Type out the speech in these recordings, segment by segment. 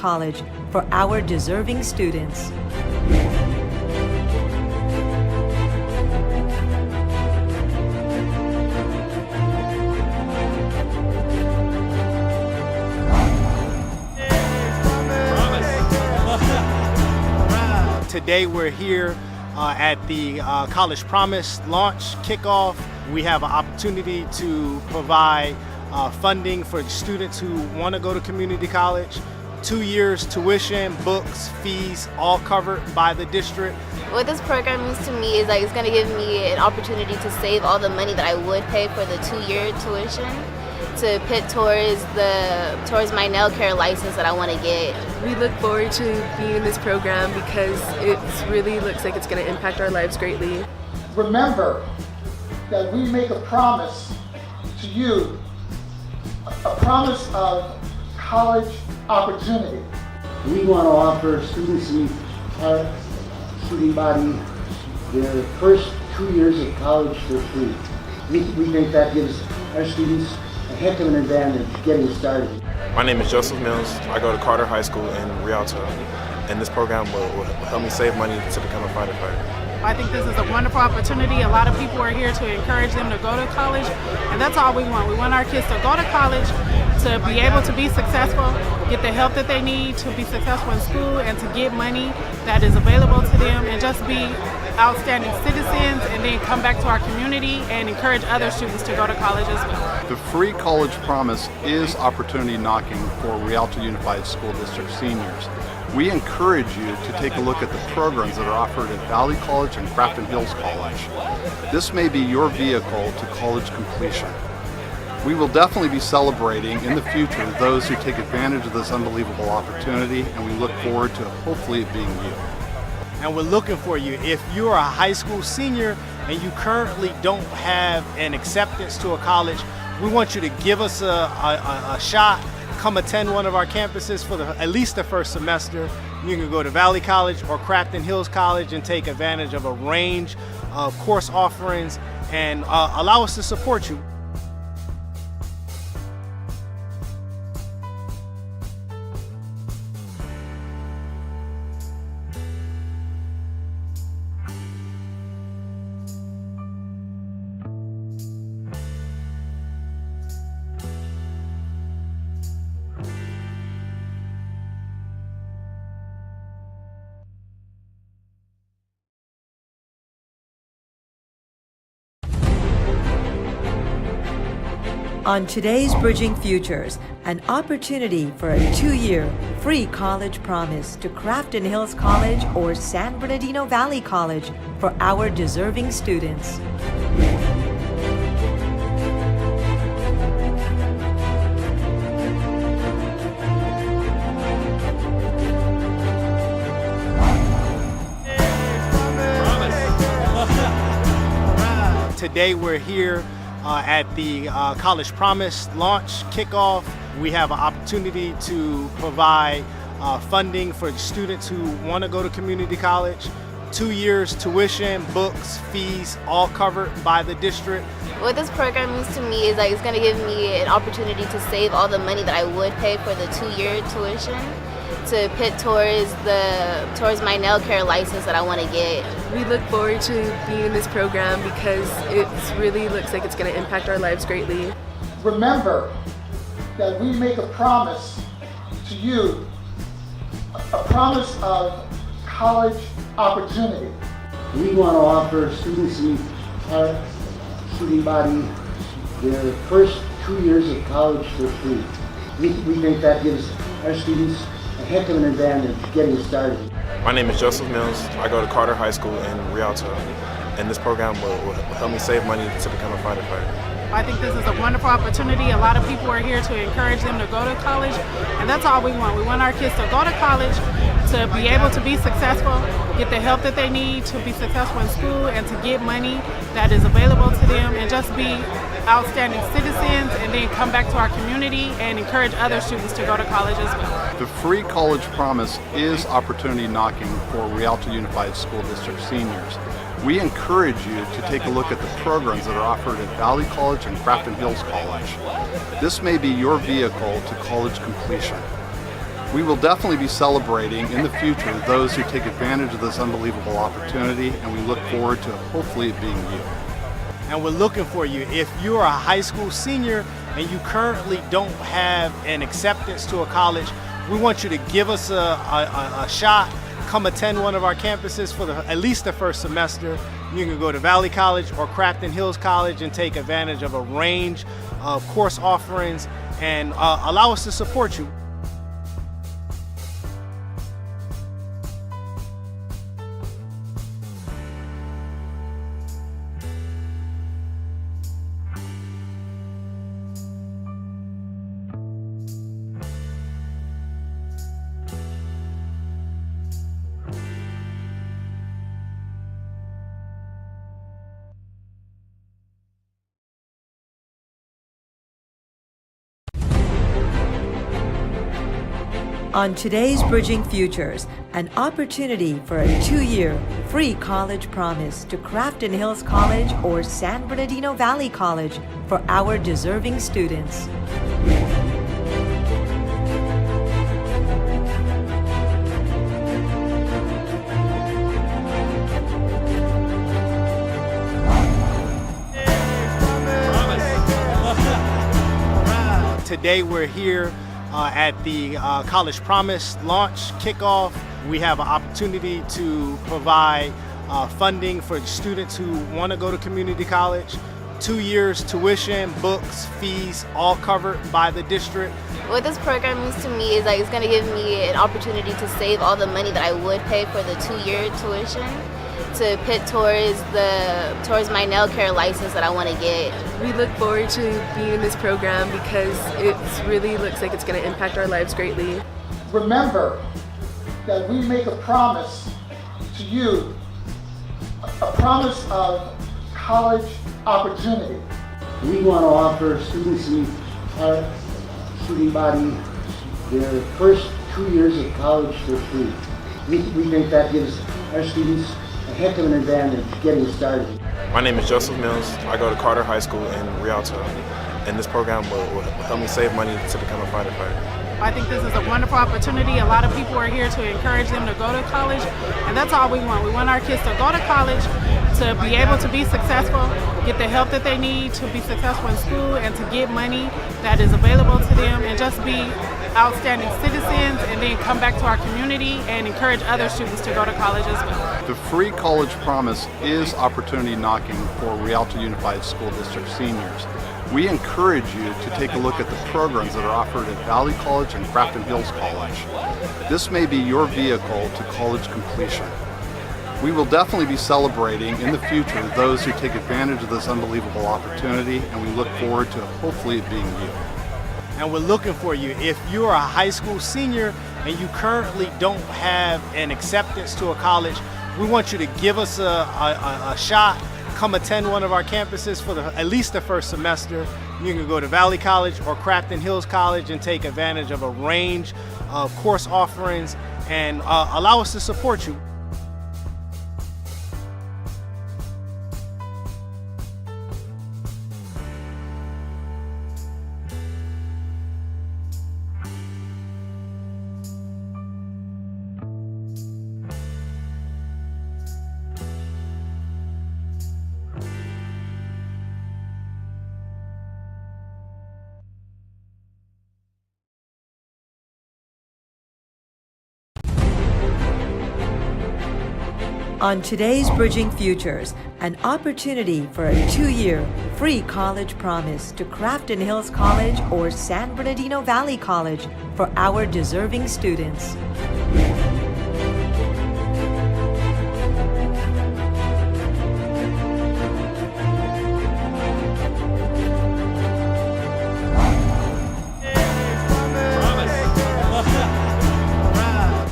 College for our deserving students. Today we're here at the College Promise launch kickoff. We have an opportunity to provide funding for students who want to go to community college. 2 years tuition, books, fees, all covered by the district. What this program means to me is it's going to give me an opportunity to save all the money that I would pay for the 2-year tuition to put towards my nail care license that I want to get. We look forward to being in this program because it really looks like it's going to impact our lives greatly. Remember that we make a promise to you, a promise of college opportunity. We want to offer students in our student body their first 2 years of college for free. We think that gives our students a heck of an advantage getting started. My name is Joseph Mills. I go to Carter High School in Rialto, and this program will help me save money to become a firefighter. I think this is a wonderful opportunity. A lot of people are here to encourage them to go to college, and that's all we want. We want our kids to go to college, to be able to be successful, get the help that they need to be successful in school, and to get money that is available to them, and just be outstanding citizens, and then come back to our community and encourage other students to go to college as well. The free College Promise is opportunity knocking for Rialto Unified School District seniors. We encourage you to take a look at the programs that are offered at Valley College and Grafton Hills College. This may be your vehicle to college completion. We will definitely be celebrating in the future those who take advantage of this unbelievable opportunity, and we look forward to hopefully it being you. And we're looking for you. If you're a high school senior and you currently don't have an acceptance to a college, we want you to give us a shot. Come attend one of our campuses for at least the first semester. You can go to Valley College or Grafton Hills College and take advantage of a range of course offerings and allow us to support you. On today's Bridging Futures, an opportunity for a 2-year free college promise to Grafton Hills College or San Bernardino Valley College for our deserving students. Today we're here at the College Promise launch kickoff. We have an opportunity to provide funding for students who want to go to community college. 2 years tuition, books, fees, all covered by the district. What this program means to me is it's going to give me an opportunity to save all the money that I would pay for the 2-year tuition to put towards my nail care license that I want to get. We look forward to being in this program because it really looks like it's going to impact our lives greatly. Remember that we make a promise to you, a promise of college opportunity. We want to offer students in our student body their first 2 years of college for free. We think that gives our students a heck of an advantage getting started. My name is Joseph Mills. I go to Carter High School in Rialto, and this program will help me save money to become a firefighter. I think this is a wonderful opportunity. A lot of people are here to encourage them to go to college, and that's all we want. We want our kids to go to college, to be able to be successful, get the help that they need to be successful in school, and to get money that is available to them, and just be outstanding citizens, and then come back to our community and encourage other students to go to college as well. The free College Promise is opportunity knocking for Rialto Unified School District seniors. We encourage you to take a look at the programs that are offered at Valley College and Grafton Hills College. This may be your vehicle to college completion. We will definitely be celebrating in the future those who take advantage of this unbelievable opportunity, and we look forward to hopefully it being you. And we're looking for you. If you're a high school senior and you currently don't have an acceptance to a college, we want you to give us a shot. Come attend one of our campuses for at least the first semester. You can go to Valley College or Crafton Hills College and take advantage of a range of course offerings and allow us to support you. On today's Bridging Futures, an opportunity for a 2-year free college promise to Crafton Hills College or San Bernardino Valley College for our deserving students. Today we're here at the College Promise launch kickoff. We have an opportunity to provide funding for students who want to go to community college. 2 years tuition, books, fees, all covered by the district. What this program means to me is it's going to give me an opportunity to save all the money that I would pay for the 2-year tuition to put towards my nail care license that I want to get. We look forward to being in this program because it really looks like it's going to impact our lives greatly. Remember that we make a promise to you, a promise of college opportunity. We want to offer students in our student body their first 2 years of college for free. We think that gives our students a heck of an advantage getting started. My name is Joseph Mills. I go to Carter High School in Rialto, and this program will help me save money to become a firefighter. I think this is a wonderful opportunity. A lot of people are here to encourage them to go to college, and that's all we want. We want our kids to go to college, to be able to be successful, get the help that they need to be successful in school, and to get money that is available to them, and just be outstanding citizens, and then come back to our community and encourage other students to go to college as well. The free college promise is opportunity knocking for Rialto Unified School District seniors. We encourage you to take a look at the programs that are offered at Valley College and Crafton Hills College. This may be your vehicle to college completion. We will definitely be celebrating in the future those who take advantage of this unbelievable opportunity, and we look forward to hopefully it being you. And we're looking for you. If you're a high school senior and you currently don't have an acceptance to a college, we want you to give us a shot. Come attend one of our campuses for at least the first semester. You can go to Valley College or Crafton Hills College and take advantage of a range of course offerings and allow us to support you. On today's Bridging Futures, an opportunity for a 2-year free college promise to Crafton Hills College or San Bernardino Valley College for our deserving students.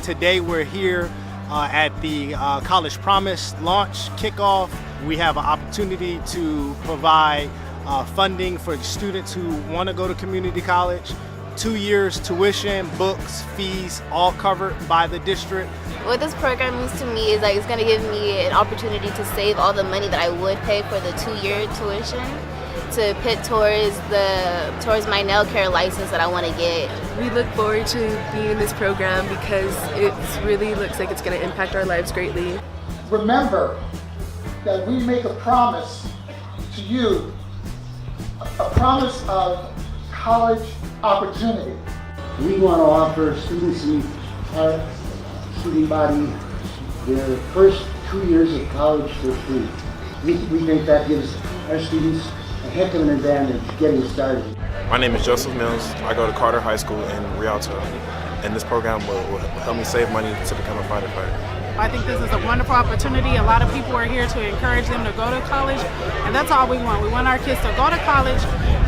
Today we're here at the College Promise launch kickoff. We have an opportunity to provide funding for students who want to go to community college. 2 years tuition, books, fees, all covered by the district. What this program means to me is it's going to give me an opportunity to save all the money that I would pay for the 2-year tuition to pit towards my nail care license that I want to get. We look forward to being in this program because it really looks like it's going to impact our lives greatly. Remember that we make a promise to you, a promise of college opportunity. We want to offer students in our student body their first 2 years of college for free. We think that gives our students a heck of an advantage getting started. My name is Joseph Mills. I go to Carter High School in Rialto, and this program will help me save money to become a firefighter. I think this is a wonderful opportunity. A lot of people are here to encourage them to go to college, and that's all we want. We want our kids to go to college,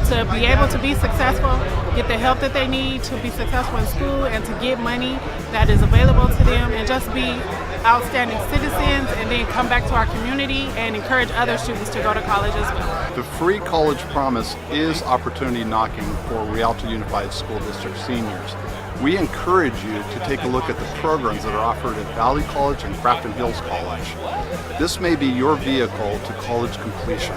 to be able to be successful, get the help that they need to be successful in school, and to get money that is available to them, and just be outstanding citizens, and then come back to our community and encourage other students to go to college as well. The free college promise is opportunity knocking for Rialto Unified School District seniors. We encourage you to take a look at the programs that are offered at Valley College and Grafton Hills College. This may be your vehicle to college completion.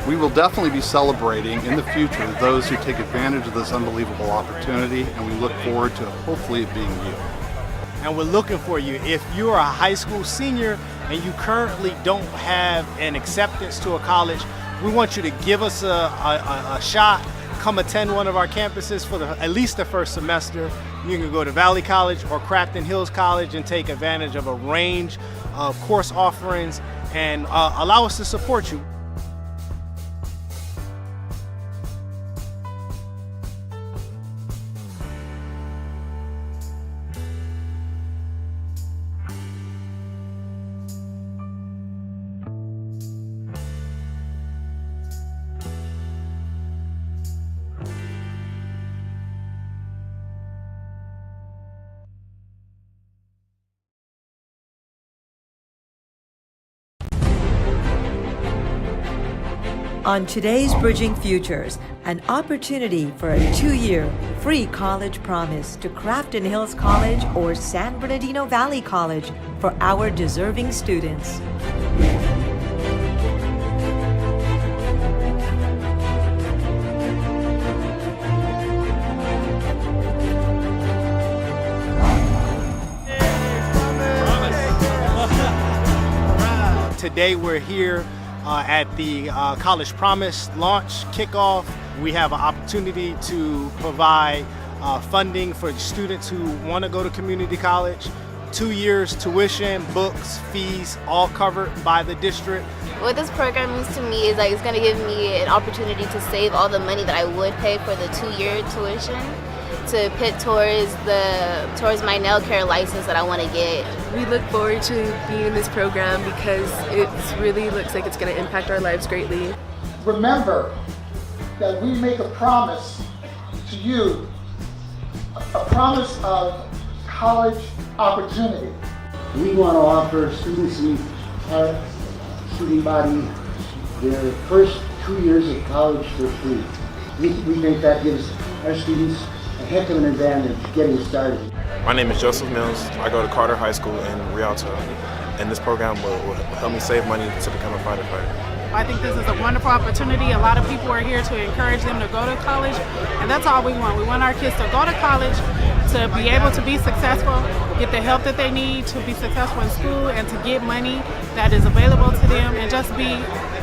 We will definitely be celebrating in the future those who take advantage of this unbelievable opportunity, and we look forward to hopefully it being you. And we're looking for you. If you're a high school senior and you currently don't have an acceptance to a college, we want you to give us a shot. Come attend one of our campuses for at least the first semester. You can go to Valley College or Grafton Hills College and take advantage of a range of course offerings and allow us to support you. On today's Bridging Futures, an opportunity for a 2-year free college promise to Grafton Hills College or San Bernardino Valley College for our deserving students. Today we're here at the College Promise launch kickoff. We have an opportunity to provide funding for students who want to go to community college. 2 years tuition, books, fees, all covered by the district. What this program means to me is like it's going to give me an opportunity to save all the money that I would pay for the 2-year tuition, to pit towards my nail care license that I want to get. We look forward to being in this program because it really looks like it's going to impact our lives greatly. Remember that we make a promise to you, a promise of college opportunity. We want to offer students in our student body their first 2 years of college for free. We think that gives our students a heck of an advantage getting started. My name is Joseph Mills. I go to Carter High School in Rialto, and this program will help me save money to become a firefighter. I think this is a wonderful opportunity. A lot of people are here to encourage them to go to college, and that's all we want. We want our kids to go to college, to be able to be successful, get the help that they need to be successful in school, and to get money that is available to them, and just be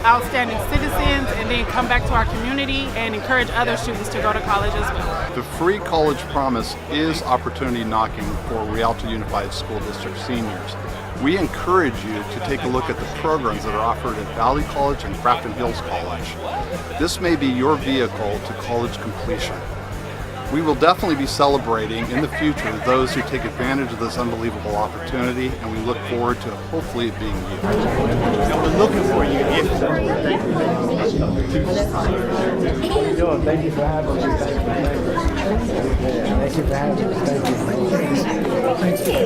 outstanding citizens, and then come back to our community and encourage other students to go to college as well. The free college promise is opportunity knocking for Rialto Unified School District seniors. We encourage you to take a look at the programs that are offered at Valley College and Grafton Hills College. This may be your vehicle to college completion. We will definitely be celebrating in the future those who take advantage of this unbelievable opportunity, and we look forward to hopefully it being you. And we're looking for you. Thank you for having us. Thank you for having us. Thank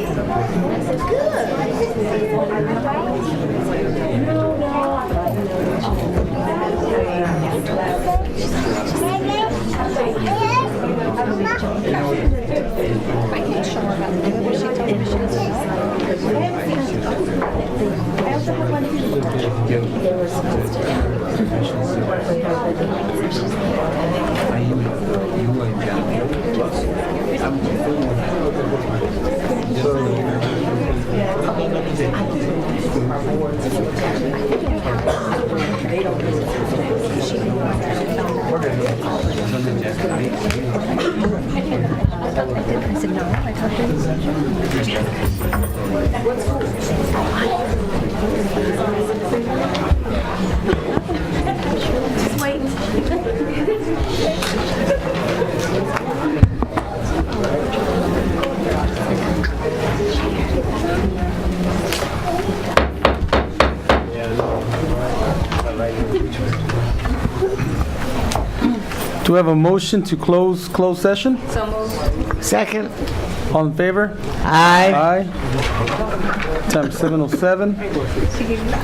I can't show her about the what she told me she was there was I said, no, I talked to just wait. Do we have a motion to close closed session? So moved. Second. All in favor? Aye. Aye. Time 7:07.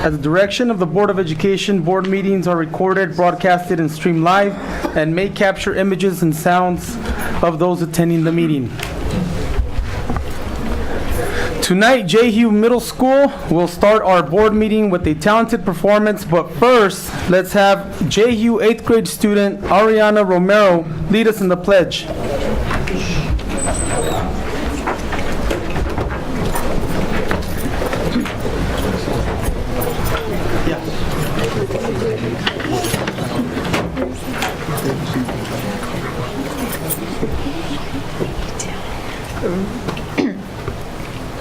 At the direction of the Board of Education, board meetings are recorded, broadcasted, and streamed live, and may capture images and sounds of those attending the meeting. Tonight, J. Middle School will start our board meeting with a talented performance, but first, let's have J. 8th grade student Ariana Romero lead us in the pledge.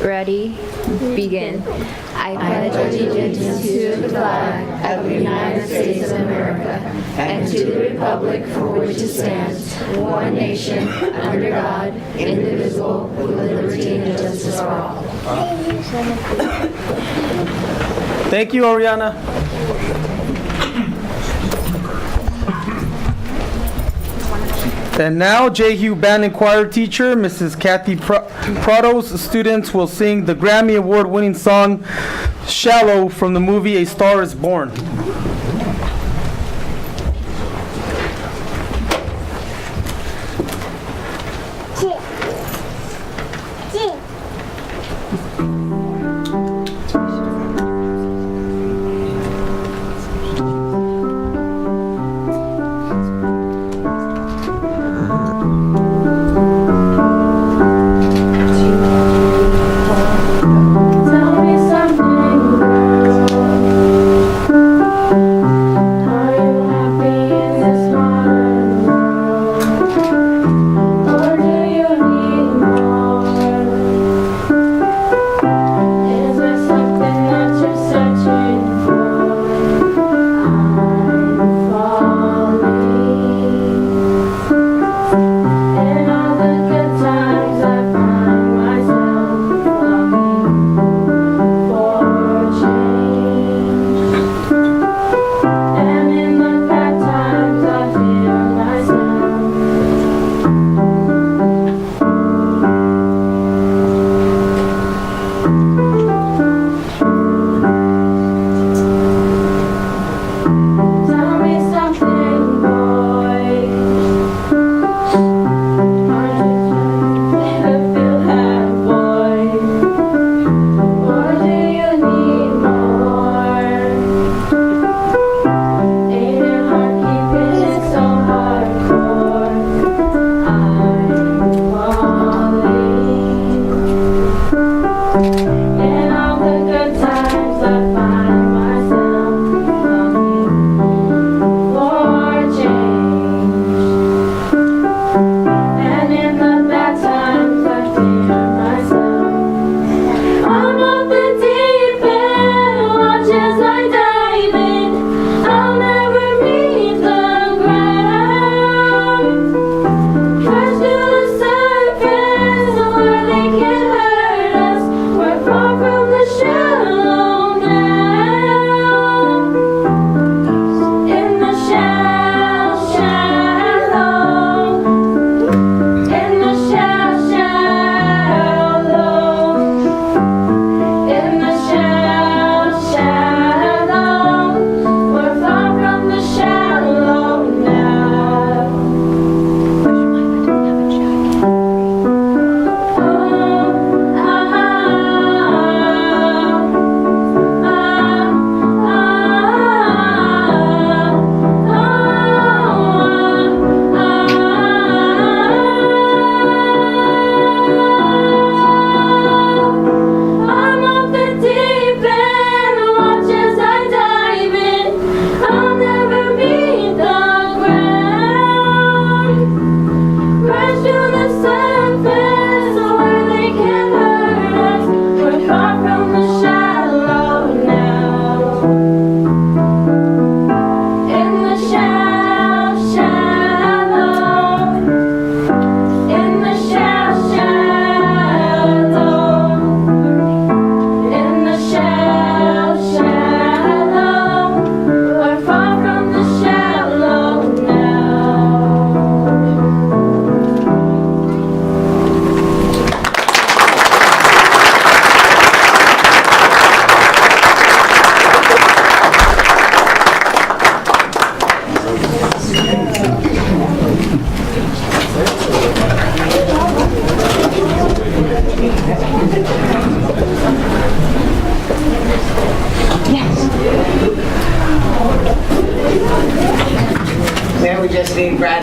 Ready? Begin. I pledge allegiance to the flag of the United States of America and to the republic for which it stands, one nation, under God, indivisible, with liberty and justice for all. Thank you, Ariana. And now, J. Band and Choir teacher, Mrs. Kathy Prado's students will sing the Grammy Award-winning song, Shallow, from the movie A Star is Born. Tell me something, girl.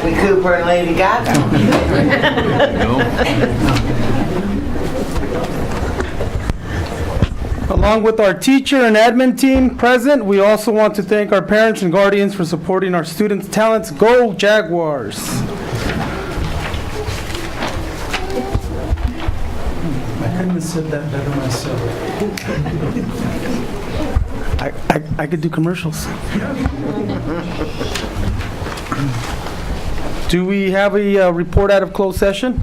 Bradley Cooper and Lady Gaga. Along with our teacher and admin team present, we also want to thank our parents and guardians for supporting our students' talents. Go Jaguars! I couldn't have said that better myself. I could do commercials. Do we have a report out of closed session?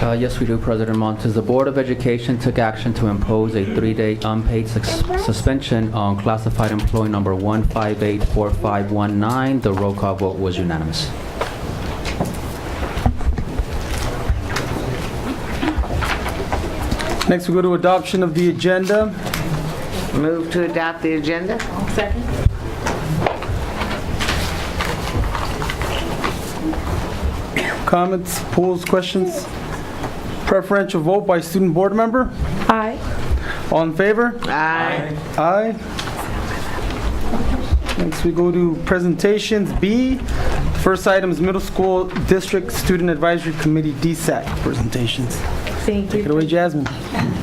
Yes, we do, President Montes. The Board of Education took action to impose a 3-day unpaid suspension on classified employee number 1584519. The roll call vote was unanimous. Next, we go to adoption of the agenda. Move to adopt the agenda. Second. Comments, polls, questions? Preferential vote by student board member? Aye. All in favor? Aye. Aye. Next, we go to presentations. B. First item is Middle School District Student Advisory Committee, DSAC presentations. Thank Take it you. away, Jasmine.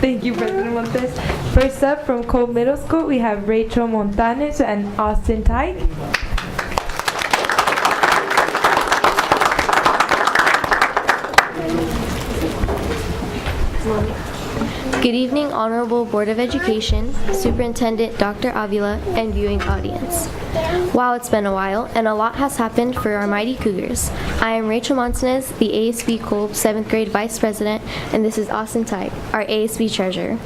Thank you, President Montes. First up, from Cole Middle School, we have Rachel Montanes and Austin Tyke. Good evening, Honorable Board of Education, Superintendent Dr. Avila, and viewing audience. Wow, it's been a while, and a lot has happened for our mighty Cougars. I am Rachel Montanez, the ASB Kolb 7th grade Vice President, and this is Austin Type, our ASB Treasurer.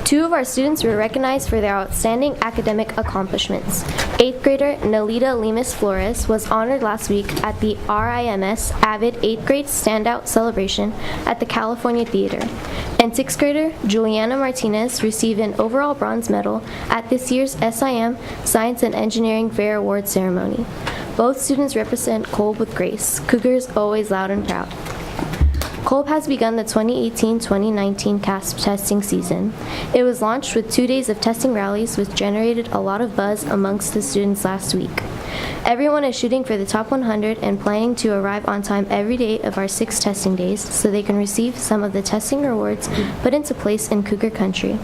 Two of our students were recognized for their outstanding academic accomplishments. 8th grader Nalita Lemus Flores was honored last week at the RIMS Avid 8th grade Standout Celebration at the California Theater. And 6th grader Juliana Martinez received an overall bronze medal at this year's SIM Science and Engineering Fair Award ceremony. Both students represent Kolb with grace. Cougars always loud and proud. Kolb has begun the 2018-2019 CASP testing season. It was launched with 2 days of testing rallies, which generated a lot of buzz amongst the students last week. Everyone is shooting for the top 100 and planning to arrive on time every day of our 6 testing days so they can receive some of the testing rewards put into place in Cougar Country.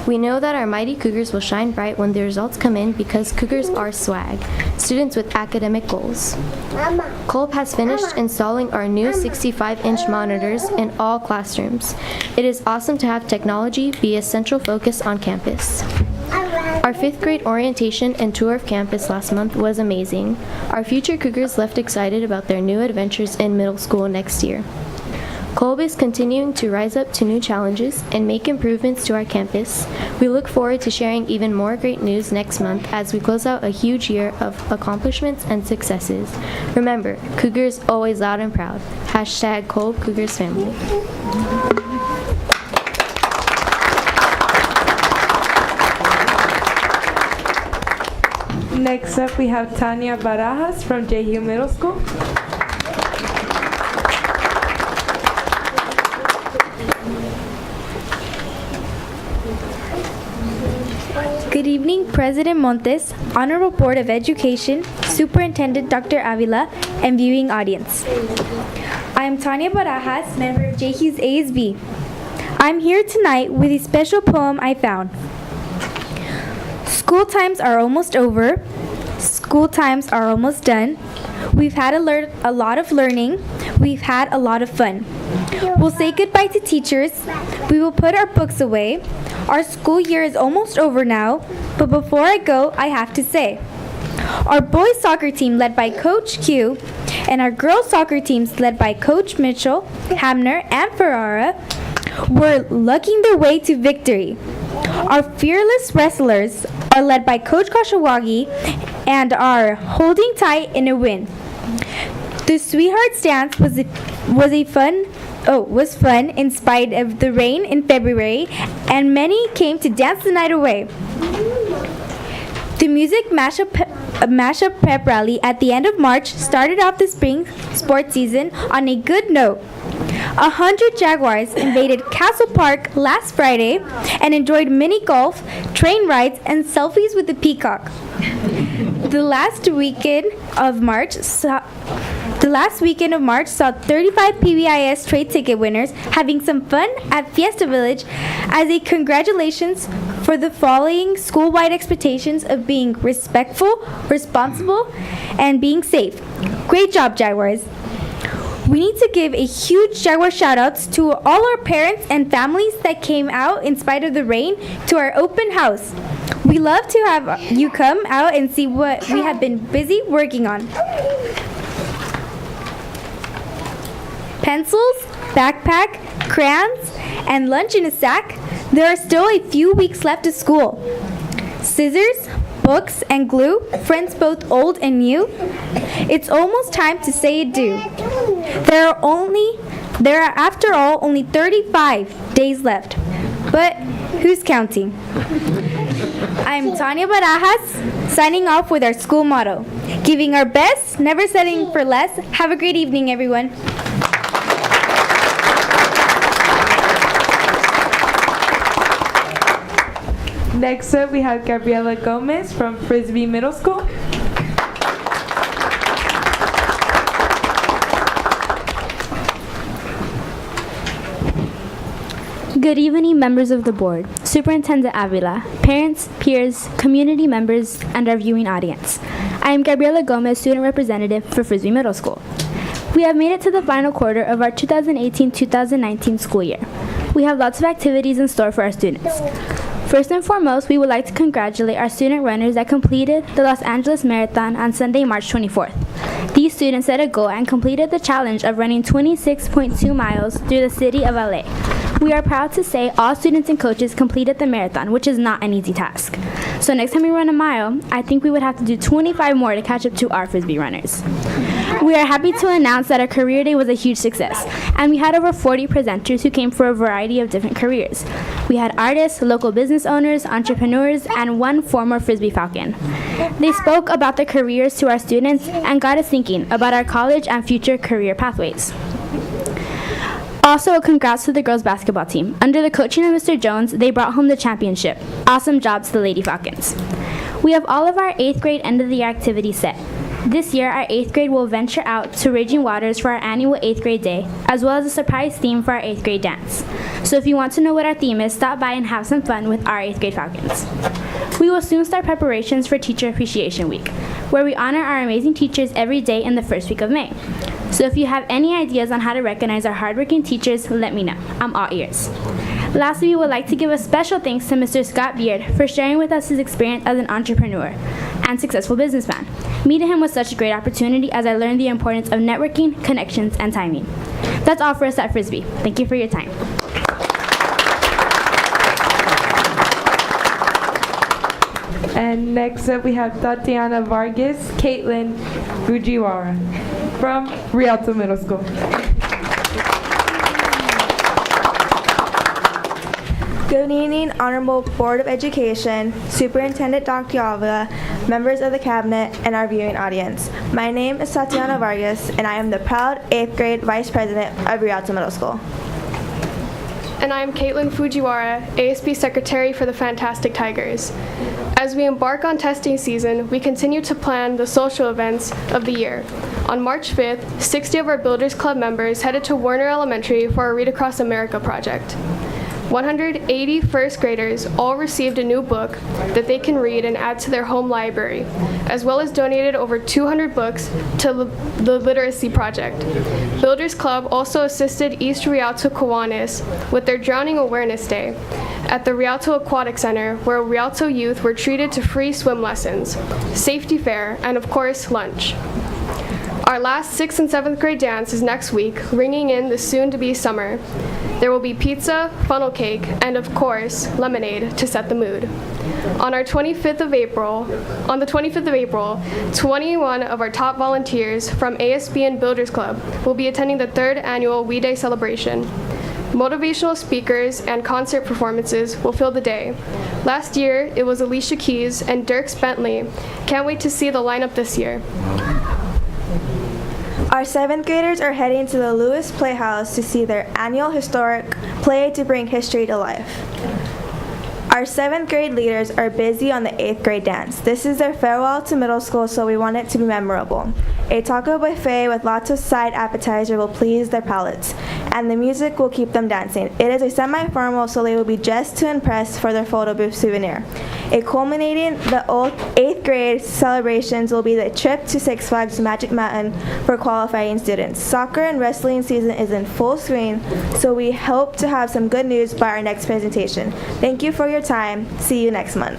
We know that our mighty Cougars will shine bright when the results come in because Cougars are swag, students with academic goals. Kolb has finished installing our new 65-inch monitors in all classrooms. It is awesome to have technology be a central focus on campus. Our 5th grade orientation and tour of campus last month was amazing. Our future Cougars left excited about their new adventures in middle school next year. Kolb is continuing to rise up to new challenges and make improvements to our campus. We look forward to sharing even more great news next month as we close out a huge year of accomplishments and successes. Remember, Cougars always loud and proud. Hashtag Kolb Cougars Family. Next up, we have Tanya Barajas from Jehu Middle School. Good evening, President Montes, Honorable Board of Education, Superintendent Dr. Avila, and viewing audience. I am Tanya Barajas, member of Jehu's ASB. I'm here tonight with a special poem I found. School times are almost over. School times are almost done. We've had a lot of learning. We've had a lot of fun. We'll say goodbye to teachers. We will put our books away. Our school year is almost over now, but before I go, I have to say, our boys soccer team led by Coach Q and our girls soccer teams led by Coach Mitchell, Hamner, and Ferrara were lucking their way to victory. Our fearless wrestlers are led by Coach Kashawagi and are holding tight in a win. The Sweethearts dance was fun in spite of the rain in February, and many came to dance the night away. The music mashup prep rally at the end of March started off the spring sports season on a good note. 100 Jaguars invaded Castle Park last Friday and enjoyed mini golf, train rides, and selfies with the peacock. The last weekend of March saw 35 PBIS trade ticket winners having some fun at Fiesta Village as a congratulations for the following school-wide expectations of being respectful, responsible, and being safe. Great job, Jaguars. We need to give a huge Jaguar shout-outs to all our parents and families that came out in spite of the rain to our open house. We love to have you come out and see what we have been busy working on. Pencils, backpack, crayons, and lunch in a sack. There are still a few weeks left of school. Scissors, books, and glue, friends both old and new. It's almost time to say adieu. There are after all only 35 days left. But who's counting? I'm Tanya Barajas, signing off with our school motto. Giving our best, never settling for less. Have a great evening, everyone. Next up, we have Gabriela Gomez from Frisbee Middle School. Good evening, members of the board, Superintendent Avila, parents, peers, community members, and our viewing audience. I am Gabriela Gomez, student representative for Frisbee Middle School. We have made it to the final quarter of our 2018-2019 school year. We have lots of activities in store for our students. First and foremost, we would like to congratulate our student runners that completed the Los Angeles Marathon on Sunday, March 24th. These students set a goal and completed the challenge of running 26.2 miles through the city of LA. We are proud to say all students and coaches completed the marathon, which is not an easy task. So next time we run a mile, I think we would have to do 25 more to catch up to our Frisbee runners. We are happy to announce that our career day was a huge success, and we had over 40 presenters who came for a variety of different careers. We had artists, local business owners, entrepreneurs, and one former Frisbee Falcon. They spoke about their careers to our students and got us thinking about our college and future career pathways. Also, a congrats to the girls basketball team. Under the coaching of Mr. Jones, they brought home the championship. Awesome job to the Lady Falcons. We have all of our 8th grade end of the year activities set. This year, our 8th grade will venture out to Raging Waters for our annual 8th grade day, as well as a surprise theme for our 8th grade dance. So if you want to know what our theme is, stop by and have some fun with our 8th grade Falcons. We will soon start preparations for Teacher Appreciation Week, where we honor our amazing teachers every day in the first week of May. So if you have any ideas on how to recognize our hardworking teachers, let me know. I'm all ears. Lastly, we would like to give a special thanks to Mr. Scott Beard for sharing with us his experience as an entrepreneur and successful businessman. Meeting him was such a great opportunity as I learned the importance of networking, connections, and timing. That's all for us at Frisbee. Thank you for your time. And next up, we have Tatiana Vargas, Caitlin Fujiwara from Rialto Middle School. Good evening, Honorable Board of Education, Superintendent Dr. Avila, members of the Cabinet, and our viewing audience. My name is Tatiana Vargas, and I am the proud 8th grade Vice President of Rialto Middle School. And I am Caitlin Fujiwara, ASB Secretary for the Fantastic Tigers. As we embark on testing season, we continue to plan the social events of the year. On March 5th, 60 of our Builders Club members headed to Warner Elementary for our Read Across America project. 180 first graders all received a new book that they can read and add to their home library, as well as donated over 200 books to the Literacy Project. Builders Club also assisted East Rialto Kiwanis with their Drowning Awareness Day at the Rialto Aquatic Center, where Rialto youth were treated to free swim lessons, safety fair, and of course, lunch. Our last 6th and 7th grade dance is next week, ringing in the soon-to-be summer. There will be pizza, funnel cake, and of course, lemonade to set the mood. On the 25th of April, 21 of our top volunteers from ASB and Builders Club will be attending the 3rd annual We Day celebration. Motivational speakers and concert performances will fill the day. Last year, it was Alicia Keys and Dierks Bentley. Can't wait to see the lineup this year. Our 7th graders are heading to the Lewis Playhouse to see their annual historic play to bring history to life. Our 7th grade leaders are busy on the 8th grade dance. This is their farewell to middle school, so we want it to be memorable. A taco buffet with lots of side appetizer will please their palates, and the music will keep them dancing. It is a semi-formal, so they will be dressed to impress for their photo booth souvenir. A culminating the 8th grade celebrations will be the trip to Six Flags Magic Mountain for qualifying students. Soccer and wrestling season is in full swing, so we hope to have some good news by our next presentation. Thank you for your time. See you next month.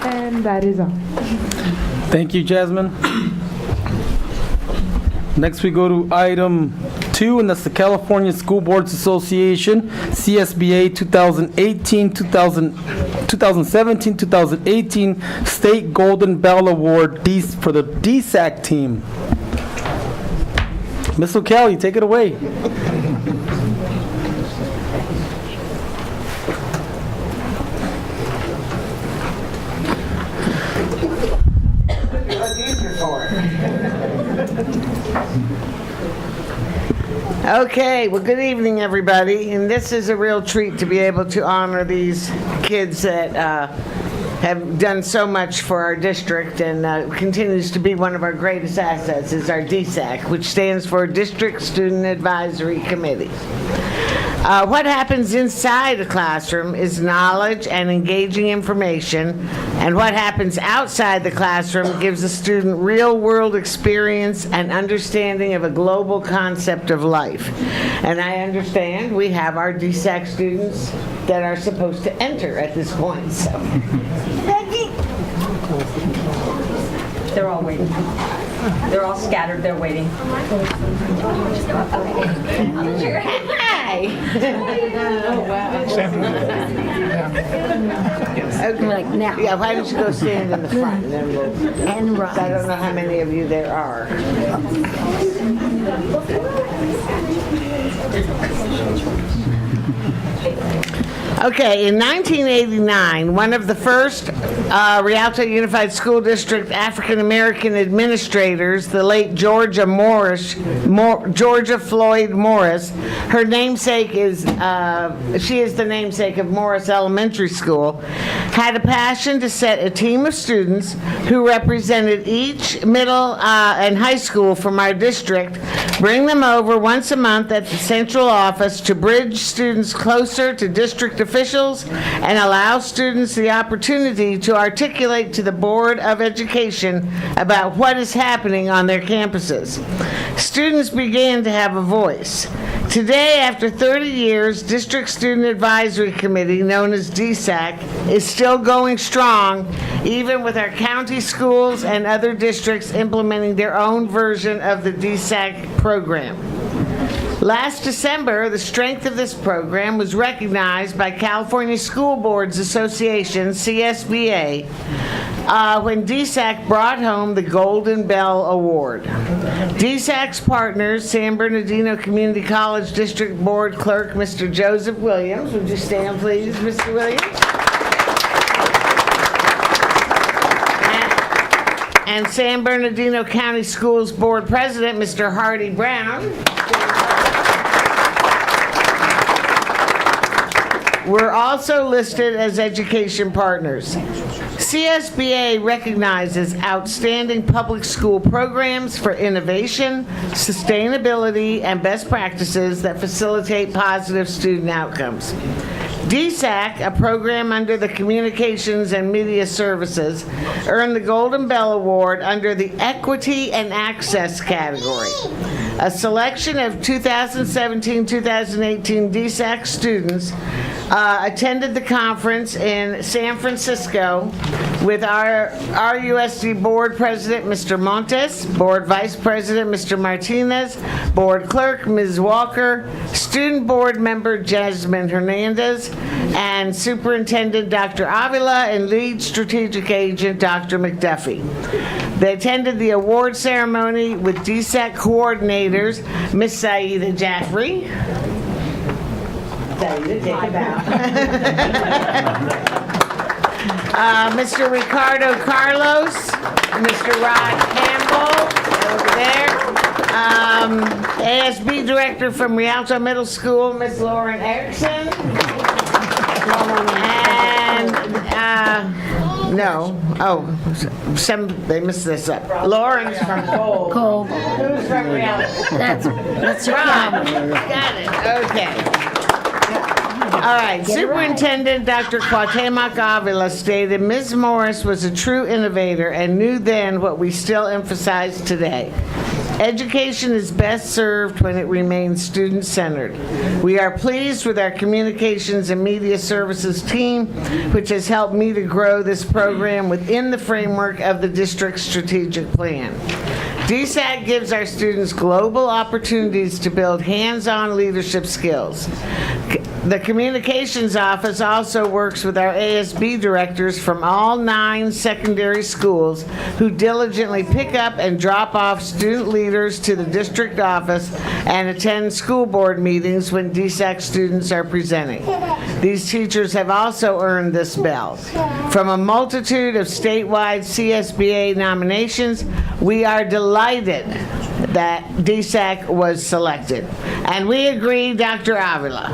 And that is all. Thank you, Jasmine. Next, we go to item 2, and that's the California School Boards Association, CSBA 2017-2018 State Golden Bell Award for the DSAC team. Miss O'Kelly, take it away. Okay, well, good evening, everybody. And this is a real treat to be able to honor these kids that have done so much for our district and continues to be one of our greatest assets is our DSAC, which stands for District Student Advisory Committee. What happens inside a classroom is knowledge and engaging information, and what happens outside the classroom gives a student real-world experience and understanding of a global concept of life. And I understand we have our DSAC students that are supposed to enter at this point, so. They're all waiting. They're all scattered, they're waiting. Hi. Oh, wow. Okay. Like now. Yeah, why don't you go stand in the front and then we'll, And run. I don't know how many of you there are. Okay, in 1989, one of the first Rialto Unified School District African American administrators, the late Georgia Floyd Morris, her namesake is, she is the namesake of Morris Elementary School, had a passion to set a team of students who represented each middle and high school from our district, bring them over once a month at the central office to bridge students closer to district officials and allow students the opportunity to articulate to the Board of Education about what is happening on their campuses. Students began to have a voice. Today, after 30 years, District Student Advisory Committee, known as DSAC, is still going strong, even with our county schools and other districts implementing their own version of the DSAC program. Last December, the strength of this program was recognized by California School Boards Association, CSBA, when DSAC brought home the Golden Bell Award. DSAC's partners, San Bernardino Community College District Board Clerk, Mr. Joseph Williams. Would you stand, please, Mr. Williams? And San Bernardino County Schools Board President, Mr. Hardy Brown. We're also listed as education partners. CSBA recognizes outstanding public school programs for innovation, sustainability, and best practices that facilitate positive student outcomes. DSAC, a program under the Communications and Media Services, earned the Golden Bell Award under the Equity and Access category. A selection of 2017-2018 DSAC students attended the conference in San Francisco with our RUSD Board President, Mr. Montes, Board Vice President, Mr. Martinez, Board Clerk, Ms. Walker, Student Board Member, Jasmine Hernandez, and Superintendent, Dr. Avila, and Lead Strategic Agent, Dr. McDuffie. They attended the award ceremony with DSAC coordinators, Ms. Saida Jaffrey. Saida, take a bow. Mr. Ricardo Carlos, Mr. Rod Campbell, over there, ASB director from Rialto Middle School, Miss Lauren Erickson. They missed this up. Lauren's from Cole. Who's from Rialto? That's your Ron. problem. Got it, okay. All right, Superintendent Dr. Cuauhtemoc Avila stated Ms. Morris was a true innovator and knew then what we still emphasize today. Education is best served when it remains student-centered. We are pleased with our Communications and Media Services team, which has helped me to grow this program within the framework of the district's strategic plan. DSAC gives our students global opportunities to build hands-on leadership skills. The Communications Office also works with our ASB directors from all 9 secondary schools who diligently pick up and drop off student leaders to the district office and attend school board meetings when DSAC students are presenting. These teachers have also earned this bell. From a multitude of statewide CSBA nominations, we are delighted that DSAC was selected. And we agree, Dr. Avila.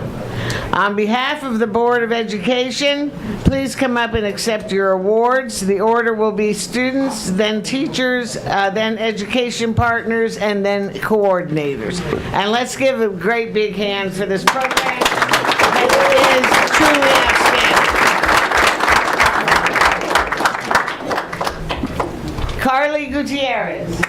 On behalf of the Board of Education, please come up and accept your awards. The order will be students, then teachers, then education partners, and then coordinators. And let's give a great big hand for this program. It is truly outstanding. Carly Gutierrez.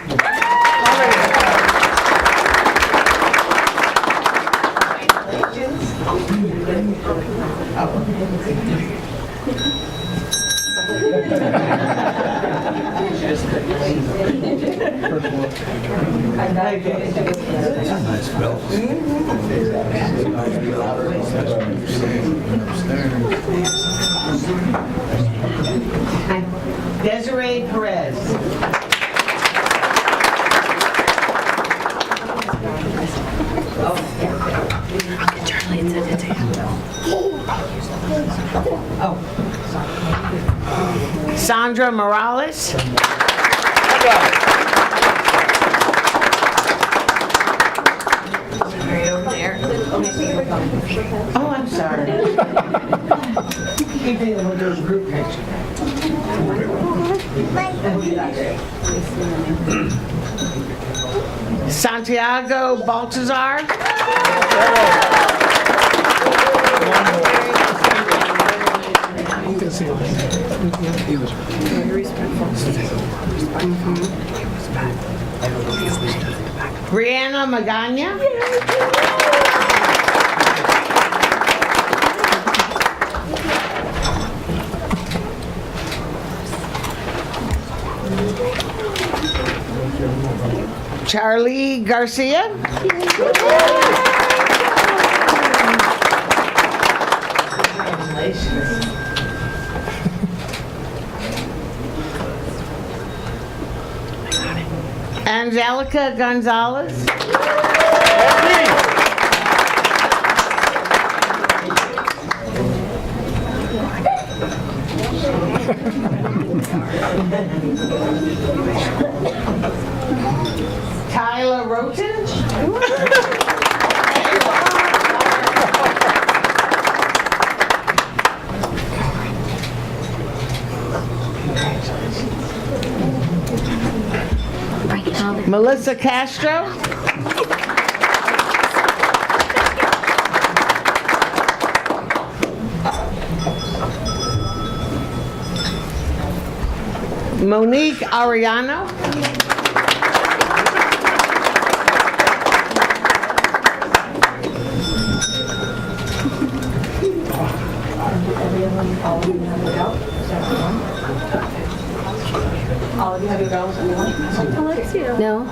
Desiree Perez. Charlie and send it to him. Sandra Morales. Oh, I'm sorry. Group picture. Santiago Baltazar. Brianna Magana. Charlie Garcia. Angelica Gonzalez. Tyler Roten. Melissa Castro. Monique Ariano. All of you have your girls? No.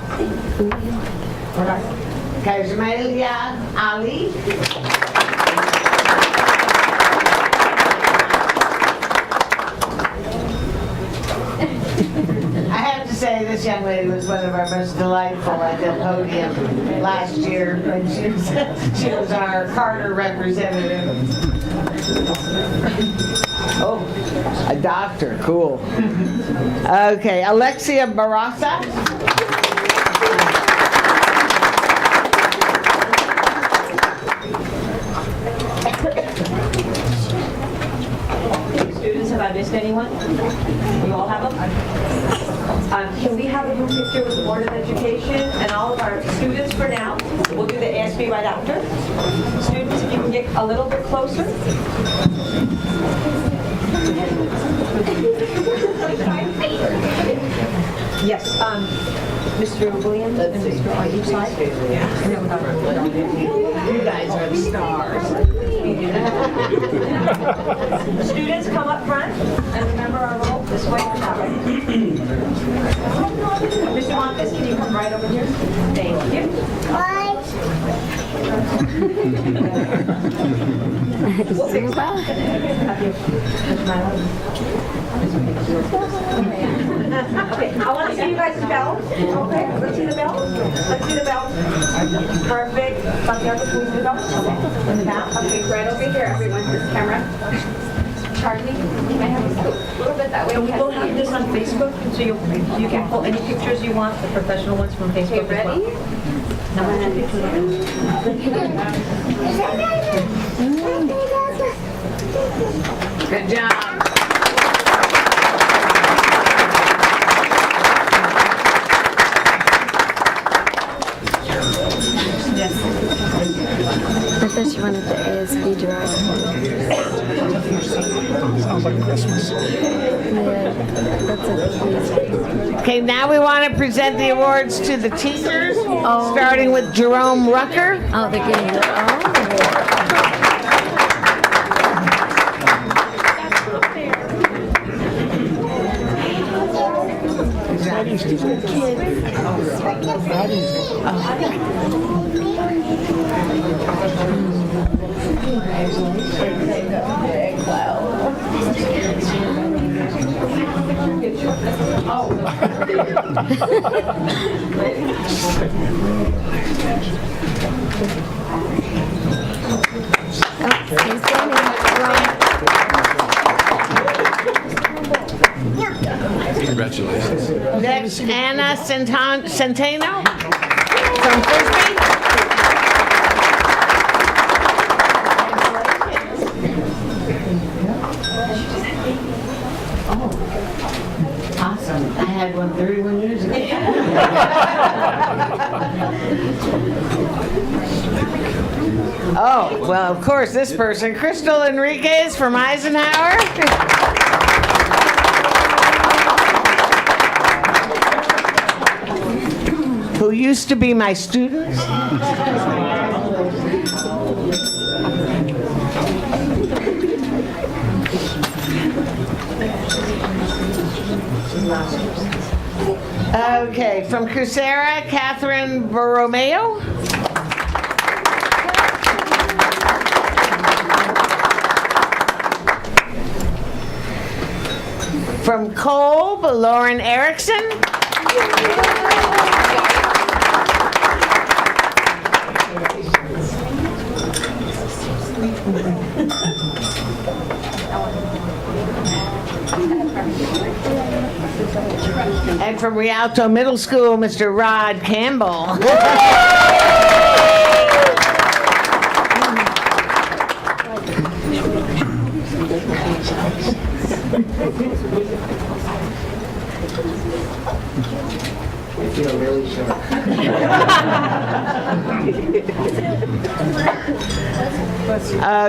Kajmelia Ali. I have to say, this young lady was one of our most delightful at the podium last year. She was our Carter representative. Oh, a doctor, cool. Okay, Alexia Barasa. missed anyone? You all have them? Can we have a group picture with the Board of Education and all of our students for now? We'll do the ASB right after. Students, if you can get a little bit closer. Yes, Mr. Williams and Mr. on each side. You guys are the stars. Students, come up front and remember our role this way or that way. Mr. Montes, can you come right over here? Thank you. We'll fix that. Okay, I want to see you guys' bells. Okay, let's see the bells. Let's see the bells. Perfect. Santiago, can we see the bells? Okay. In the back. Okay, right over here, everyone. This camera. Charlie, you might have a little bit that way. And we will have this on Facebook, so you can pull any pictures you want, the professional ones from Facebook as well. Good job. I thought you wanted the ASB drive. Sounds like Christmas. Yeah, that's okay. Okay, now we want to present the awards to the teachers, starting with Jerome Rucker. Oh, they're getting the Congratulations. Next, Anna Centeno from Frisbee. Awesome. I had one 31 years ago. Oh, well, of course, this person, Crystal Enriquez from Eisenhower. Who used to be my student. Okay, from Coursera, Catherine Borromeo. From Kolb, Lauren Erickson. And from Rialto Middle School, Mr. Rod Campbell. I feel really sharp.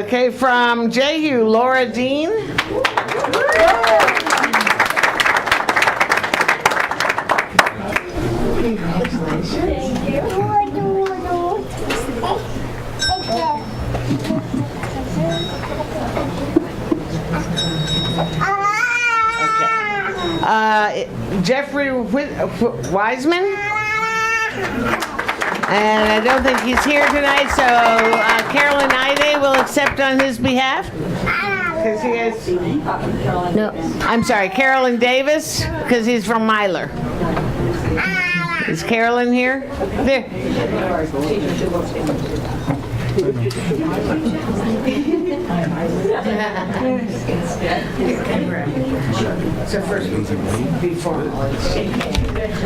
Okay, from JU, Laura Dean. Jeffrey Wiseman, and I don't think he's here tonight, so Carolyn Ide will accept on his behalf, because he is, no. I'm sorry, Carolyn Davis, because he's from Myler. Is Carolyn here? There. So first we be formal and shake hands.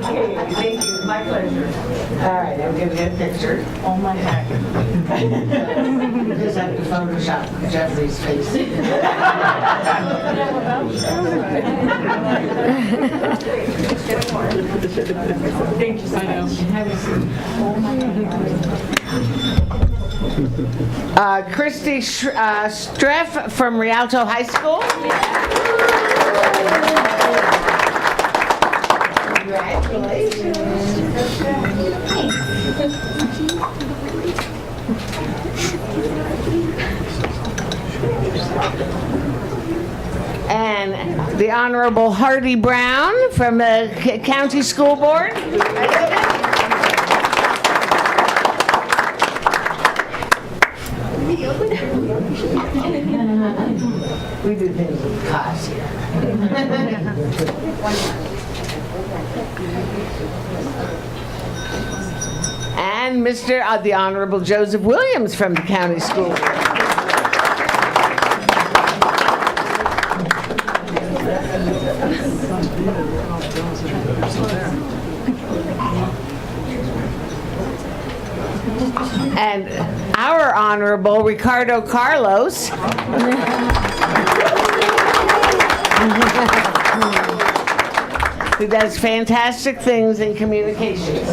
Okay, thank you, my pleasure. All right, I'll give you a picture. Oh my heck. Just have to Photoshop Jeffrey's face. Thank you so much. Have a seat. Christy Streff from Rialto High School. And the Honorable Hardy Brown from the County School Board. We did things with class here. And the Honorable Joseph Williams from the County School Board. And our Honorable Ricardo Carlos. Who does fantastic things in communications.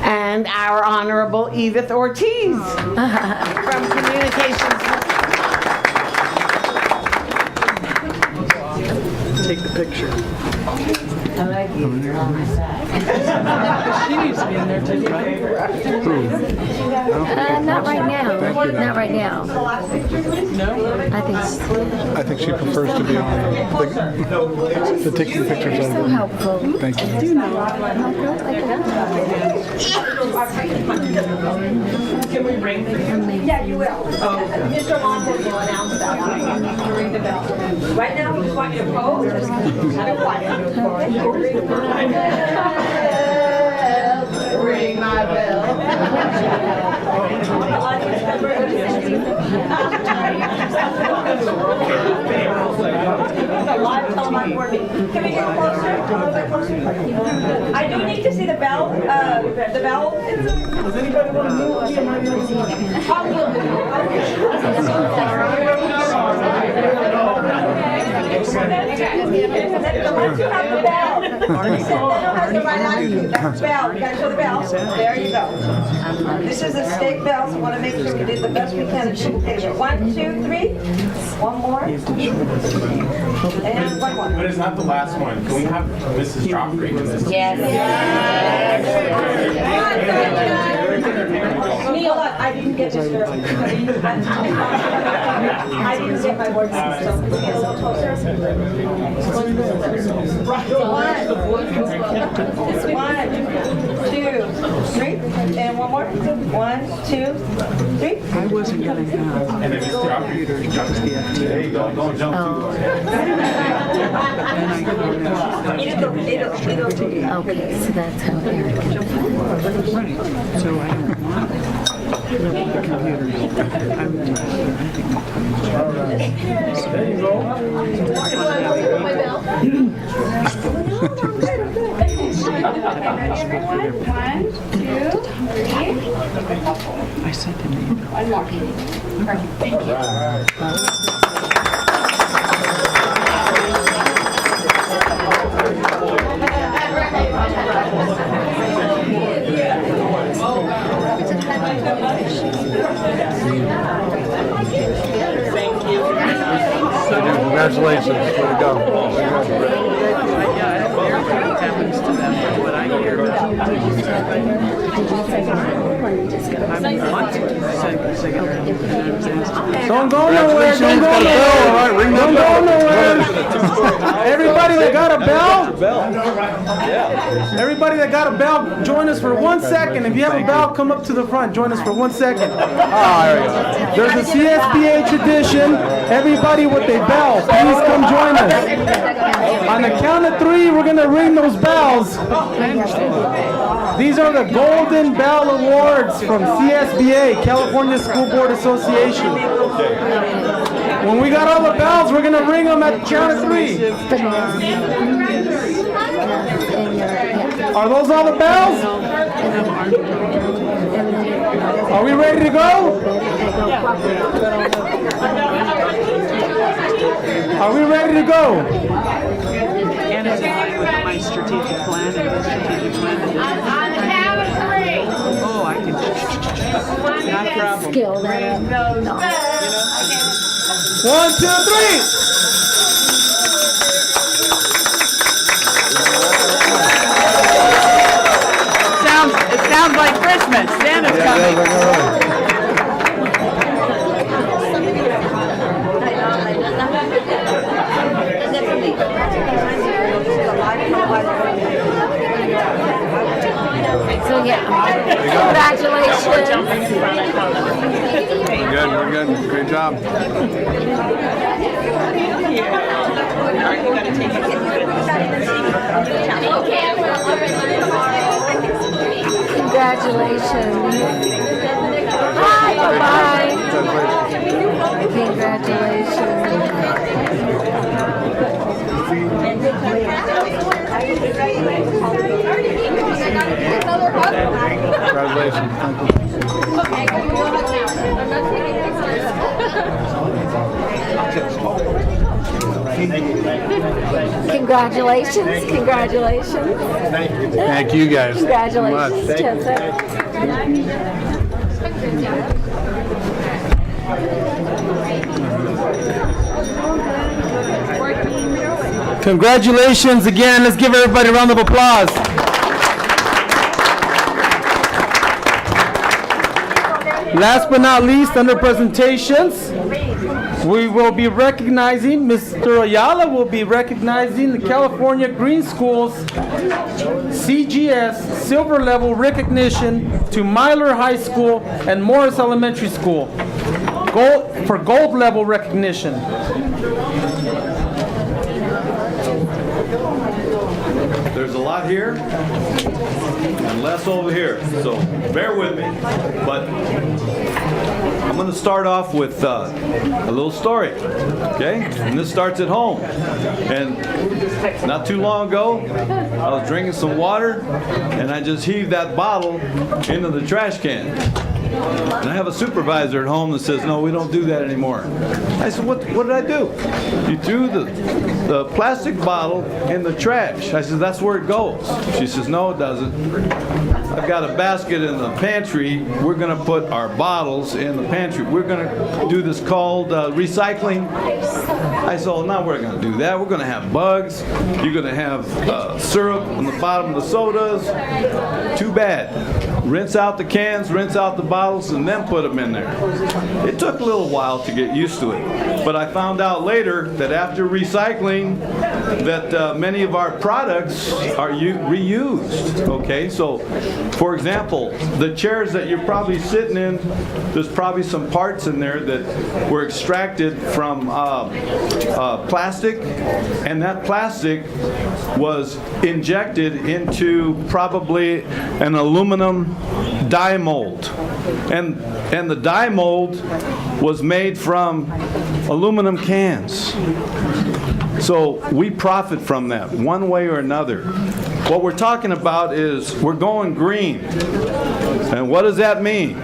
And our Honorable Edith Ortiz from Communications. Take the picture. I like you. You're on my side. She needs to be in there too, right? Not right now. Not right now. No? I think she prefers to be on the taking pictures You're of so them. helpful. Thank you. Can we ring the bell? Yeah, you will. Mr. Longwood will announce that. You ring the bell. Right now, we just want you to pose. Just have it quiet. Ring my bell. Live televised board meeting. Can we get closer? A little bit closer? I do need to see the bell. The bell. Does anybody want to move? I'll move. Once you have the bell, they don't have to write on you. That's the bell. You gotta show the bell. There you go. This is a state bell, so we want to make sure we did the best we can in two picture. 1, 2, 3. One more. And one more. But it's not the last one. Can we have Mrs. Joffrey do this? Yes. Neil, look, I didn't get this girl. I didn't get my board seat, so can we get a little closer? 1, 2, 3. And one more. 1, 2, 3. I wasn't going to have And then Mr. Joffrey, there you go. Don't jump too hard. Okay, so that's how Eric can do it. Right. So I don't want the computer. There you go. Ready, everyone? 1, 2, 3. I sent him the email. One more. Perfect. Thank you. Congratulations. Way to go. happens to them from what I hear. I'm wanting to say Don't go nowhere. Don't go nowhere. Don't go nowhere. Everybody that got a bell? Everybody that got a bell, join us for 1 second. If you have a bell, come up to the front. Join us for 1 second. There we go. There's a CSBA tradition. Everybody with a bell, please come join us. On the count of 3, we're going to ring those bells. These are the Golden Bell Awards from CSBA, California School Board Association. When we got all the bells, we're going to ring them at the count of 3. Are those all the bells? Are we ready to go? Are we ready to go? And it's in line with my strategic plan and the strategic plan. On the count of 3. Oh, I can. Not a problem. Skill that No. 1, 2, 3. It sounds like Christmas. Santa's coming. So yeah, congratulations. We're good. Great job. Congratulations. Bye-bye. Congratulations. Congratulations. Congratulations. Thank you guys. Congratulations, Joseph. Congratulations again. Let's give everybody a round of applause. Last but not least, under presentations, we will be recognizing, Mr. Ayala will be recognizing the California Green Schools CGS Silver Level Recognition to Myler High School and Morris Elementary School for gold level recognition. There's a lot here and less over here, so bear with me. But I'm going to start off with a little story, okay? And this starts at home. And not too long ago, I was drinking some water, and I just heaved that bottle into the trash can. And I have a supervisor at home that says, no, we don't do that anymore. I said, what did I do? You threw the plastic bottle in the trash. I said, that's where it goes. She says, no, it doesn't. I've got a basket in the pantry. We're going to put our bottles in the pantry. We're going to do this called recycling. I said, well, no, we're going to do that. We're going to have bugs. You're going to have syrup on the bottom of the sodas. Too bad. Rinse out the cans, rinse out the bottles, and then put them in there. It took a little while to get used to it. But I found out later that after recycling, that many of our products are reused. Okay, so for example, the chairs that you're probably sitting in, there's probably some parts in there that were extracted from plastic, and that plastic was injected into probably an aluminum die mold, and the die mold was made from aluminum cans. So we profit from that one way or another. What we're talking about is we're going green. And what does that mean?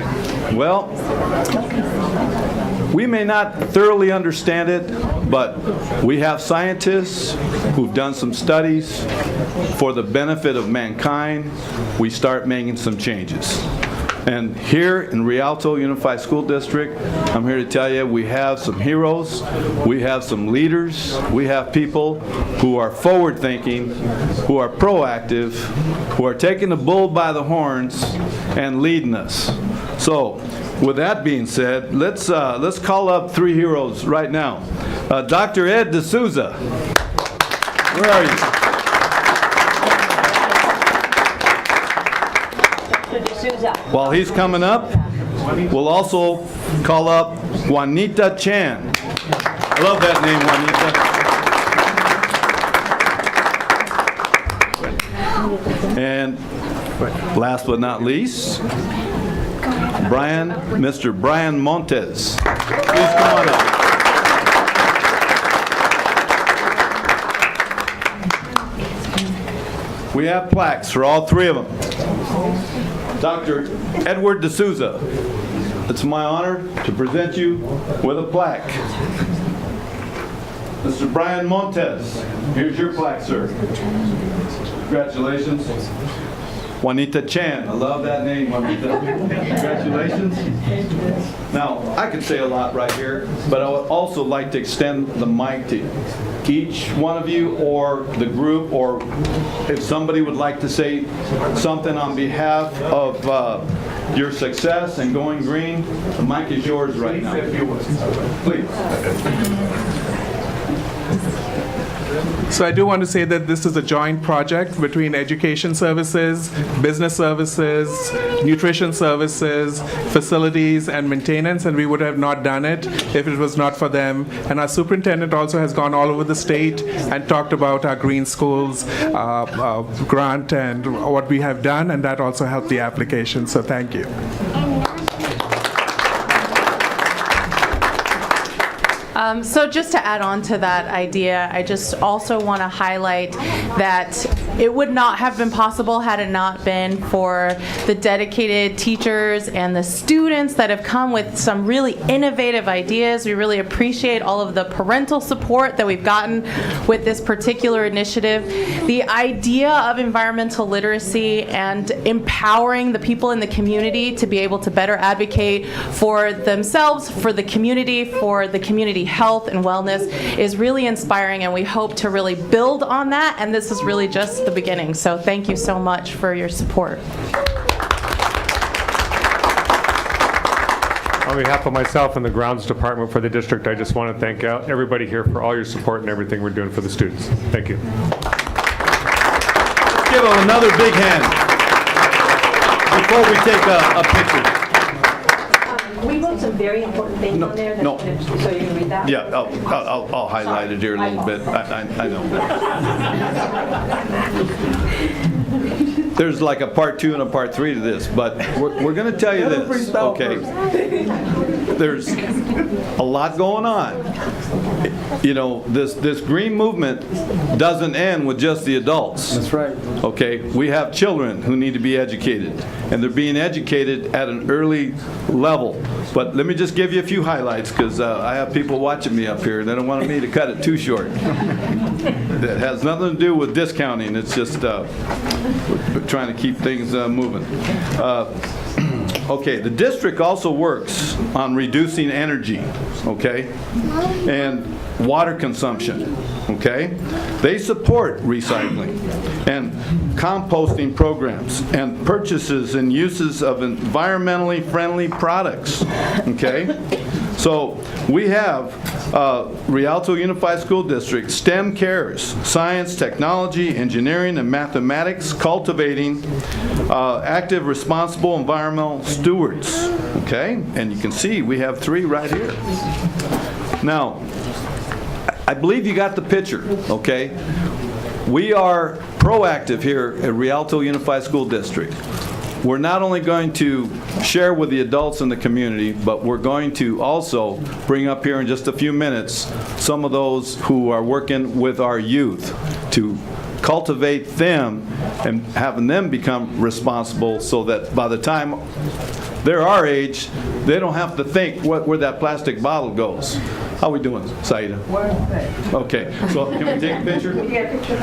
Well, we may not thoroughly understand it, but we have scientists who've done some studies for the benefit of mankind. We start making some changes. And here in Rialto Unified School District, I'm here to tell you we have some heroes, we have some leaders, we have people who are forward-thinking, who are proactive, who are taking the bull by the horns and leading us. So, with that being said, let's call up three heroes right now. Dr. Ed D'Souza, where are you? While he's coming up, we'll also call up Juanita Chan. I love that name, Juanita. And last but not least, Mr. Brian Montes. Please come on up. We have plaques for all three of them. Dr. Edward D'Souza, it's my honor to present you with a plaque. Mr. Brian Montes, here's your plaque, sir. Congratulations. Juanita Chan, I love that name, Juanita. Congratulations. Now, I could say a lot right here, but I would also like to extend the mic to each one of you or the group, or if somebody would like to say something on behalf of your success and going green, the mic is yours right now. Please. So I do want to say that this is a joint project between education services, business services, nutrition services, facilities, and maintenance, and we would have not done it if it was not for them. And our superintendent also has gone all over the state and talked about our Green Schools grant and what we have done, and that also helped the application. So thank you. So just to add on to that idea, I just also want to highlight that it would not have been possible had it not been for the dedicated teachers and the students that have come with some really innovative ideas. We really appreciate all of the parental support that we've gotten with this particular initiative. The idea of environmental literacy and empowering the people in the community to be able to better advocate for themselves, for the community health and wellness is really inspiring, and we hope to really build on that, and this is really just the beginning. So thank you so much for your support. On behalf of myself and the grounds department for the district, I just want to thank everybody here for all your support and everything we're doing for the students. Thank you. Let's give them another big hand before we take a picture. We wrote some very important things on there. So you're going to read that? Yeah, I'll highlight it here a little bit. I know. There's like a part 2 and a part 3 to this, but we're going to tell you this, okay? There's a lot going on. You know, this green movement doesn't end with just the adults. That's right. Okay, we have children who need to be educated, and they're being educated at an early level. But let me just give you a few highlights, because I have people watching me up here, and they don't want me to cut it too short. That has nothing to do with discounting. It's just we're trying to keep things moving. Okay, the district also works on reducing energy, okay, and water consumption, okay? They support recycling and composting programs and purchases and uses of environmentally friendly products, okay? So we have Rialto Unified School District, STEM Cares, science, technology, engineering, and mathematics, cultivating active, responsible environmental stewards, okay? And you can see we have 3 right here. Now, I believe you got the picture, okay? We are proactive here at Rialto Unified School District. We're not only going to share with the adults in the community, but we're going to also bring up here in just a few minutes some of those who are working with our youth to cultivate them and having them become responsible so that by the time they're our age, they don't have to think where that plastic bottle goes. How we doing, Saida? Okay, so can we take a picture? Can we get a picture of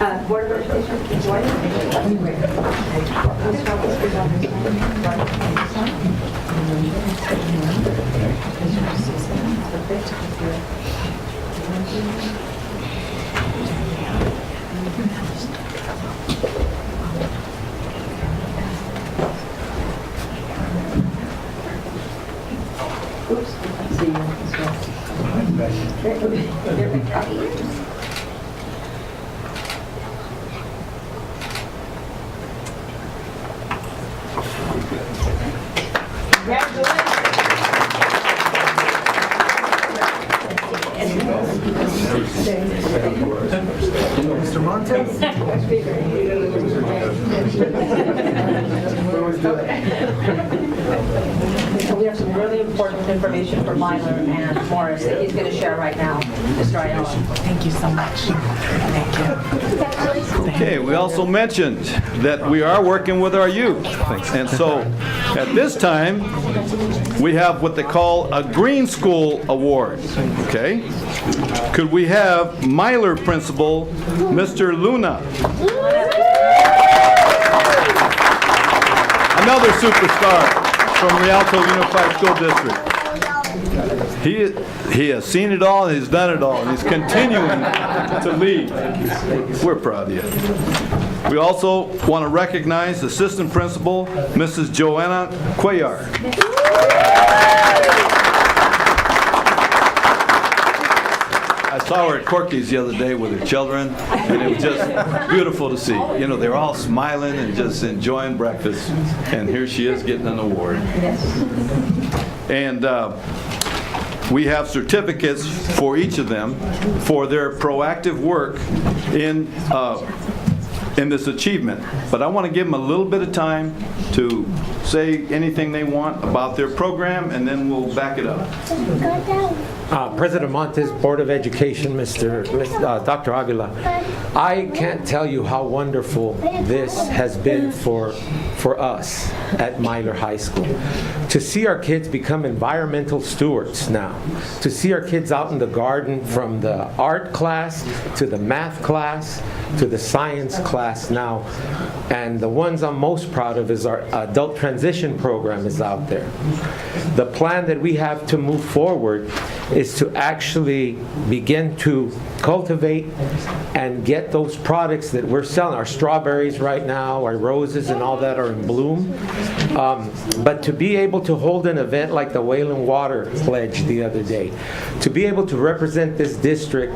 that? Board of Education, Mr. Montes? We have some really important information for Myler and Morris that he's going to share right now. Mr. Ayala. Thank you so much. Thank you. Okay, we also mentioned that we are working with our youth. And so at this time, we have what they call a Green School Award. Okay? Could we have Myler Principal, Mr. Luna? Another superstar from Rialto Unified School District. He has seen it all, and he's done it all, and he's continuing to lead. We're proud of you. We also want to recognize Assistant Principal, Mrs. Joanna Cuellar. I saw her at Corky's the other day with her children, and it was just beautiful to see. You know, they're all smiling and just enjoying breakfast, and here she is getting an award. And we have certificates for each of them for their proactive work in this achievement. But I want to give them a little bit of time to say anything they want about their program, and then we'll back it up. President Montes, Board of Education, Dr. Avila, I can't tell you how wonderful this has been for us at Myler High School. To see our kids become environmental stewards now, to see our kids out in the garden from the art class to the math class to the science class now. And the ones I'm most proud of is our adult transition program is out there. The plan that we have to move forward is to actually begin to cultivate and get those products that we're selling. Our strawberries right now, our roses and all that are in bloom. But to be able to hold an event like the Wayland Water Pledge the other day, to be able to represent this district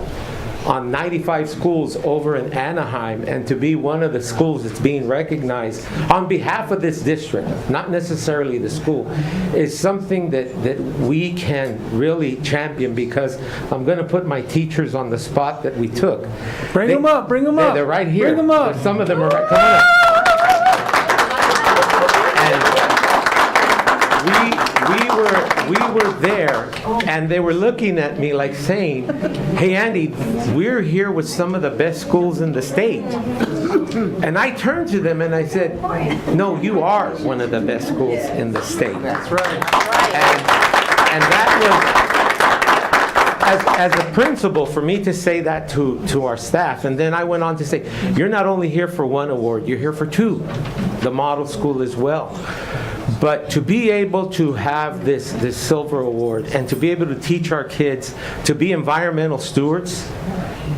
on 95 schools over in Anaheim, and to be one of the schools that's being recognized on behalf of this district, not necessarily the school, is something that we can really champion, because I'm going to put my teachers on the spot that we took. Bring them up. They're right here. Bring them up. Some of them are right. Come on up. We were there, and they were looking at me like saying, "Hey Andy, we're here with some of the best schools in the state." And I turned to them and I said, "No, you are one of the best schools in the state." That's right. And that was, as a principal, for me to say that to our staff. And then I went on to say, "You're not only here for one award, you're here for two, the model school as well." But to be able to have this silver award and to be able to teach our kids to be environmental stewards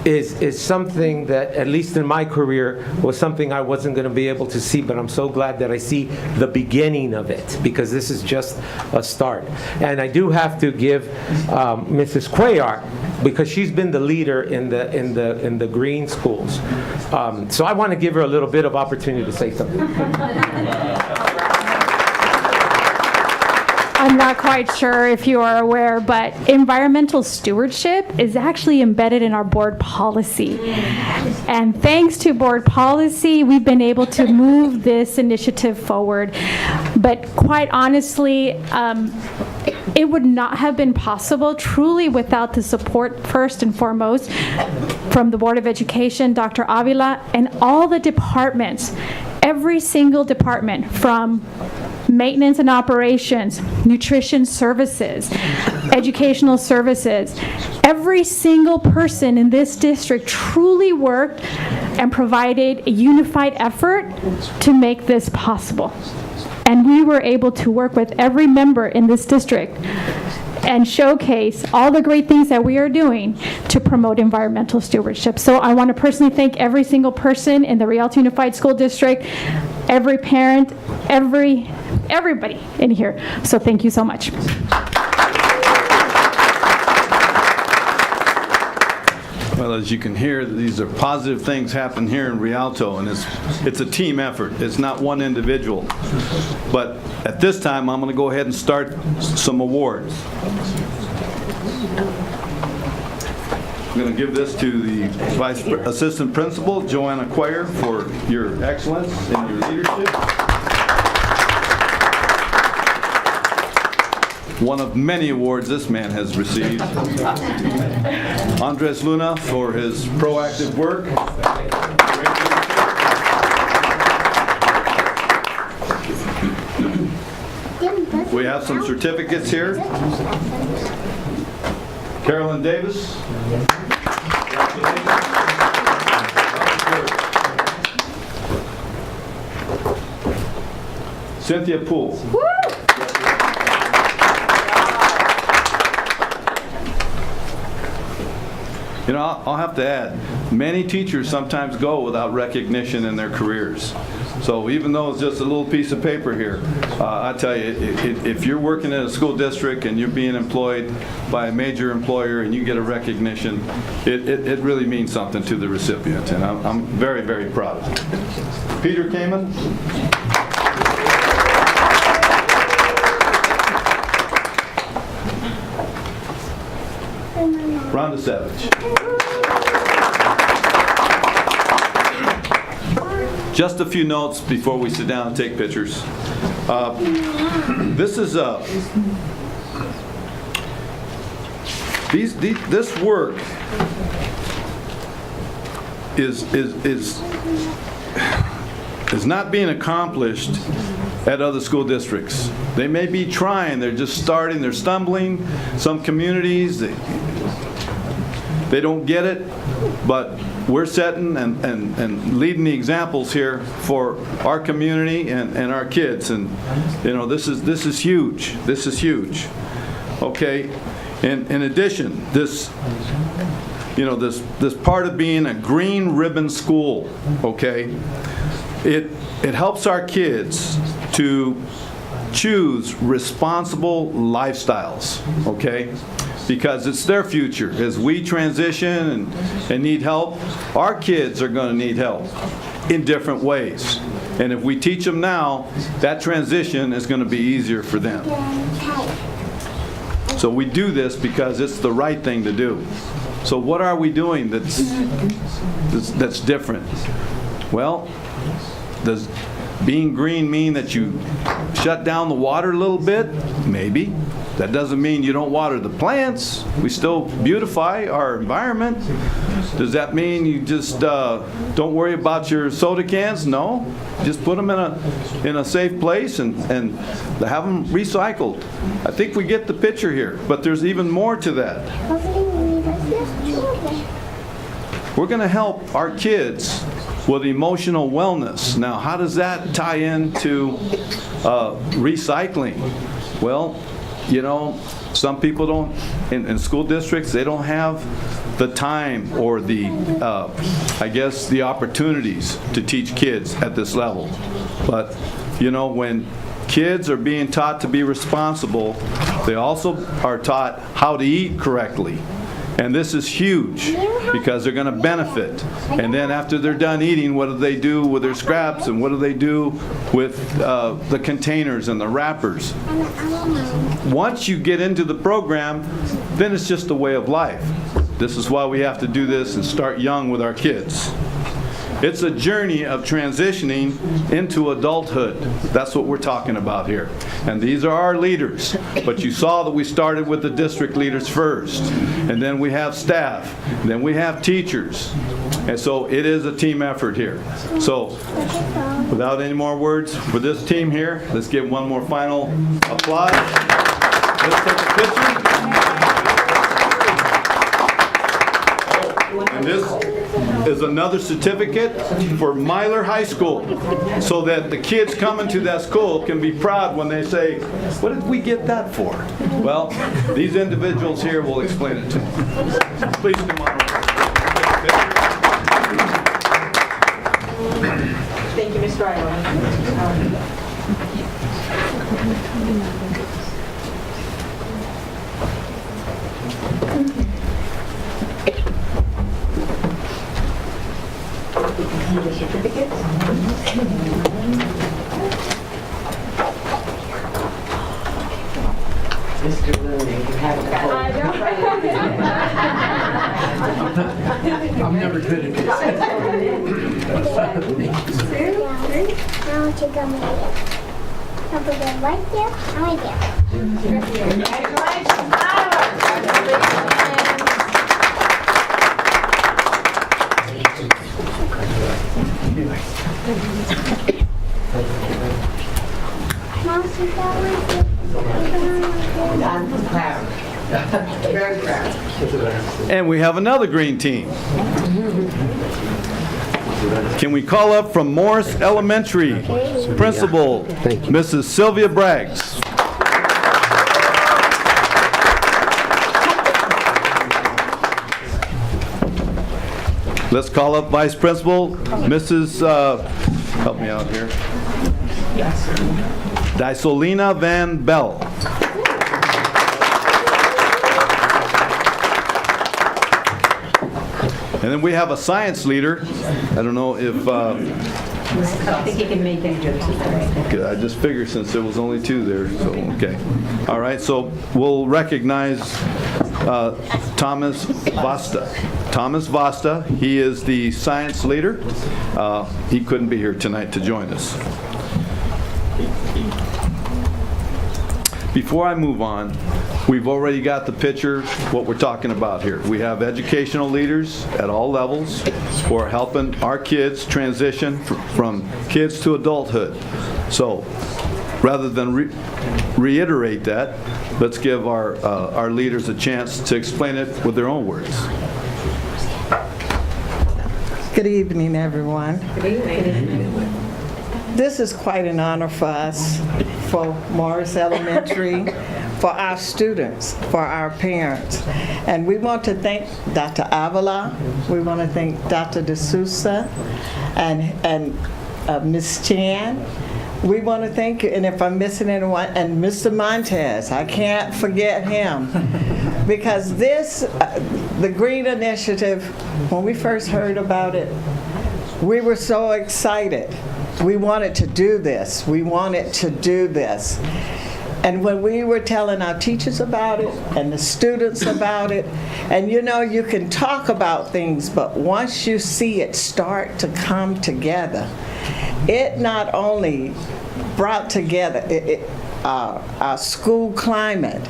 is something that, at least in my career, was something I wasn't going to be able to see, but I'm so glad that I see the beginning of it, because this is just a start. And I do have to give Mrs. Cuellar, because she's been the leader in the green schools. So I want to give her a little bit of opportunity to say something. I'm not quite sure if you are aware, but environmental stewardship is actually embedded in our board policy. And thanks to board policy, we've been able to move this initiative forward. But quite honestly, it would not have been possible truly without the support, first and foremost, from the Board of Education, Dr. Avila, and all the departments. Every single department, from maintenance and operations, nutrition services, educational services. Every single person in this district truly worked and provided a unified effort to make this possible. And we were able to work with every member in this district and showcase all the great things that we are doing to promote environmental stewardship. So I want to personally thank every single person in the Rialto Unified School District, every parent, everybody in here. So thank you so much. Well, as you can hear, these are positive things happen here in Rialto, and it's a team effort. It's not one individual. But at this time, I'm going to go ahead and start some awards. I'm going to give this to the Vice Assistant Principal, Joanna Quayer, for your excellence in your leadership. One of many awards this man has received. Andres Luna for his proactive work. We have some certificates here. Carolyn Davis. Cynthia Poole. You know, I'll have to add, many teachers sometimes go without recognition in their careers. So even though it's just a little piece of paper here, I tell you, if you're working in a school district and you're being employed by a major employer and you get a recognition, it really means something to the recipient, and I'm very, very proud of it. Peter Kamen. Rhonda Savage. Just a few notes before we sit down and take pictures. This is this work is not being accomplished at other school districts. They may be trying, they're just starting, they're stumbling. Some communities, they don't get it, but we're setting and leading the examples here for our community and our kids, and you know, this is huge. This is huge. Okay, and in addition, this part of being a green ribbon school, okay, it helps our kids to choose responsible lifestyles, okay? Because it's their future. As we transition and need help, our kids are going to need help in different ways. And if we teach them now, that transition is going to be easier for them. So we do this because it's the right thing to do. So what are we doing that's different? Well, does being green mean that you shut down the water a little bit? Maybe. That doesn't mean you don't water the plants. We still beautify our environment. Does that mean you just don't worry about your soda cans? No. Just put them in a safe place and have them recycled. I think we get the picture here, but there's even more to that. We're going to help our kids with emotional wellness. Now, how does that tie into recycling? Well, you know, some people don't, in school districts, they don't have the time or the, I guess, the opportunities to teach kids at this level. But, you know, when kids are being taught to be responsible, they also are taught how to eat correctly. And this is huge because they're going to benefit. And then after they're done eating, what do they do with their scraps, and what do they do with the containers and the wrappers? Once you get into the program, then it's just a way of life. This is why we have to do this and start young with our kids. It's a journey of transitioning into adulthood. That's what we're talking about here. And these are our leaders. But you saw that we started with the district leaders first. And then we have staff. And then we have teachers. And so it is a team effort here. So without any more words for this team here, let's give one more final applause. Let's take a picture. And this is another certificate for Myler High School, so that the kids coming to that school can be proud when they say, what did we get that for? Well, these individuals here will explain it to you. Please come on over. Thank you, Mr. Ireland. certificates. Mr. Looney, you have it. I'm never good at this. Now I take them right here. I'll put them right there and right there. Now sit down right there. I'm proud. Very proud. And we have another green team. Can we call up from Morris Elementary, Principal Mrs. Sylvia Braggs. Let's call up Vice Principal Mrs. Help me out here. Dysolina Van Bell. And then we have a science leader. I don't know if... I think he can make it. Okay, I just figured since there was only two there, so, okay. All right, so we'll recognize Thomas Vasta. Thomas Vasta, he is the science leader. He couldn't be here tonight to join us. Before I move on, we've already got the picture, what we're talking about here. We have educational leaders at all levels who are helping our kids transition from kids to adulthood. So rather than reiterate that, let's give our leaders a chance to explain it with their own words. Good evening, everyone. Good evening. This is quite an honor for us, for Morris Elementary, for our students, for our parents. And we want to thank Dr. Avila, we want to thank Dr. D'Souza, and Ms. Chan. We want to thank you, and if I'm missing anyone, and Mr. Montez, I can't forget him. Because this, the Green Initiative, when we first heard about it, we were so excited. We wanted to do this. We wanted to do this. And when we were telling our teachers about it and the students about it, and you know, you can talk about things, but once you see it start to come together, it not only brought together our school climate,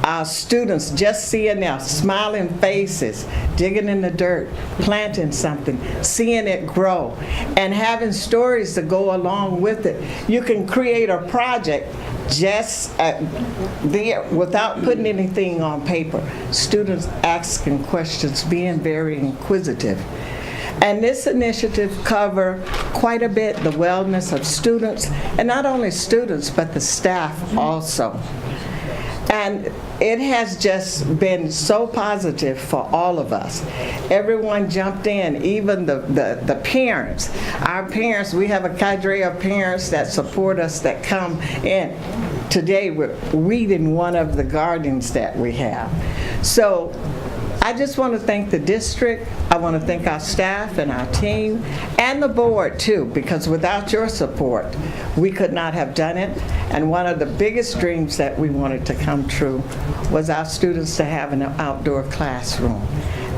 our students just seeing their smiling faces, digging in the dirt, planting something, seeing it grow, and having stories to go along with it. You can create a project just there without putting anything on paper. Students asking questions, being very inquisitive. And this initiative covers quite a bit the wellness of students, and not only students, but the staff also. And it has just been so positive for all of us. Everyone jumped in, even the parents. Our parents, we have a cadre of parents that support us, that come in. Today we're weeding one of the gardens that we have. So I just want to thank the district. I want to thank our staff and our team and the board too, because without your support, we could not have done it. And one of the biggest dreams that we wanted to come true was our students to have an outdoor classroom.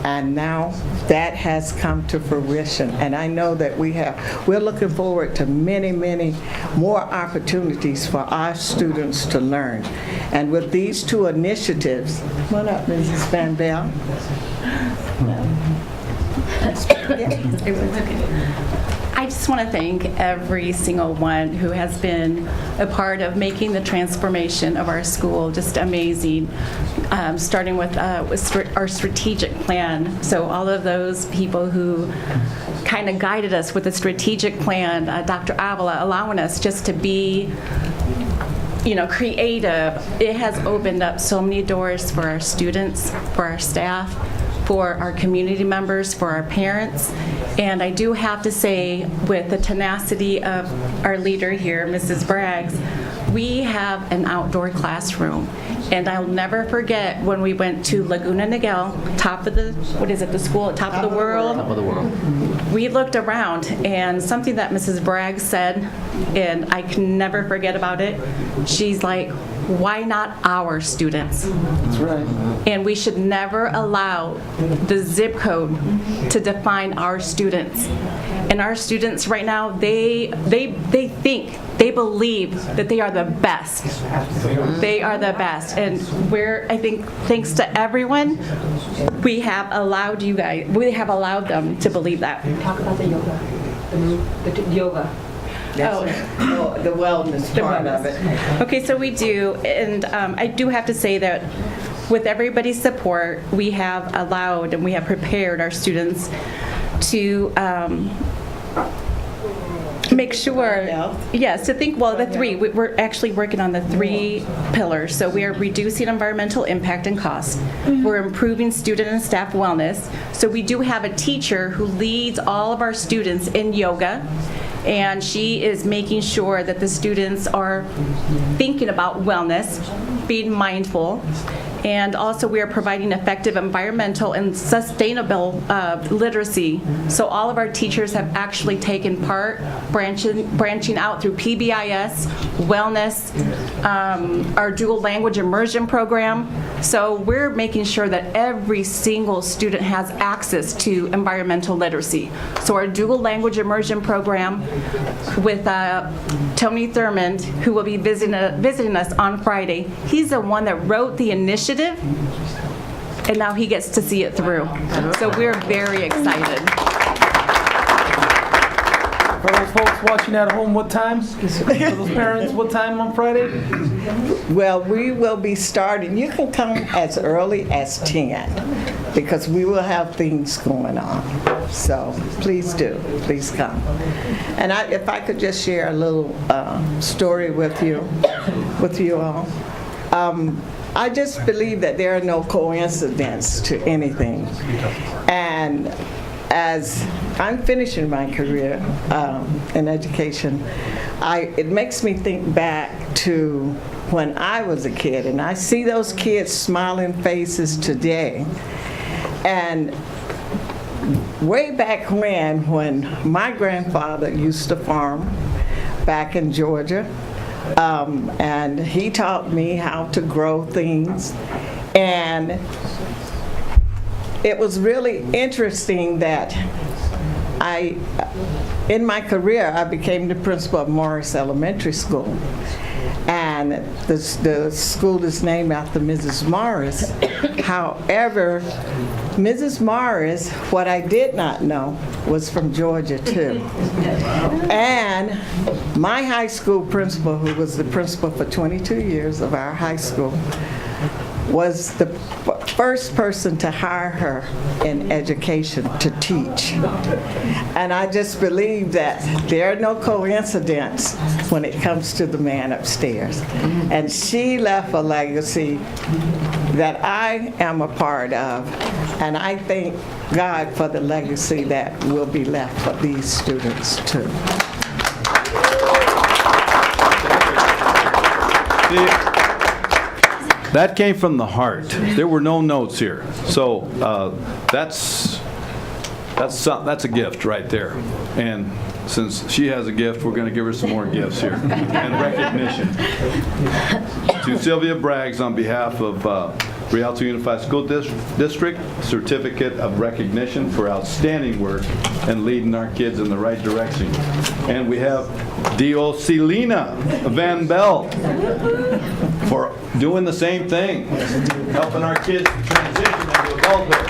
And now that has come to fruition. And I know that we're looking forward to many, many more opportunities for our students to learn. And with these two initiatives, come on up, Mrs. Van Bell. I just want to thank every single one who has been a part of making the transformation of our school just amazing, starting with our strategic plan. So all of those people who kind of guided us with the strategic plan, Dr. Avila allowing us just to be creative. It has opened up so many doors for our students, for our staff, for our community members, for our parents. And I do have to say, with the tenacity of our leader here, Mrs. Braggs, We have an outdoor classroom, and I'll never forget when we went to Laguna Niguel, top of the, what is it, the school at top of the world? Top of the world. We looked around, and something that Mrs. Bragg said, and I can never forget about it, she's like, why not our students? That's right. And we should never allow the zip code to define our students. And our students right now, they think, they believe that they are the best. They are the best. And I think, thanks to everyone, we have allowed them to believe that. Talk about the yoga. The yoga. The wellness part of it. Okay, so we do, and I do have to say that with everybody's support, we have allowed and we have prepared our students to make sure, yes, to think, well, the three, we're actually working on the 3 pillars. So we are reducing environmental impact and cost. We're improving student and staff wellness. So we do have a teacher who leads all of our students in yoga, and she is making sure that the students are thinking about wellness, being mindful, and also we are providing effective environmental and sustainable literacy. So all of our teachers have actually taken part, branching out through PBIS, wellness, our dual language immersion program. So we're making sure that every single student has access to environmental literacy. So our dual language immersion program with Tony Thurmond, who will be visiting us on Friday, he's the one that wrote the initiative, and now he gets to see it through. So we're very excited. For those folks watching at home, what time? For those parents, what time on Friday? Well, we will be starting. You can come as early as 10 because we will have things going on. So please do. Please come. And if I could just share a little story with you all. I just believe that there are no coincidences to anything. And as I'm finishing my career in education, it makes me think back to when I was a kid, and I see those kids' smiling faces today. And way back when my grandfather used to farm back in Georgia, and he taught me how to grow things. And it was really interesting that in my career, I became the principal of Morris Elementary School. And the school is named after Mrs. Morris. However, Mrs. Morris, what I did not know, was from Georgia too. And my high school principal, who was the principal for 22 years of our high school, was the first person to hire her in education to teach. And I just believe that there are no coincidences when it comes to the man upstairs. And she left a legacy that I am a part of, and I thank God for the legacy that will be left for these students too. That came from the heart. There were no notes here. So that's a gift right there. And since she has a gift, we're going to give her some more gifts here and recognition. To Sylvia Braggs, on behalf of Rialto Unified School District, certificate of recognition for outstanding work and leading our kids in the right direction. And we have Dioselina Van Bell for doing the same thing, helping our kids transition into adulthood.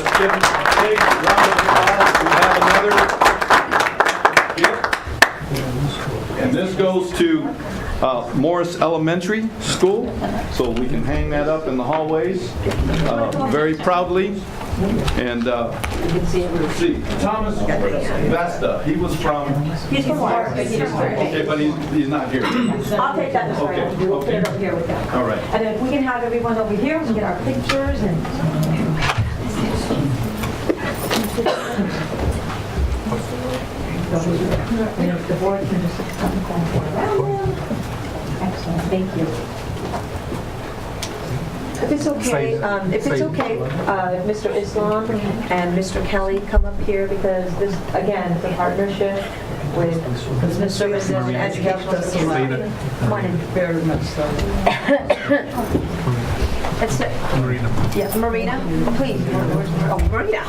Let's give them a big round of applause. We have another gift. And this goes to Morris Elementary School, so we can hang that up in the hallways very proudly. And let's see, Thomas Vesta, he was from... He's from Morris. Okay, but he's not here. I'll take that this way. Okay. We'll put it up here with them. All right. And then if we can have everyone over here, we can get our pictures and... The board can just come around. Thank you. If it's okay, if Mr. Islam and Mr. Kelly come up here, because this, again, is a partnership with Mr. Rizal and Educational Society. Come on in. Very much so. Marina. Yeah, Marina, please. Oh, Marina.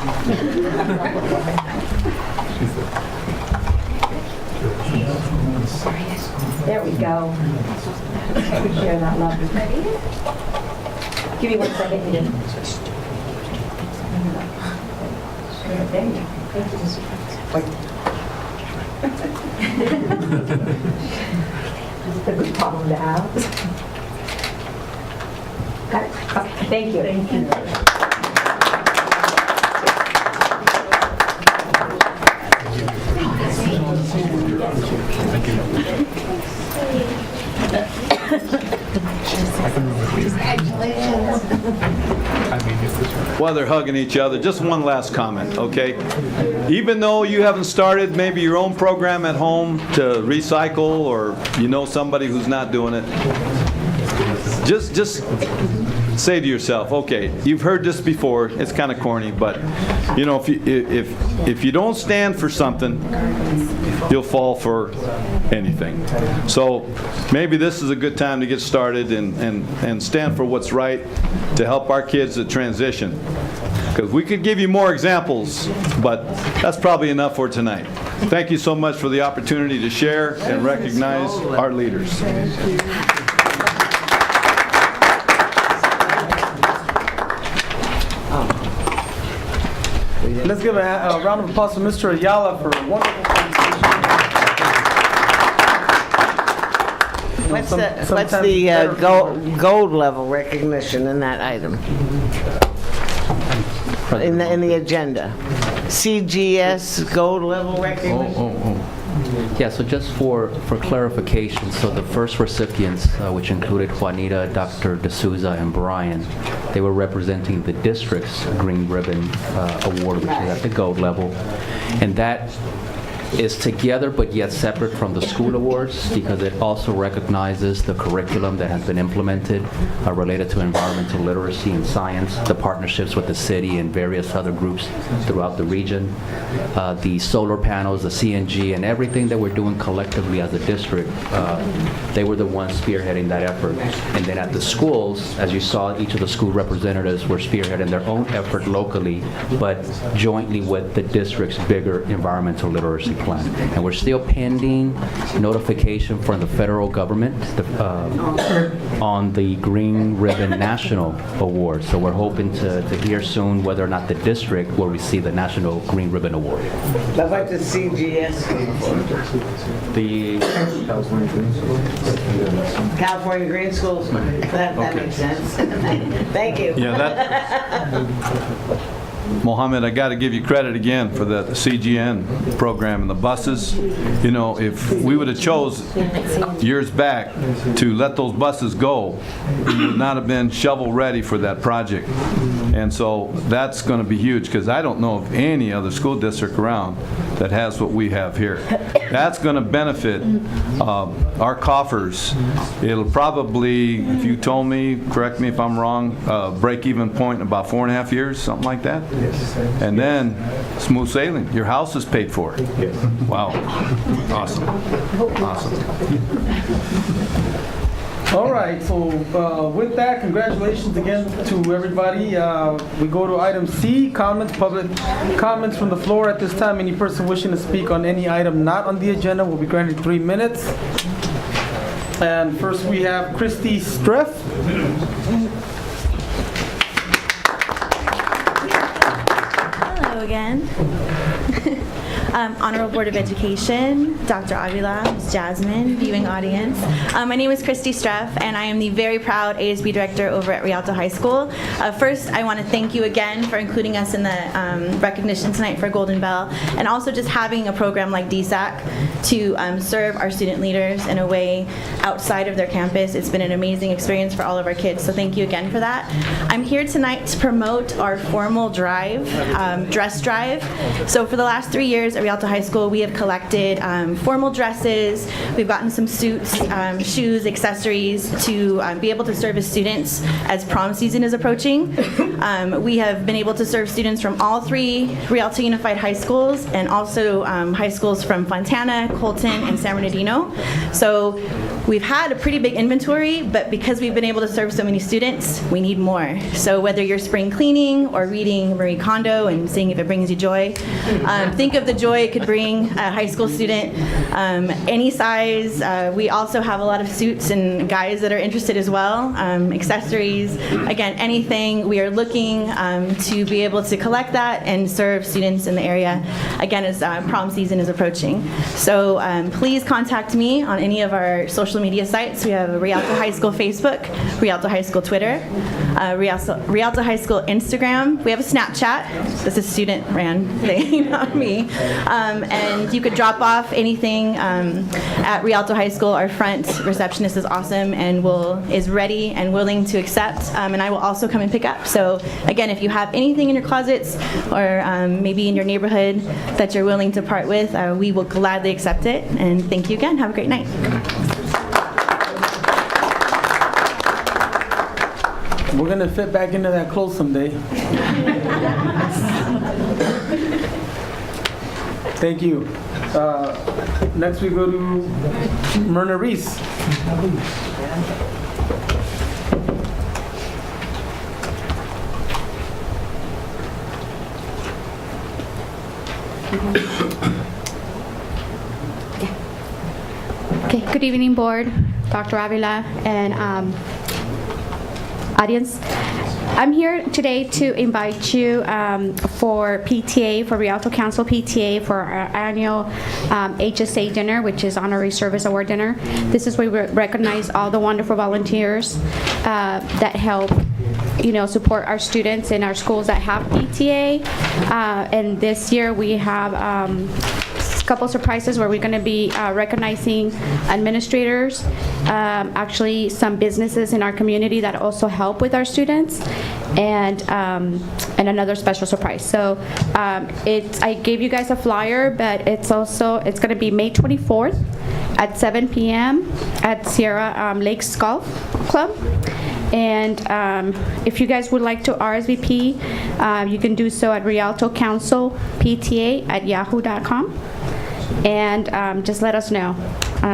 There we go. Share that love. Give me 1 second, Eden. There you go. That's a good problem to have. Got it? Okay, thank you. Thank you. While they're hugging each other, just one last comment, okay? Even though you haven't started maybe your own program at home to recycle, or you know somebody who's not doing it, just say to yourself, okay, you've heard this before, it's kind of corny, but you know, if you don't stand for something, you'll fall for anything. So maybe this is a good time to get started and stand for what's right to help our kids that transition. Because we could give you more examples, but that's probably enough for tonight. Thank you so much for the opportunity to share and recognize our leaders. Let's give a round of applause to Mr. Ayala for a wonderful presentation. What's the gold level recognition in that item? In the agenda? CGS gold level recognition? Yeah, so just for clarification, so the first recipients, which included Juanita, Dr. D'Souza, and Brian, they were representing the district's Green Ribbon Award, which is at the gold level. And that is together but yet separate from the school awards, because it also recognizes the curriculum that has been implemented related to environmental literacy and science, the partnerships with the city and various other groups throughout the region, the solar panels, the CNG, and everything that we're doing collectively as a district. They were the ones spearheading that effort. And then at the schools, as you saw, each of the school representatives were spearheading their own effort locally, but jointly with the district's bigger environmental literacy plan. And we're still pending notification from the federal government on the Green Ribbon National Award. So we're hoping to hear soon whether or not the district will receive the National Green Ribbon Award. That's like the CGS. The California Green Schools. That makes sense. Thank you. Yeah, Mohammed, I got to give you credit again for the CGN program and the buses. You know, if we would have chose years back to let those buses go, we would not have been shovel ready for that project. And so that's going to be huge, because I don't know of any other school district around that has what we have here. That's going to benefit our coffers. It'll probably, if you told me, correct me if I'm wrong, break-even point in about 4.5 years, something like that. Yes. And then smooth sailing. Your house is paid for. Yes. Wow. Awesome. Awesome. All right, so with that, congratulations again to everybody. We go to item C, public comments from the floor. At this time, any person wishing to speak on any item not on the agenda will be granted 3 minutes. And first we have Christy Streff. Hello again. Honorable Board of Education, Dr. Avila, Ms. Jasmine, viewing audience. My name is Christy Streff, and I am the very proud ASB Director over at Rialto High School. First, I want to thank you again for including us in the recognition tonight for Golden Bell, and also just having a program like DSAC to serve our student leaders in a way outside of their campus. It's been an amazing experience for all of our kids, so thank you again for that. I'm here tonight to promote our formal drive, dress drive. So for the last 3 years at Rialto High School, we have collected formal dresses. We've gotten some suits, shoes, accessories to be able to serve as students as prom season is approaching. We have been able to serve students from all 3 Rialto Unified High Schools and also high schools from Fontana, Colton, and San Bernardino. So we've had a pretty big inventory, but because we've been able to serve so many students, we need more. So whether you're spring cleaning or reading Marie Kondo and seeing if it brings you joy, think of the joy it could bring a high school student, any size. We also have a lot of suits and guys that are interested as well, accessories, again, anything. We are looking to be able to collect that and serve students in the area, again, as prom season is approaching. So please contact me on any of our social media sites. We have a Rialto High School Facebook, Rialto High School Twitter, Rialto High School Instagram. We have a Snapchat. This is student-ran thing, not me. And you could drop off anything at Rialto High School. Our front receptionist is awesome and is ready and willing to accept. And I will also come and pick up. So again, if you have anything in your closets or maybe in your neighborhood that you're willing to part with, we will gladly accept it. And thank you again. Have a great night. We're going to fit back into that clothes someday. Thank you. Next we go to Myrna Reese. Okay, good evening, board, Dr. Avila, and audience. I'm here today to invite you for PTA, for Rialto Council PTA, for our annual HSA dinner, which is Honorary Service Award Dinner. This is where we recognize all the wonderful volunteers that help support our students in our schools that have PTA. And this year we have couple surprises where we're going to be recognizing administrators, actually some businesses in our community that also help with our students, and another special surprise. So I gave you guys a flyer, but it's going to be May 24th at 7 p.m. at Sierra Lakes Golf Club. And if you guys would like to RSVP, you can do so at Rialto Council PTA at yahoo.com. And just let us know.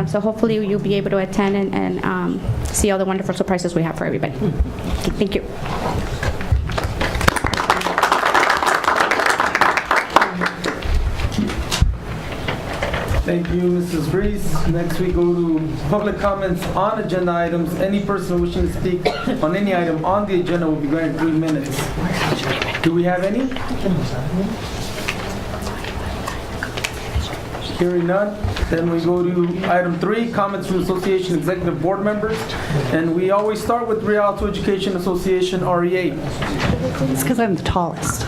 So hopefully you'll be able to attend and see all the wonderful surprises we have for everybody. Okay, thank you. Thank you, Mrs. Reese. Next we go to public comments on agenda items. Any person wishing to speak on any item on the agenda will be granted 3 minutes. Do we have any? Hearing none, then we go to item 3, comments from Association Executive Board members. And we always start with Rialto Education Association, REA. It's because I'm the tallest.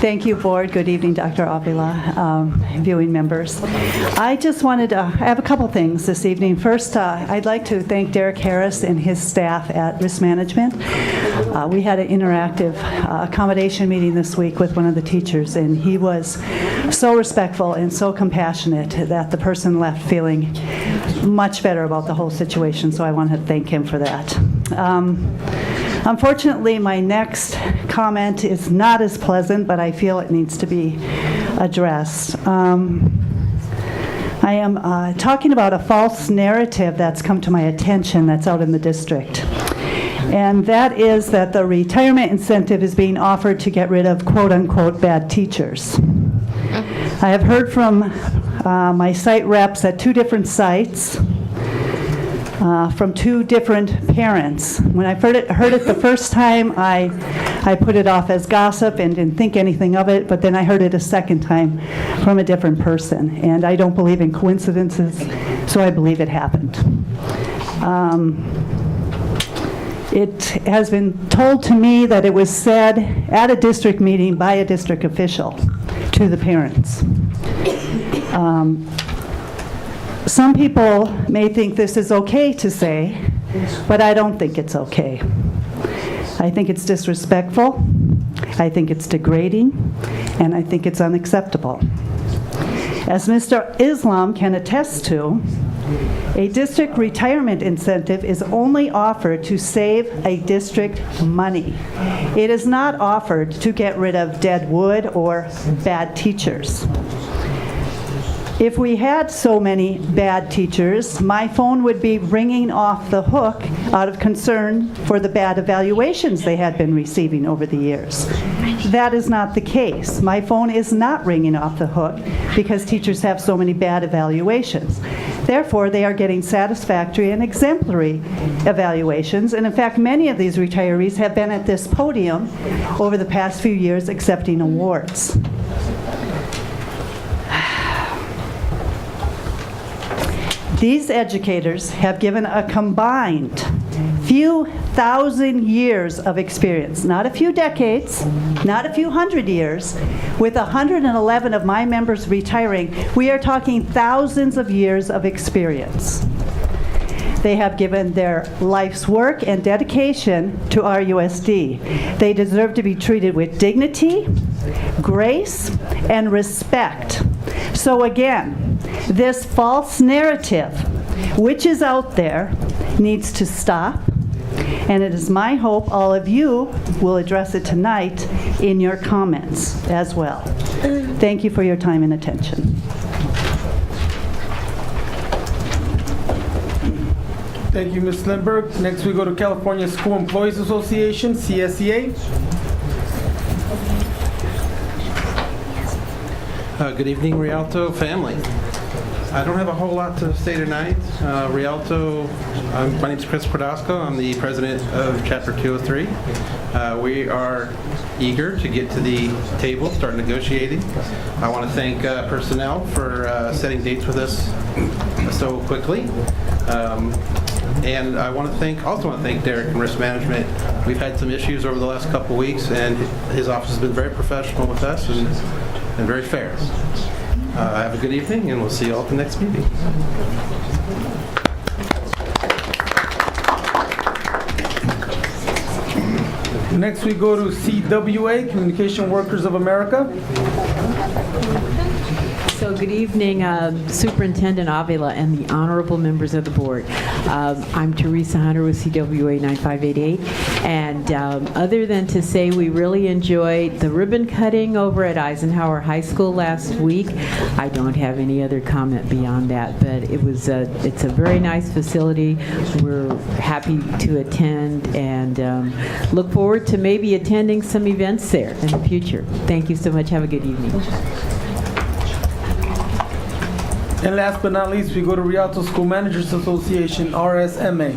Thank you, board. Good evening, Dr. Avila, viewing members. I just wanted to, I have a couple things this evening. First, I'd like to thank Derek Harris and his staff at Risk Management. We had an interactive accommodation meeting this week with one of the teachers, and he was so respectful and so compassionate that the person left feeling much better about the whole situation, so I want to thank him for that. Unfortunately, my next comment is not as pleasant, but I feel it needs to be addressed. I am talking about a false narrative that's come to my attention that's out in the district. And that is that the retirement incentive is being offered to get rid of quote-unquote bad teachers. I have heard from my site reps at 2 different sites, from 2 different parents. When I heard it the first time, I put it off as gossip and didn't think anything of it, but then I heard it a second time from a different person. And I don't believe in coincidences, so I believe it happened. It has been told to me that it was said at a district meeting by a district official to the parents. Some people may think this is okay to say, but I don't think it's okay. I think it's disrespectful, I think it's degrading, and I think it's unacceptable. As Mr. Islam can attest to, a district retirement incentive is only offered to save a district money. It is not offered to get rid of dead wood or bad teachers. If we had so many bad teachers, my phone would be ringing off the hook out of concern for the bad evaluations they had been receiving over the years. That is not the case. My phone is not ringing off the hook because teachers have so many bad evaluations. Therefore, they are getting satisfactory and exemplary evaluations, and in fact, many of these retirees have been at this podium over the past few years accepting awards. These educators have given a combined few thousand years of experience, not a few decades, not a few hundred years. With 111 of my members retiring, we are talking thousands of years of experience. They have given their life's work and dedication to RUSD. They deserve to be treated with dignity, grace, and respect. So again, this false narrative, which is out there, needs to stop, and it is my hope all of you will address it tonight in your comments as well. Thank you for your time and attention. Thank you, Ms. Lindberg. Next, we go to California School Employees Association, CSEA. Good evening, Rialto family. I don't have a whole lot to say tonight. Rialto, my name is Chris Prodosco. I'm the president of Chapter 203. We are eager to get to the table, start negotiating. I want to thank personnel for setting dates with us so quickly. And I also want to thank Derek and Risk Management. We've had some issues over the last couple weeks, and his office has been very professional with us and very fair. Have a good evening, and we'll see you all at the next meeting. Next, we go to CWA, Communication Workers of America. So good evening, Superintendent Avila and the honorable members of the board. I'm Teresa Hunter with CWA 9588, and other than to say we really enjoyed the ribbon cutting over at Eisenhower High School last week, I don't have any other comment beyond that, but it's a very nice facility. We're happy to attend and look forward to maybe attending some events there in the future. Thank you so much. Have a good evening. And last but not least, we go to Rialto School Managers Association, RSMA.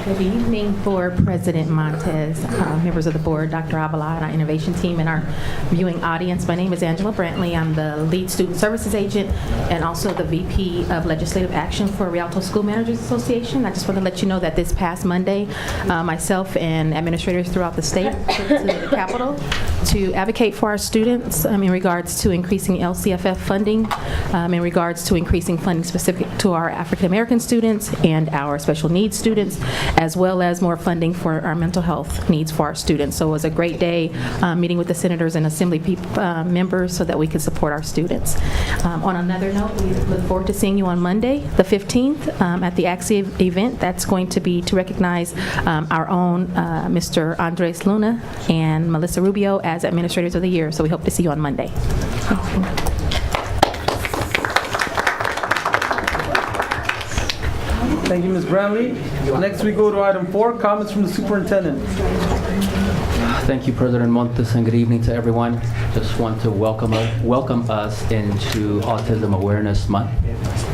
Good evening, Board President Montez, members of the board, Dr. Avila, and our innovation team, and our viewing audience. My name is Angela Brantley. I'm the lead student services agent and also the VP of Legislative Action for Rialto School Managers Association. I just want to let you know that this past Monday, myself and administrators throughout the state went to the Capitol to advocate for our students in regards to increasing LCFF funding, in regards to increasing funding specific to our African American students and our special needs students, as well as more funding for our mental health needs for our students. So it was a great day meeting with the senators and assembly members so that we could support our students. On another note, we look forward to seeing you on Monday, the 15th, at the AXI event. That's going to be to recognize our own Mr. Andres Luna and Melissa Rubio as Administrators of the Year. So we hope to see you on Monday. Thank you, Ms. Brantley. Next, we go to item 4, comments from the superintendent. Thank you, President Montes, and good evening to everyone. Just want to welcome us into Autism Awareness Month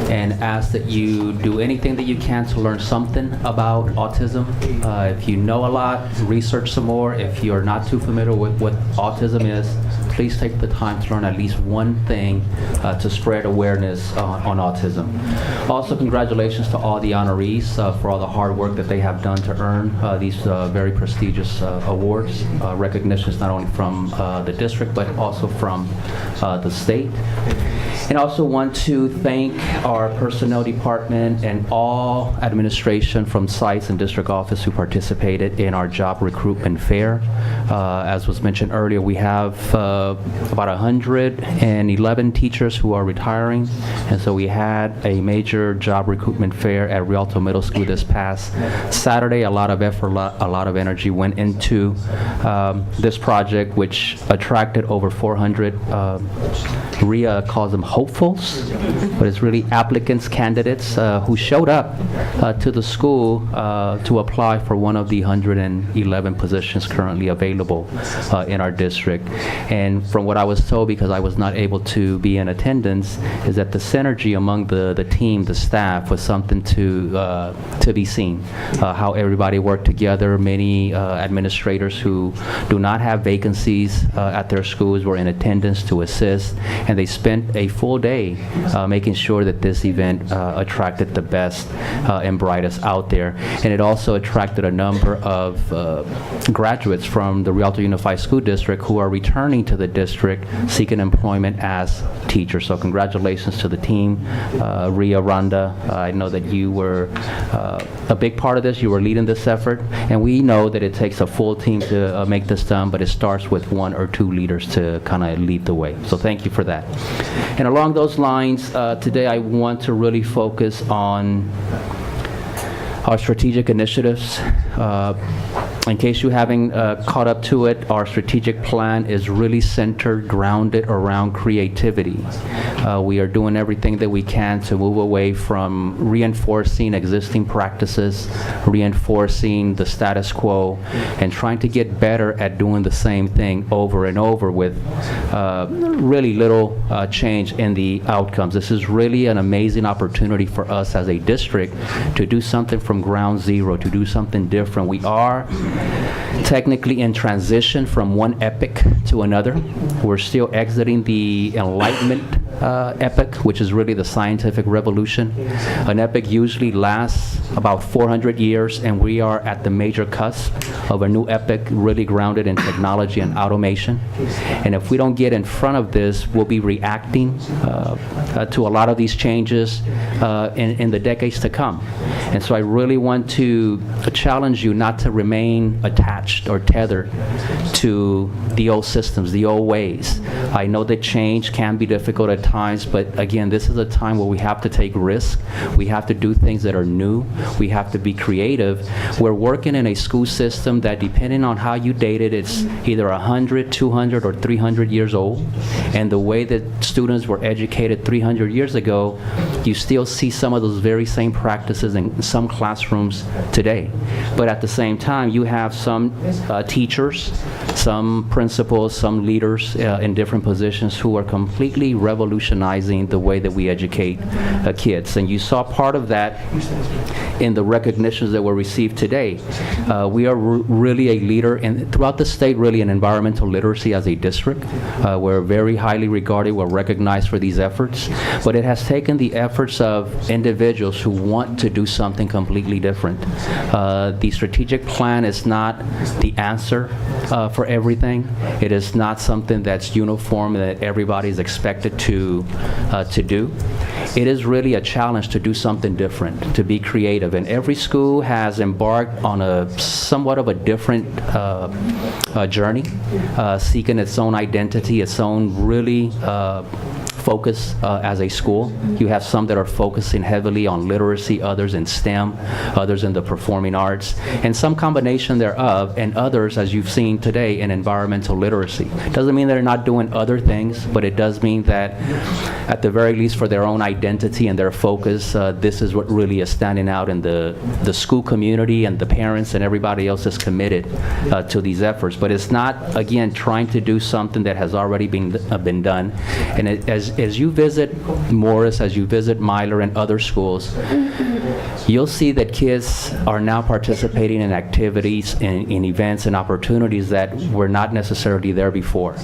and ask that you do anything that you can to learn something about autism. If you know a lot, research some more. If you're not too familiar with what autism is, please take the time to learn at least one thing to spread awareness on autism. Also, congratulations to all the honorees for all the hard work that they have done to earn these very prestigious awards. recognitions not only from the district but also from the state. And I also want to thank our personnel department and all administration from sites and district office who participated in our job recruitment fair. As was mentioned earlier, we have about 111 teachers who are retiring, and so we had a major job recruitment fair at Rialto Middle School this past Saturday. A lot of effort, a lot of energy went into this project, which attracted over 400, RIA calls them hopefuls, but it's really applicants, candidates who showed up to the school to apply for one of the 111 positions currently available in our district. And from what I was told, because I was not able to be in attendance, is that the synergy among the team, the staff, was something to be seen. How everybody worked together. Many administrators who do not have vacancies at their schools were in attendance to assist, and they spent a full day making sure that this event attracted the best and brightest out there. And it also attracted a number of graduates from the Rialto Unified School District who are returning to the district seeking employment as teachers. So congratulations to the team. Ria, Rhonda, I know that you were a big part of this. You were leading this effort, and we know that it takes a full team to make this done, but it starts with one or two leaders to kind of lead the way. So thank you for that. And along those lines, today I want to really focus on our strategic initiatives. In case you haven't caught up to it, our strategic plan is really centered, grounded around creativity. We are doing everything that we can to move away from reinforcing existing practices, reinforcing the status quo, and trying to get better at doing the same thing over and over with really little change in the outcomes. This is really an amazing opportunity for us as a district to do something from ground zero, to do something different. We are technically in transition from one epoch to another. We're still exiting the Enlightenment epoch, which is really the scientific revolution. An epoch usually lasts about 400 years, and we are at the major cusp of a new epoch really grounded in technology and automation. And if we don't get in front of this, we'll be reacting to a lot of these changes in the decades to come. And so I really want to challenge you not to remain attached or tethered to the old systems, the old ways. I know that change can be difficult at times, but again, this is a time where we have to take risks. We have to do things that are new. We have to be creative. We're working in a school system that, depending on how you date it, it's either 100, 200, or 300 years old. And the way that students were educated 300 years ago, you still see some of those very same practices in some classrooms today. But at the same time, you have some teachers, some principals, some leaders in different positions who are completely revolutionizing the way that we educate kids. And you saw part of that in the recognitions that were received today. We are really a leader throughout the state, really, in environmental literacy as a district. We're very highly regarded, we're recognized for these efforts, but it has taken the efforts of individuals who want to do something completely different. The strategic plan is not the answer for everything. It is not something that's uniform that everybody is expected to do. It is really a challenge to do something different, to be creative. And every school has embarked on a somewhat of a different journey, seeking its own identity, its own really focus as a school. You have some that are focusing heavily on literacy, others in STEM, others in the performing arts, and some combination thereof, and others, as you've seen today, in environmental literacy. Doesn't mean they're not doing other things, but it does mean that at the very least for their own identity and their focus, this is what really is standing out in the school community, and the parents and everybody else is committed to these efforts. But it's not, again, trying to do something that has already been done. And as you visit Morris, as you visit Myler and other schools, you'll see that kids are now participating in activities, in events and opportunities that were not necessarily there before.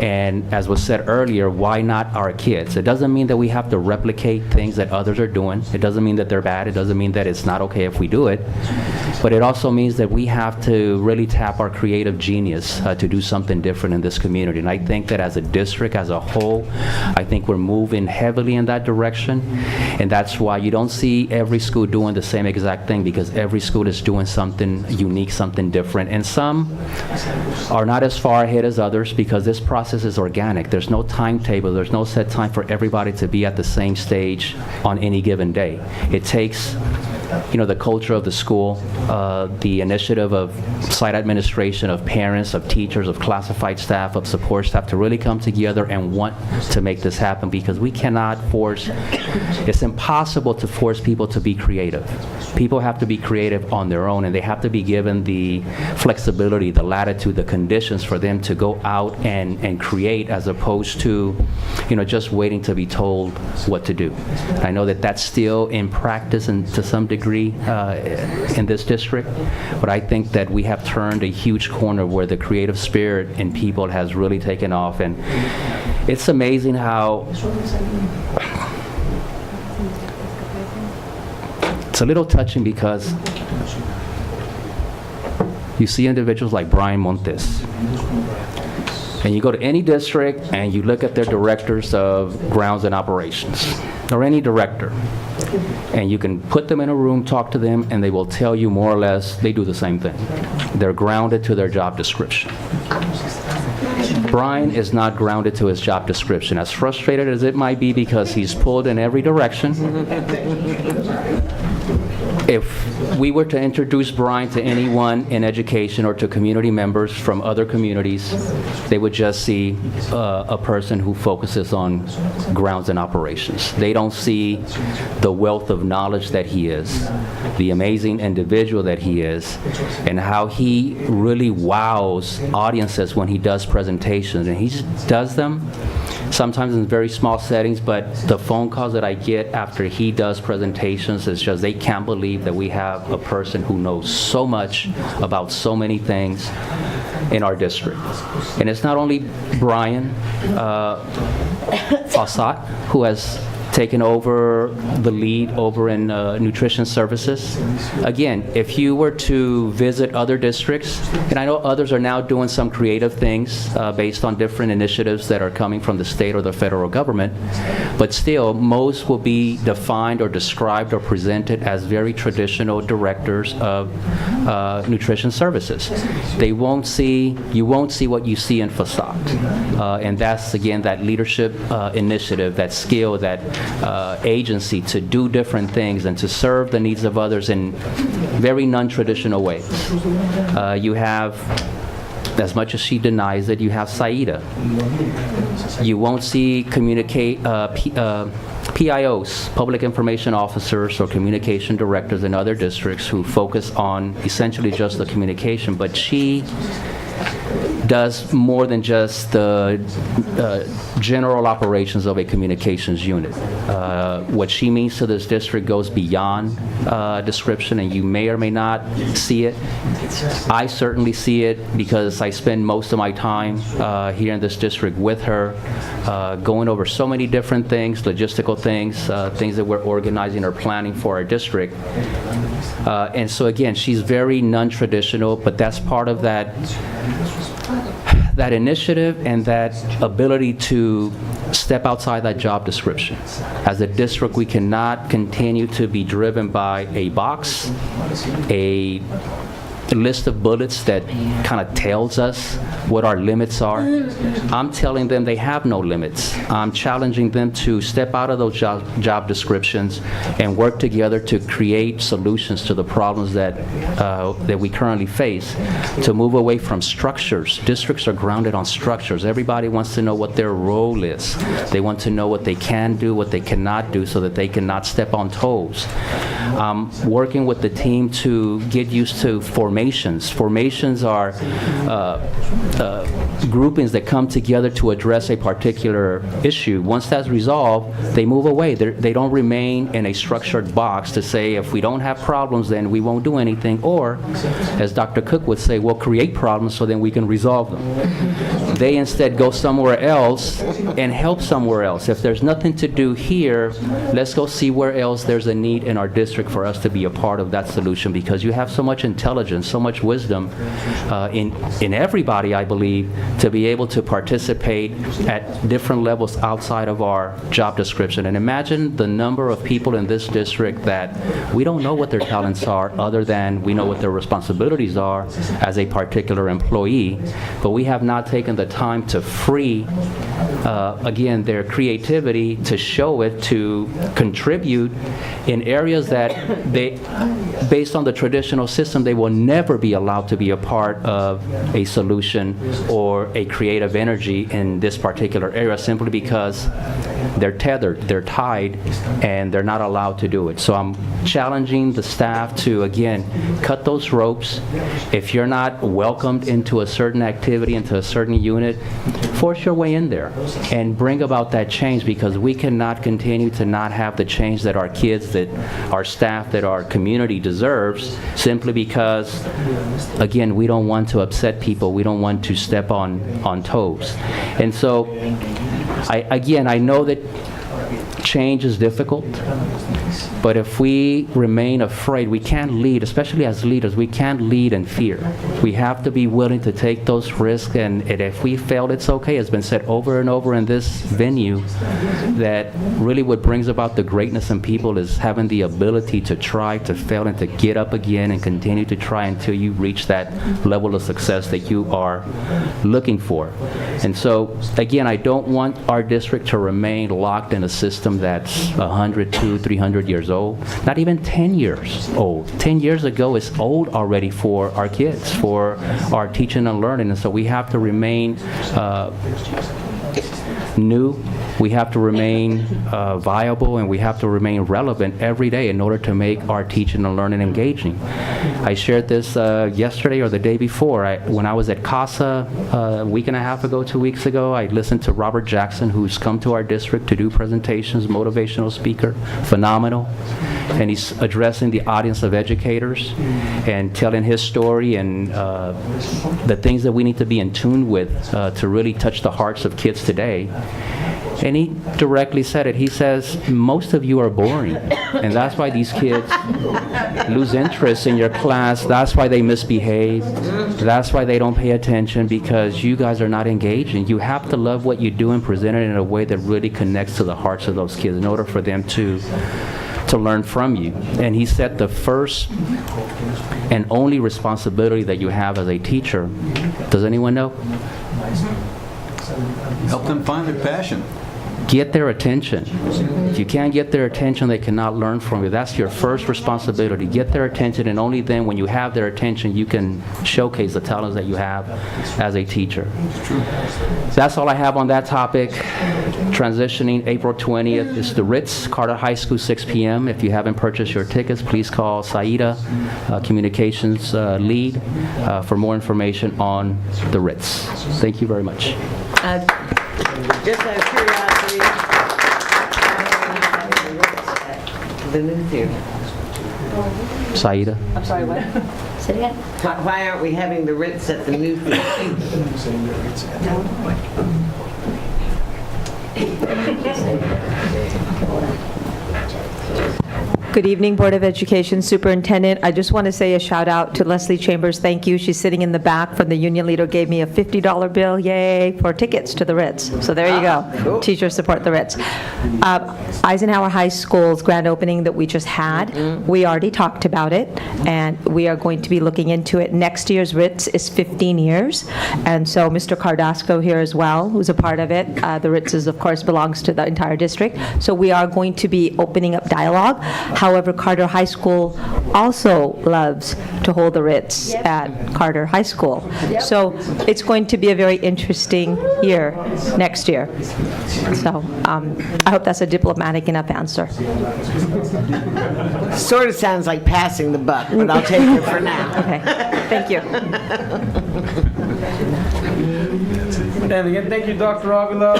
And as was said earlier, why not our kids? It doesn't mean that we have to replicate things that others are doing. It doesn't mean that they're bad. It doesn't mean that it's not okay if we do it. but it also means that we have to really tap our creative genius to do something different in this community. And I think that as a district, as a whole, I think we're moving heavily in that direction. And that's why you don't see every school doing the same exact thing, because every school is doing something unique, something different. And some are not as far ahead as others because this process is organic. There's no timetable. There's no set time for everybody to be at the same stage on any given day. It takes the culture of the school, the initiative of site administration, of parents, of teachers, of classified staff, of support staff to really come together and want to make this happen, because we cannot force, it's impossible to force people to be creative. People have to be creative on their own, and they have to be given the flexibility, the latitude, the conditions for them to go out and create, as opposed to, just waiting to be told what to do. I know that that's still in practice and to some degree in this district, but I think that we have turned a huge corner where the creative spirit in people has really taken off. And it's amazing how it's a little touching, because you see individuals like Brian Montes, and you go to any district and you look at their directors of grounds and operations, or any director, and you can put them in a room, talk to them, and they will tell you more or less they do the same thing. They're grounded to their job description. Brian is not grounded to his job description, as frustrated as it might be because he's pulled in every direction. If we were to introduce Brian to anyone in education or to community members from other communities, they would just see a person who focuses on grounds and operations. They don't see the wealth of knowledge that he is, the amazing individual that he is, and how he really wows audiences when he does presentations. And he just does them sometimes in very small settings, but the phone calls that I get after he does presentations is just, they can't believe that we have a person who knows so much about so many things in our district. And it's not only Brian Fossat who has taken over the lead over in nutrition services. Again, if you were to visit other districts, and I know others are now doing some creative things based on different initiatives that are coming from the state or the federal government, but still, most will be defined or described or presented as very traditional directors of nutrition services. You won't see what you see in Fossat. And that's, again, that leadership initiative, that skill, that agency to do different things and to serve the needs of others in very non-traditional ways. You have, as much as she denies it, you have Saida. You won't see PIOs, public information officers, or communication directors in other districts who focus on essentially just the communication, but she does more than just the general operations of a communications unit. What she means to this district goes beyond description, and you may or may not see it. I certainly see it because I spend most of my time here in this district with her, going over so many different things, logistical things, things that we're organizing or planning for our district. And so again, she's very non-traditional, but that's part of that initiative and that ability to step outside that job description. As a district, we cannot continue to be driven by a box, a list of bullets that kind of tells us what our limits are. I'm telling them they have no limits. I'm challenging them to step out of those job descriptions and work together to create solutions to the problems that we currently face, to move away from structures. Districts are grounded on structures. Everybody wants to know what their role is. They want to know what they can do, what they cannot do, so that they cannot step on toes. Working with the team to get used to formation formations. Formations are groupings that come together to address a particular issue. Once that's resolved, they move away. They don't remain in a structured box to say, if we don't have problems, then we won't do anything. Or, as Dr. Cook would say, we'll create problems so then we can resolve them. They instead go somewhere else and help somewhere else. If there's nothing to do here, let's go see where else there's a need in our district for us to be a part of that solution, because you have so much intelligence, so much wisdom in everybody, I believe, to be able to participate at different levels outside of our job description. And imagine the number of people in this district that we don't know what their talents are, other than we know what their responsibilities are as a particular employee, but we have not taken the time to free, again, their creativity, to show it, to contribute in areas that they, based on the traditional system, they will never be allowed to be a part of a solution or a creative energy in this particular area, simply because they're tethered, they're tied, and they're not allowed to do it. So I'm challenging the staff to, again, cut those ropes. If you're not welcomed into a certain activity, into a certain unit, force your way in there and bring about that change, because we cannot continue to not have the change that our kids, that our staff, that our community deserves, simply because, again, we don't want to upset people. We don't want to step on toes. And so, I know that change is difficult, but if we remain afraid, we can't lead, especially as leaders, we can't lead in fear. We have to be willing to take those risks, and if we fail, it's okay. It's been said over and over in this venue that really what brings about the greatness in people is having the ability to try, to fail, and to get up again and continue to try until you reach that level of success that you are looking for. And so, again, I don't want our district to remain locked in a system that's 100, 200, 300 years old, not even 10 years old. 10 years ago is old already for our kids, for our teaching and learning. And so we have to remain new, we have to remain viable, and we have to remain relevant every day in order to make our teaching and learning engaging. I shared this yesterday or the day before. When I was at CASA a week and a half ago, 2 weeks ago, I listened to Robert Jackson, who's come to our district to do presentations, motivational speaker, phenomenal. And he's addressing the audience of educators and telling his story and the things that we need to be in tune with to really touch the hearts of kids today. And he directly said it. He says, most of you are boring, and that's why these kids lose interest in your class. That's why they misbehave. That's why they don't pay attention, because you guys are not engaging. You have to love what you do and present it in a way that really connects to the hearts of those kids in order for them to learn from you. And he said the first and only responsibility that you have as a teacher, does anyone know? Help them find their passion. Get their attention. If you can't get their attention, they cannot learn from you. That's your first responsibility. Get their attention, and only then, when you have their attention, you can showcase the talents that you have as a teacher. That's all I have on that topic. Transitioning April 20th is the Ritz, Carter High School, 6 p.m. If you haven't purchased your tickets, please call Saida, communications lead, for more information on the Ritz. Thank you very much. Just out of curiosity, the new theater. Saida. I'm sorry, what? Say it again. Why aren't we having the Ritz at the new theater? Good evening, Board of Education Superintendent. I just want to say a shout out to Leslie Chambers. Thank you. She's sitting in the back from the union leader, gave me a $50 bill, yay, for tickets to the Ritz. So there you go. Cool. Teachers support the Ritz. Eisenhower High School's grand opening that we just had, we already talked about it, and we are going to be looking into it. Next year's Ritz is 15 years, and so Mr. Cardasco here as well, who's a part of it. The Ritz, of course, belongs to the entire district, so we are going to be opening up dialogue. However, Carter High School also loves to hold the Ritz at Carter High School. So it's going to be a very interesting year next year. So I hope that's a diplomatic enough answer. Sort of sounds like passing the buck, but I'll take it for now. Okay. Thank you. And again, thank you, Dr. Avila.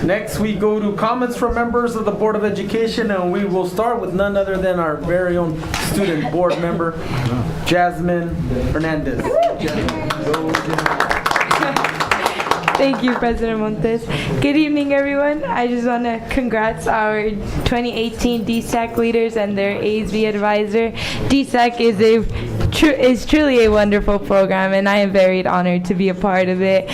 Next, we go to comments from members of the Board of Education, and we will start with none other than our very own student board member, Jasmine Hernandez. Thank you, President Montes. Good evening, everyone. I just want to congrats our 2018 DSAC leaders and their ASB advisor. DSAC is truly a wonderful program, and I am very honored to be a part of it.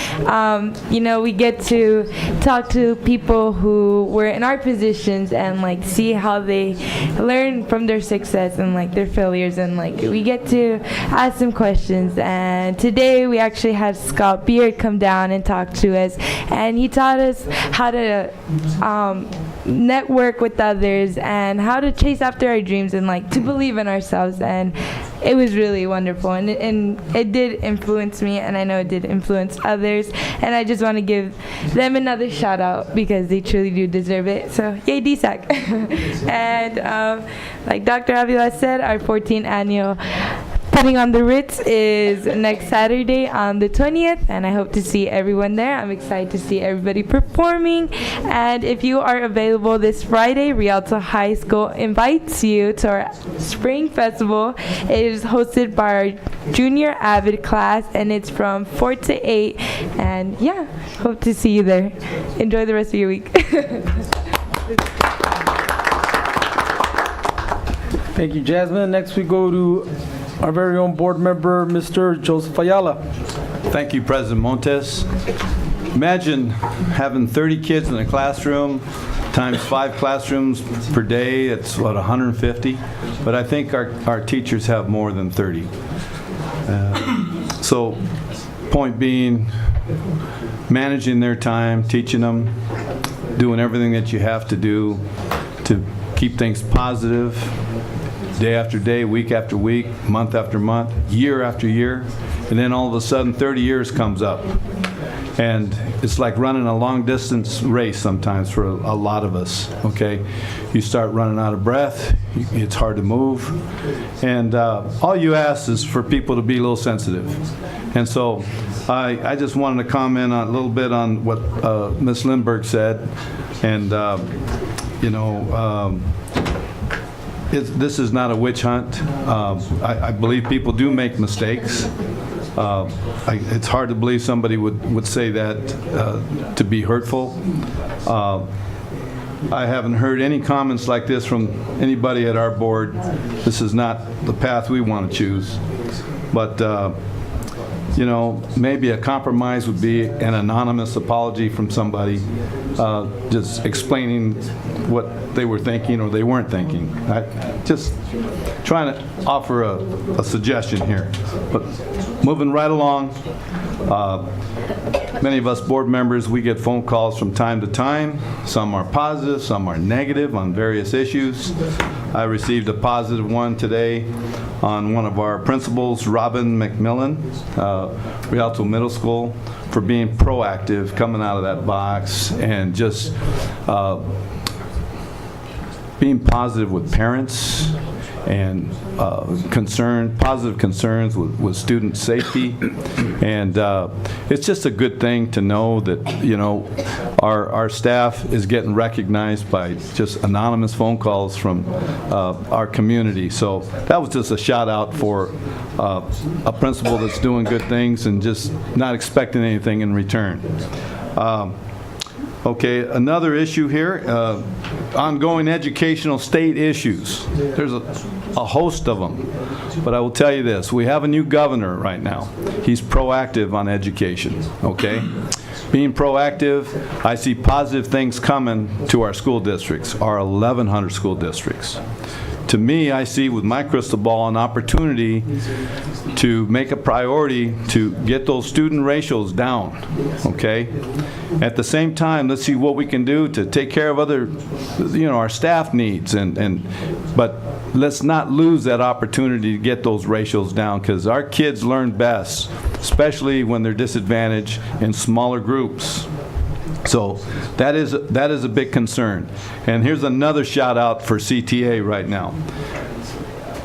We get to talk to people who were in our positions and see how they learn from their success and their failures, and we get to ask them questions. And today we actually had Scott Beard come down and talk to us, and he taught us how to network with others and how to chase after our dreams and to believe in ourselves. And it was really wonderful, and it did influence me, and I know it did influence others, and I just want to give them another shout out because they truly do deserve it. So yay, DSAC. And like Dr. Avila said, our 14th annual Putting on the Ritz is next Saturday on the 20th, and I hope to see everyone there. I'm excited to see everybody performing. And if you are available this Friday, Rialto High School invites you to our Spring Festival. It is hosted by our junior Avid class, and it's from 4 to 8. And yeah, hope to see you there. Enjoy the rest of your week. Thank you, Jasmine. Next, we go to our very own board member, Mr. Joseph Ayala. Thank you, President Montes. Imagine having 30 kids in a classroom times 5 classrooms per day. It's, 150? But I think our teachers have more than 30. So, point being, managing their time, teaching them, doing everything that you have to do to keep things positive, day after day, week after week, month after month, year after year, and then all of a sudden 30 years comes up. And it's like running a long distance race sometimes for a lot of us, okay? You start running out of breath, it's hard to move, and all you ask is for people to be a little sensitive. And so I just wanted to comment a little bit on what Ms. Lindbergh said, and this is not a witch hunt. I believe people do make mistakes. It's hard to believe somebody would say that to be hurtful. I haven't heard any comments like this from anybody at our board. This is not the path we want to choose. But maybe a compromise would be an anonymous apology from somebody, just explaining what they were thinking or they weren't thinking. Just trying to offer a suggestion here. But moving right along, many of us board members, we get phone calls from time to time. Some are positive, some are negative on various issues. I received a positive one today on one of our principals, Robin McMillan, Rialto Middle School, for being proactive, coming out of that box and just being positive with parents and positive concerns with student safety. And it's just a good thing to know that, our staff is getting recognized by just anonymous phone calls from our community. So that was just a shout out for a principal that's doing good things and just not expecting anything in return. Okay, another issue here, ongoing educational state issues. There's a host of them, but I will tell you this, we have a new governor right now. He's proactive on education, okay? Being proactive, I see positive things coming to our school districts, our 1,100 school districts. To me, I see with my crystal ball an opportunity to make a priority to get those student ratios down, okay? At the same time, let's see what we can do to take care of other, our staff needs, but let's not lose that opportunity to get those ratios down, because our kids learn best, especially when they're disadvantaged in smaller groups. So that is a big concern. And here's another shout out for CTA right now.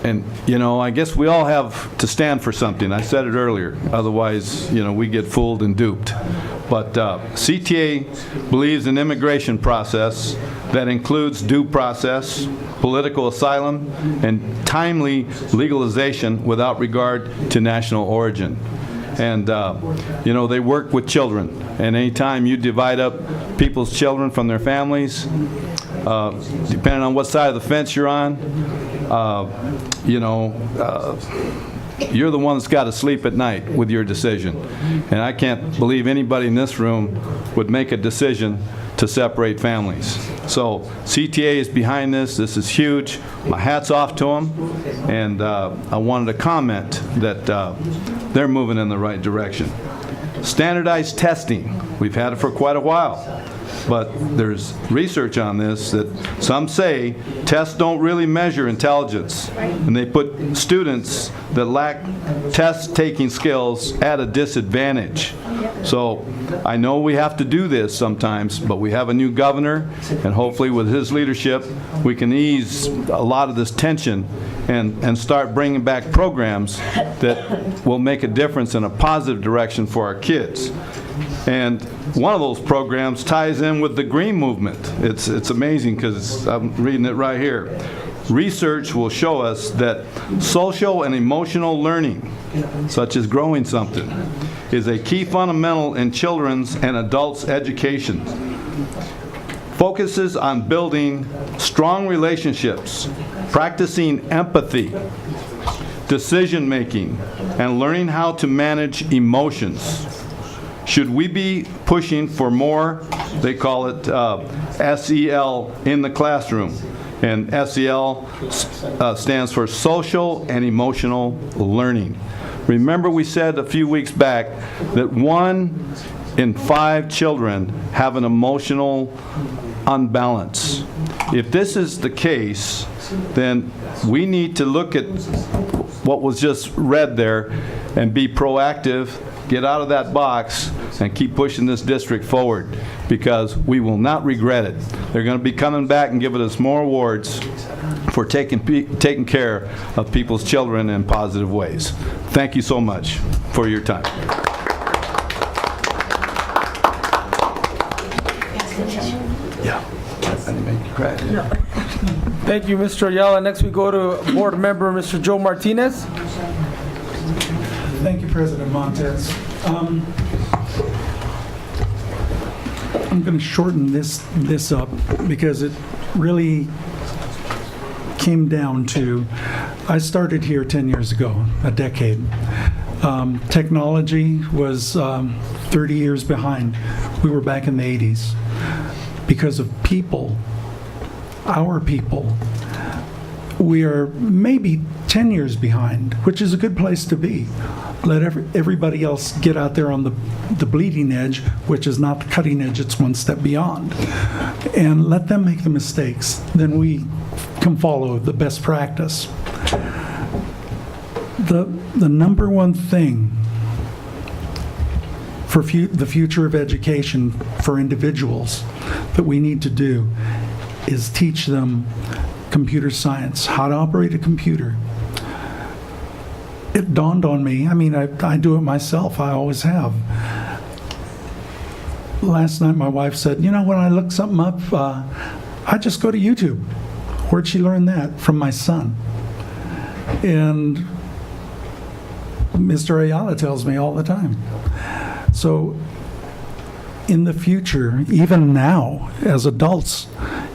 And, you know, I guess we all have to stand for something. I said it earlier. Otherwise, you know, we get fooled and duped. But CTA believes in immigration process that includes due process, political asylum, and timely legalization without regard to national origin. And, you know, they work with children. And anytime you divide up people's children from their families, depending on what side of the fence you're on, you know, you're the one that's got to sleep at night with your decision. And I can't believe anybody in this room would make a decision to separate families. So CTA is behind this. This is huge. My hat's off to them. And I wanted to comment that they're moving in the right direction. Standardized testing. We've had it for quite a while. But there's research on this that some say tests don't really measure intelligence, and they put students that lack test-taking skills at a disadvantage. So I know we have to do this sometimes, but we have a new governor, and hopefully with his leadership, we can ease a lot of this tension and start bringing back programs that will make a difference in a positive direction for our kids. And one of those programs ties in with the green movement. It's amazing because I'm reading it right here. Research will show us that social and emotional learning, such as growing something, is a key fundamental in children's and adults' education. Focuses on building strong relationships, practicing empathy, decision-making, and learning how to manage emotions. Should we be pushing for more, they call it SEL in the classroom, and SEL stands for social and emotional learning. Remember we said a few weeks back that 1 in 5 children have an emotional unbalance. If this is the case, then we need to look at what was just read there and be proactive, get out of that box, and keep pushing this district forward, because we will not regret it. They're going to be coming back and giving us more awards for taking care of people's children in positive ways. Thank you so much for your time. Yeah. I didn't make you cry. No. Thank you, Mr. Ayala. Next we go to Board Member Mr. Joe Martinez. Thank you, President Montes. I'm going to shorten this up because it really came down to, I started here 10 years ago, a decade. Technology was 30 years behind. We were back in the 80s. Because of people, our people, we are maybe 10 years behind, which is a good place to be. Let everybody else get out there on the bleeding edge, which is not the cutting edge, it's one step beyond. And let them make the mistakes. Then we can follow the best practice. The number one thing for the future of education for individuals that we need to do is teach them computer science, how to operate a computer. It dawned on me, I mean, I do it myself, I always have. Last night my wife said, you know, when I look something up, I just go to YouTube. Where'd she learn that? From my son. And Mr. Ayala tells me all the time. So in the future, even now, as adults,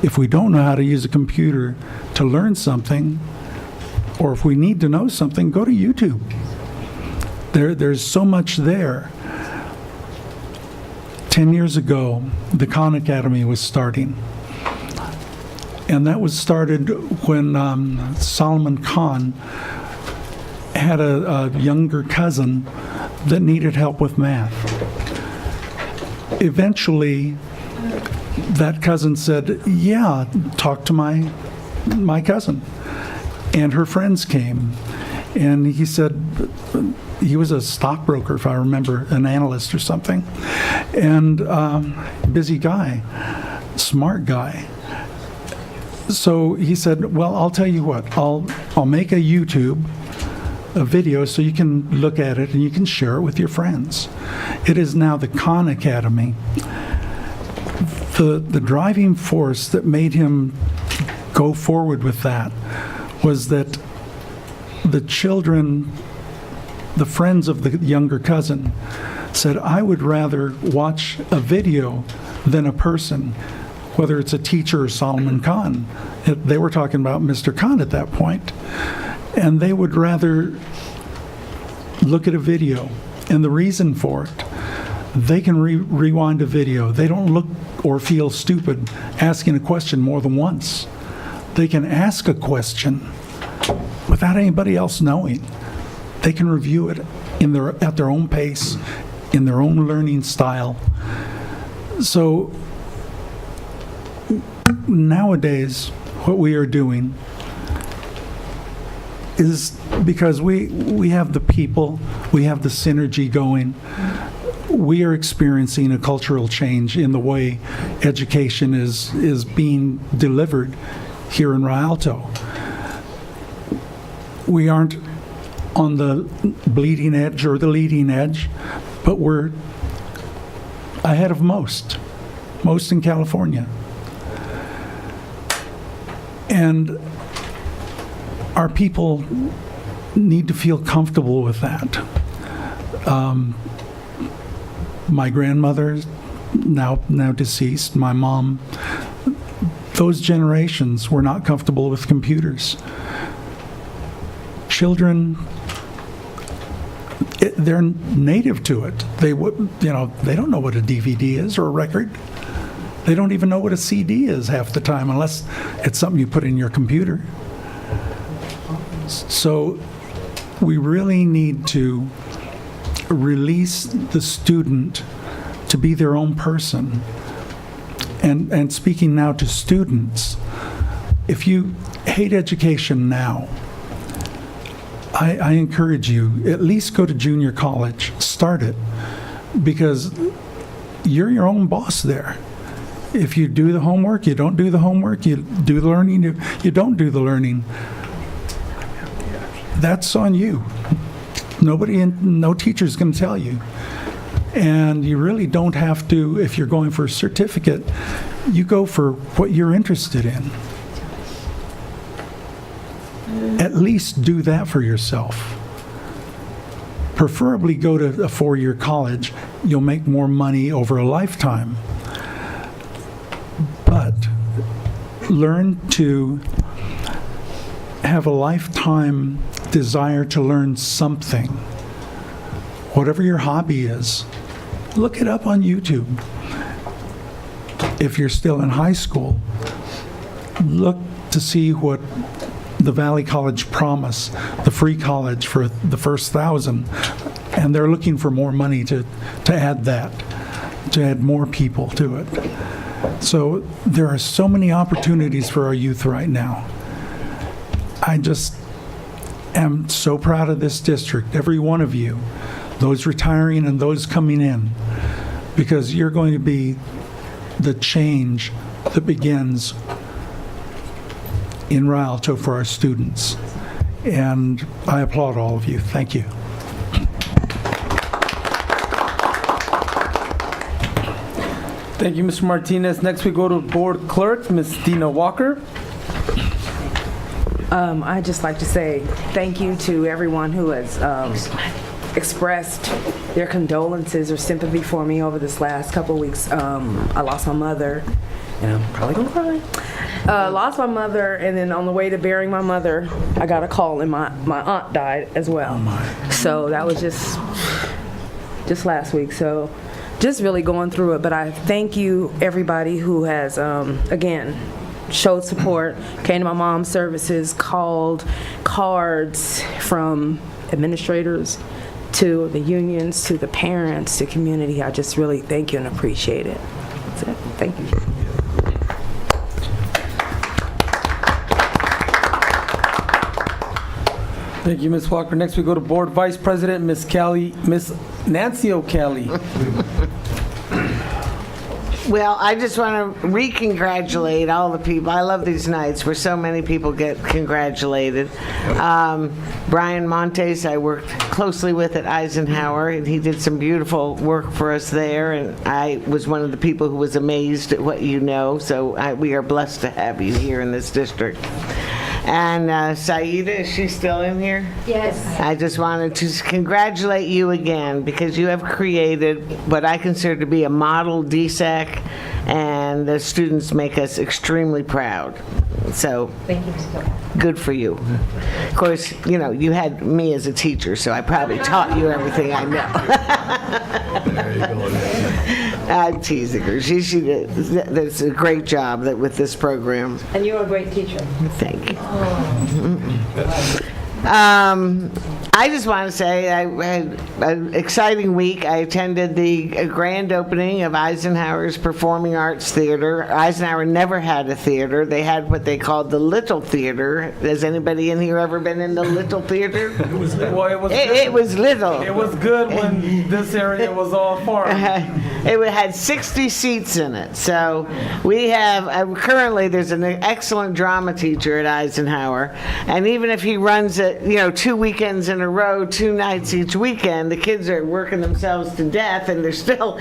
if we don't know how to use a computer to learn something, or if we need to know something, go to YouTube. There's so much there. 10 years ago, the Khan Academy was starting. And that was started when Solomon Khan had a younger cousin that needed help with math. Eventually, that cousin said, yeah, talk to my cousin. And her friends came. And he said, he was a stockbroker, if I remember, an analyst or something. And busy guy, smart guy. So he said, well, I'll tell you what, I'll make a video so you can look at it and you can share it with your friends. It is now the Khan Academy. The driving force that made him go forward with that was that the children, the friends of the younger cousin, said, I would rather watch a video than a person, whether it's a teacher or Solomon Khan. They were talking about Mr. Khan at that point. And they would rather look at a video. And the reason for it, they can rewind a video. They don't look or feel stupid asking a question more than once. They can ask a question without anybody else knowing. They can review it at their own pace, in their own learning style. So nowadays, what we are doing is, because we have the people, we have the synergy going, we are experiencing a cultural change in the way education is being delivered here in Rialto. We aren't on the bleeding edge or the leading edge, but we're ahead of most in California. And our people need to feel comfortable with that. My grandmother, now deceased, my mom, those generations were not comfortable with computers. Children, they're native to it. They don't know what a DVD is or a record. They don't even know what a CD is half the time, unless it's something you put in your computer. So we really need to release the student to be their own person. And speaking now to students, if you hate education now, I encourage you, at least go to junior college, start it, because you're your own boss there. If you do the homework, you don't do the homework, you do the learning, you don't do the learning, that's on you. No teacher's going to tell you. And you really don't have to, if you're going for a certificate, you go for what you're interested in. At least do that for yourself. Preferably go to a 4-year college. You'll make more money over a lifetime. But learn to have a lifetime desire to learn something. Whatever your hobby is, look it up on YouTube. If you're still in high school, look to see what the Valley College promise, the free college for the first 1,000, and they're looking for more money to add that, to add more people to it. So there are so many opportunities for our youth right now. I just am so proud of this district, every one of you, those retiring and those coming in, because you're going to be the change that begins in Rialto for our students. And I applaud all of you. Thank you. Thank you, Mr. Martinez. Next, we go to Board Clerk, Ms. Dina Walker. I'd just like to say thank you to everyone who has expressed their condolences or sympathy for me over this last couple of weeks. I lost my mother, and I'm probably going to cry. Lost my mother, and then on the way to burying my mother, I got a call, and my aunt died as well. So that was just last week. So just really going through it. But I thank you, everybody who has, again, showed support, came to my mom's services, called, cards from administrators to the unions, to the parents, to community. I just really thank you and appreciate it. That's it. Thank you. Thank you, Ms. Walker. Next, we go to Board Vice President, Ms. Nancy O'Kelly. Well, I just want to re-congratulate all the people. I love these nights where so many people get congratulated. Brian Montes, I worked closely with at Eisenhower, and he did some beautiful work for us there, and I was one of the people who was amazed at what you know, so we are blessed to have you here in this district. And Saida, is she still in here? Yes. I just wanted to congratulate you again because you have created what I consider to be a model DSAC, and the students make us extremely proud. So, Thank you. good for you. Of course, you know, you had me as a teacher, so I probably taught you everything I know. I'm teasing her. She does a great job with this program. And you're a great teacher. Thank you. I just want to say I had an exciting week. I attended the grand opening of Eisenhower's Performing Arts Theater. Eisenhower never had a theater. They had what they called the Little Theater. Has anybody in here ever been in the Little Theater? It was little. It was little. It was good when this area was all farm. It had 60 seats in it. So we have, currently there's an excellent drama teacher at Eisenhower. And even if he runs it, 2 weekends in a row, 2 nights each weekend, the kids are working themselves to death and they're still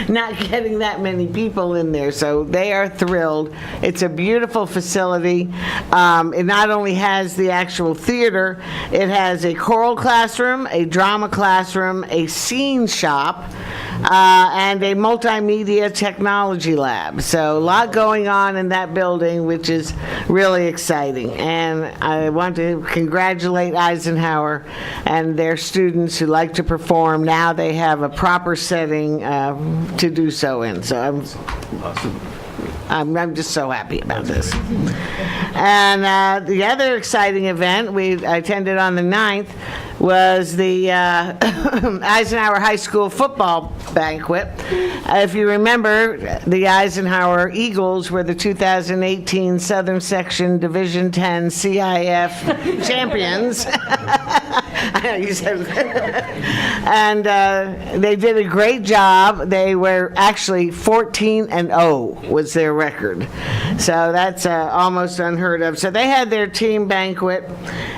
not getting that many people in there. So they are thrilled. It's a beautiful facility. It not only has the actual theater, it has a choral classroom, a drama classroom, a scene shop, and a multimedia technology lab. So a lot going on in that building, which is really exciting. And I want to congratulate Eisenhower and their students who like to perform. Now they have a proper setting to do so in. So I'm just so happy about this. And the other exciting event I attended on the 9th was the Eisenhower High School football banquet. If you remember, the Eisenhower Eagles were the 2018 Southern Section Division 10 CIF champions. I know you said and they did a great job. They were actually 14-0 was their record. So that's almost unheard of. So they had their team banquet,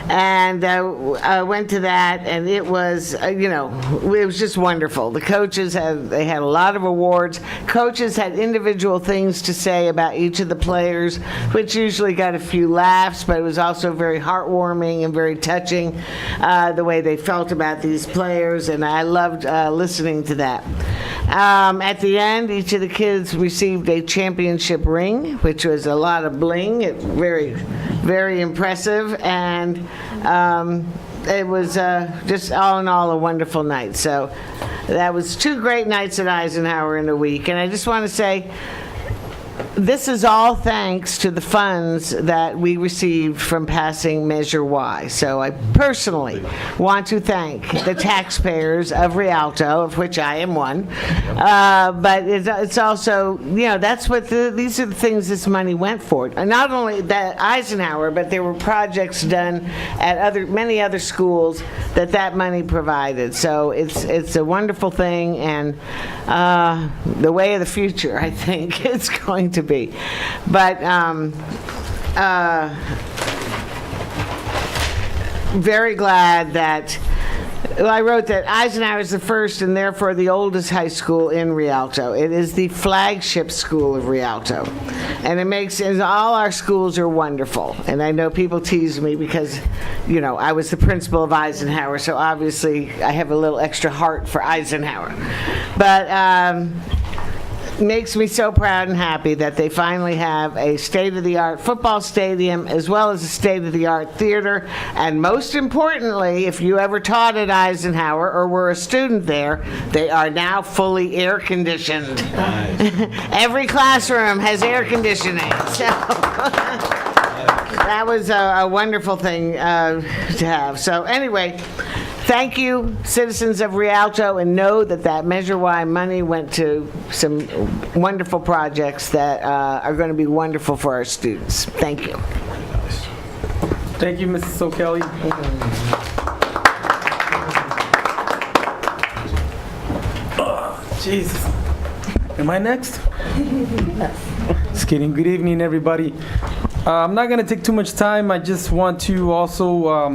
and I went to that, and it was, it was just wonderful. The coaches had a lot of awards. Coaches had individual things to say about each of the players, which usually got a few laughs, but it was also very heartwarming and very touching, the way they felt about these players, and I loved listening to that. At the end, each of the kids received a championship ring, which was a lot of bling. Very, very impressive, and it was just all in all a wonderful night. So that was 2 great nights at Eisenhower in a week, and I just want to say, this is all thanks to the funds that we received from passing Measure Y. So I personally want to thank the taxpayers of Rialto, of which I am one. But it's also, that's what these are the things this money went for. And not only that Eisenhower, but there were projects done at many other schools that money provided. So it's a wonderful thing, and the way of the future, I think it's going to be. But very glad that I wrote that Eisenhower is the first and therefore the oldest high school in Rialto. It is the flagship school of Rialto. And all our schools are wonderful. And I know people tease me because, I was the principal of Eisenhower, so obviously I have a little extra heart for Eisenhower. But makes me so proud and happy that they finally have a state-of-the-art football stadium as well as a state-of-the-art theater. And most importantly, if you ever taught at Eisenhower or were a student there, they are now fully air-conditioned. Every classroom has air conditioning. So that was a wonderful thing to have. So anyway, thank you, citizens of Rialto, and know that Measure Y money went to some wonderful projects that are going to be wonderful for our students. Thank you. Thank you, Mrs. O'Kelly. Jesus. am I next? Just kidding. Good evening, everybody. I'm not going to take too much time. I just want to also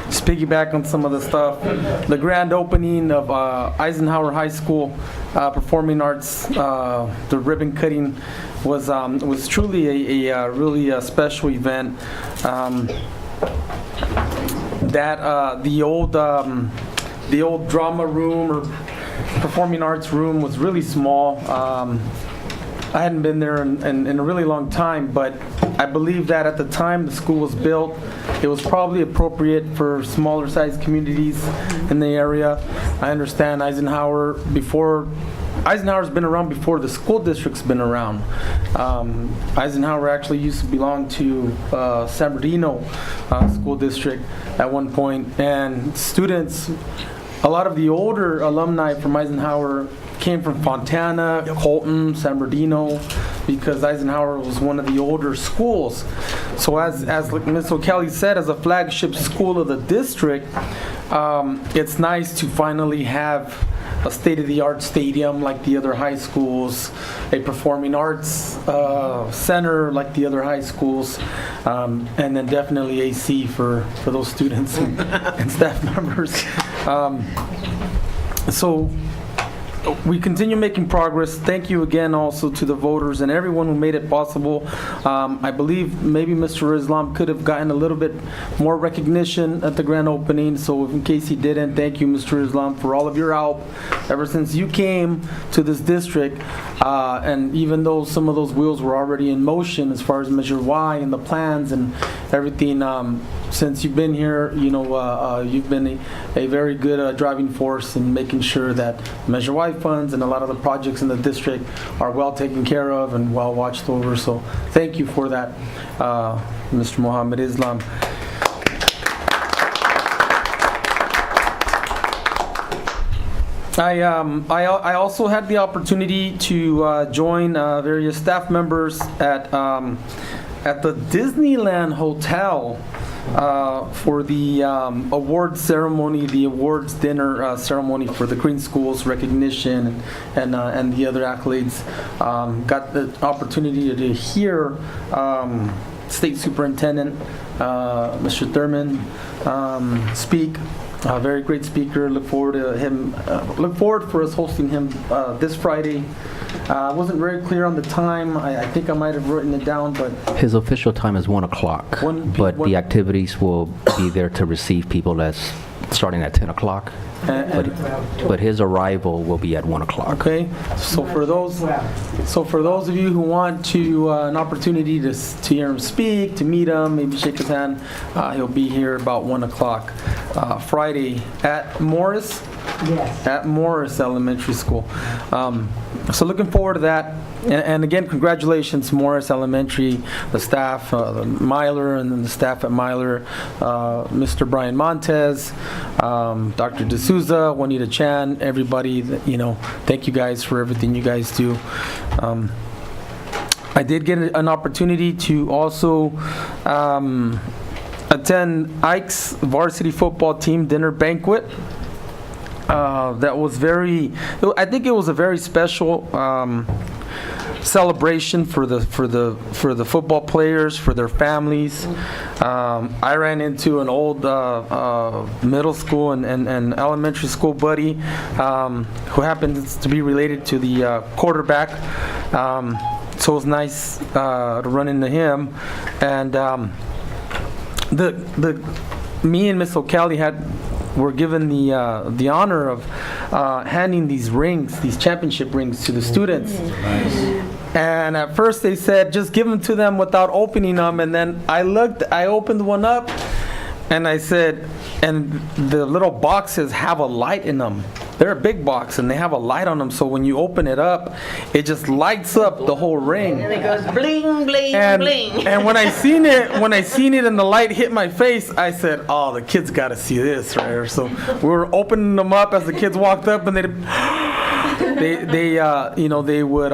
just piggyback on some of the stuff. The grand opening of Eisenhower High School Performing Arts, the ribbon cutting was truly a really special event. The old drama room or performing arts room was really small. I hadn't been there in a really long time, but I believe that at the time the school was built, it was probably appropriate for smaller sized communities in the area. I understand Eisenhower's been around before the school district's been around. Eisenhower actually used to belong to San Bernardino School District at one point, and students, a lot of the older alumni from Eisenhower came from Fontana, Colton, San Bernardino, because Eisenhower was one of the older schools. So as like Ms. O'Kelly said, as a flagship school of the district, it's nice to finally have a state-of-the-art stadium like the other high schools, a performing arts center like the other high schools, and then definitely AC for those students and staff members. So we continue making progress. Thank you again also to the voters and everyone who made it possible. I believe maybe Mr. Islam could have gotten a little bit more recognition at the grand opening, so in case he didn't, thank you, Mr. Islam, for all of your help ever since you came to this district. And even though some of those wheels were already in motion as far as Measure Y and the plans and everything, since you've been here, you've been a very good driving force in making sure that Measure Y funds and a lot of the projects in the district are well taken care of and well watched over. So thank you for that, Mr. Mohammed Islam. I also had the opportunity to join various staff members at the Disneyland Hotel for the award ceremony, the awards dinner ceremony for the Green Schools recognition and the other accolades. Got the opportunity to hear State Superintendent Mr. Thurman speak. A very great speaker. Look forward to him. Look forward for us hosting him this Friday. I wasn't very clear on the time. I think I might have written it down, but His official time is 1 o'clock, but the activities will be there to receive people that's starting at 10 o'clock. But his arrival will be at 1 o'clock. Okay, so for those of you who want to an opportunity to hear him speak, to meet him, maybe shake his hand, he'll be here about 1 o'clock Friday at Morris. Yes. At Morris Elementary School. So looking forward to that. And again, congratulations, Morris Elementary, the staff, the Myler, and then the staff at Myler, Mr. Brian Montez, Dr. D'Souza, Juanita Chan, everybody. Thank you guys for everything you guys do. I did get an opportunity to also attend Ike's varsity football team dinner banquet. That was I think it was a very special celebration for the football players, for their families. I ran into an old middle school and elementary school buddy who happens to be related to the quarterback. So it was nice to run into him. And me and Miss O'Kelly were given the honor of handing these rings, these championship rings, to the students. And at first they said, just give them to them without opening them. And then I opened one up, and I said, and the little boxes have a light in them. They're a big box, and they have a light on them, so when you open it up, it just lights up the whole ring. And it goes bling, bling, bling. And when I seen it and the light hit my face, I said, oh, the kids got to see this, right? So we were opening them up as the kids walked up, and they would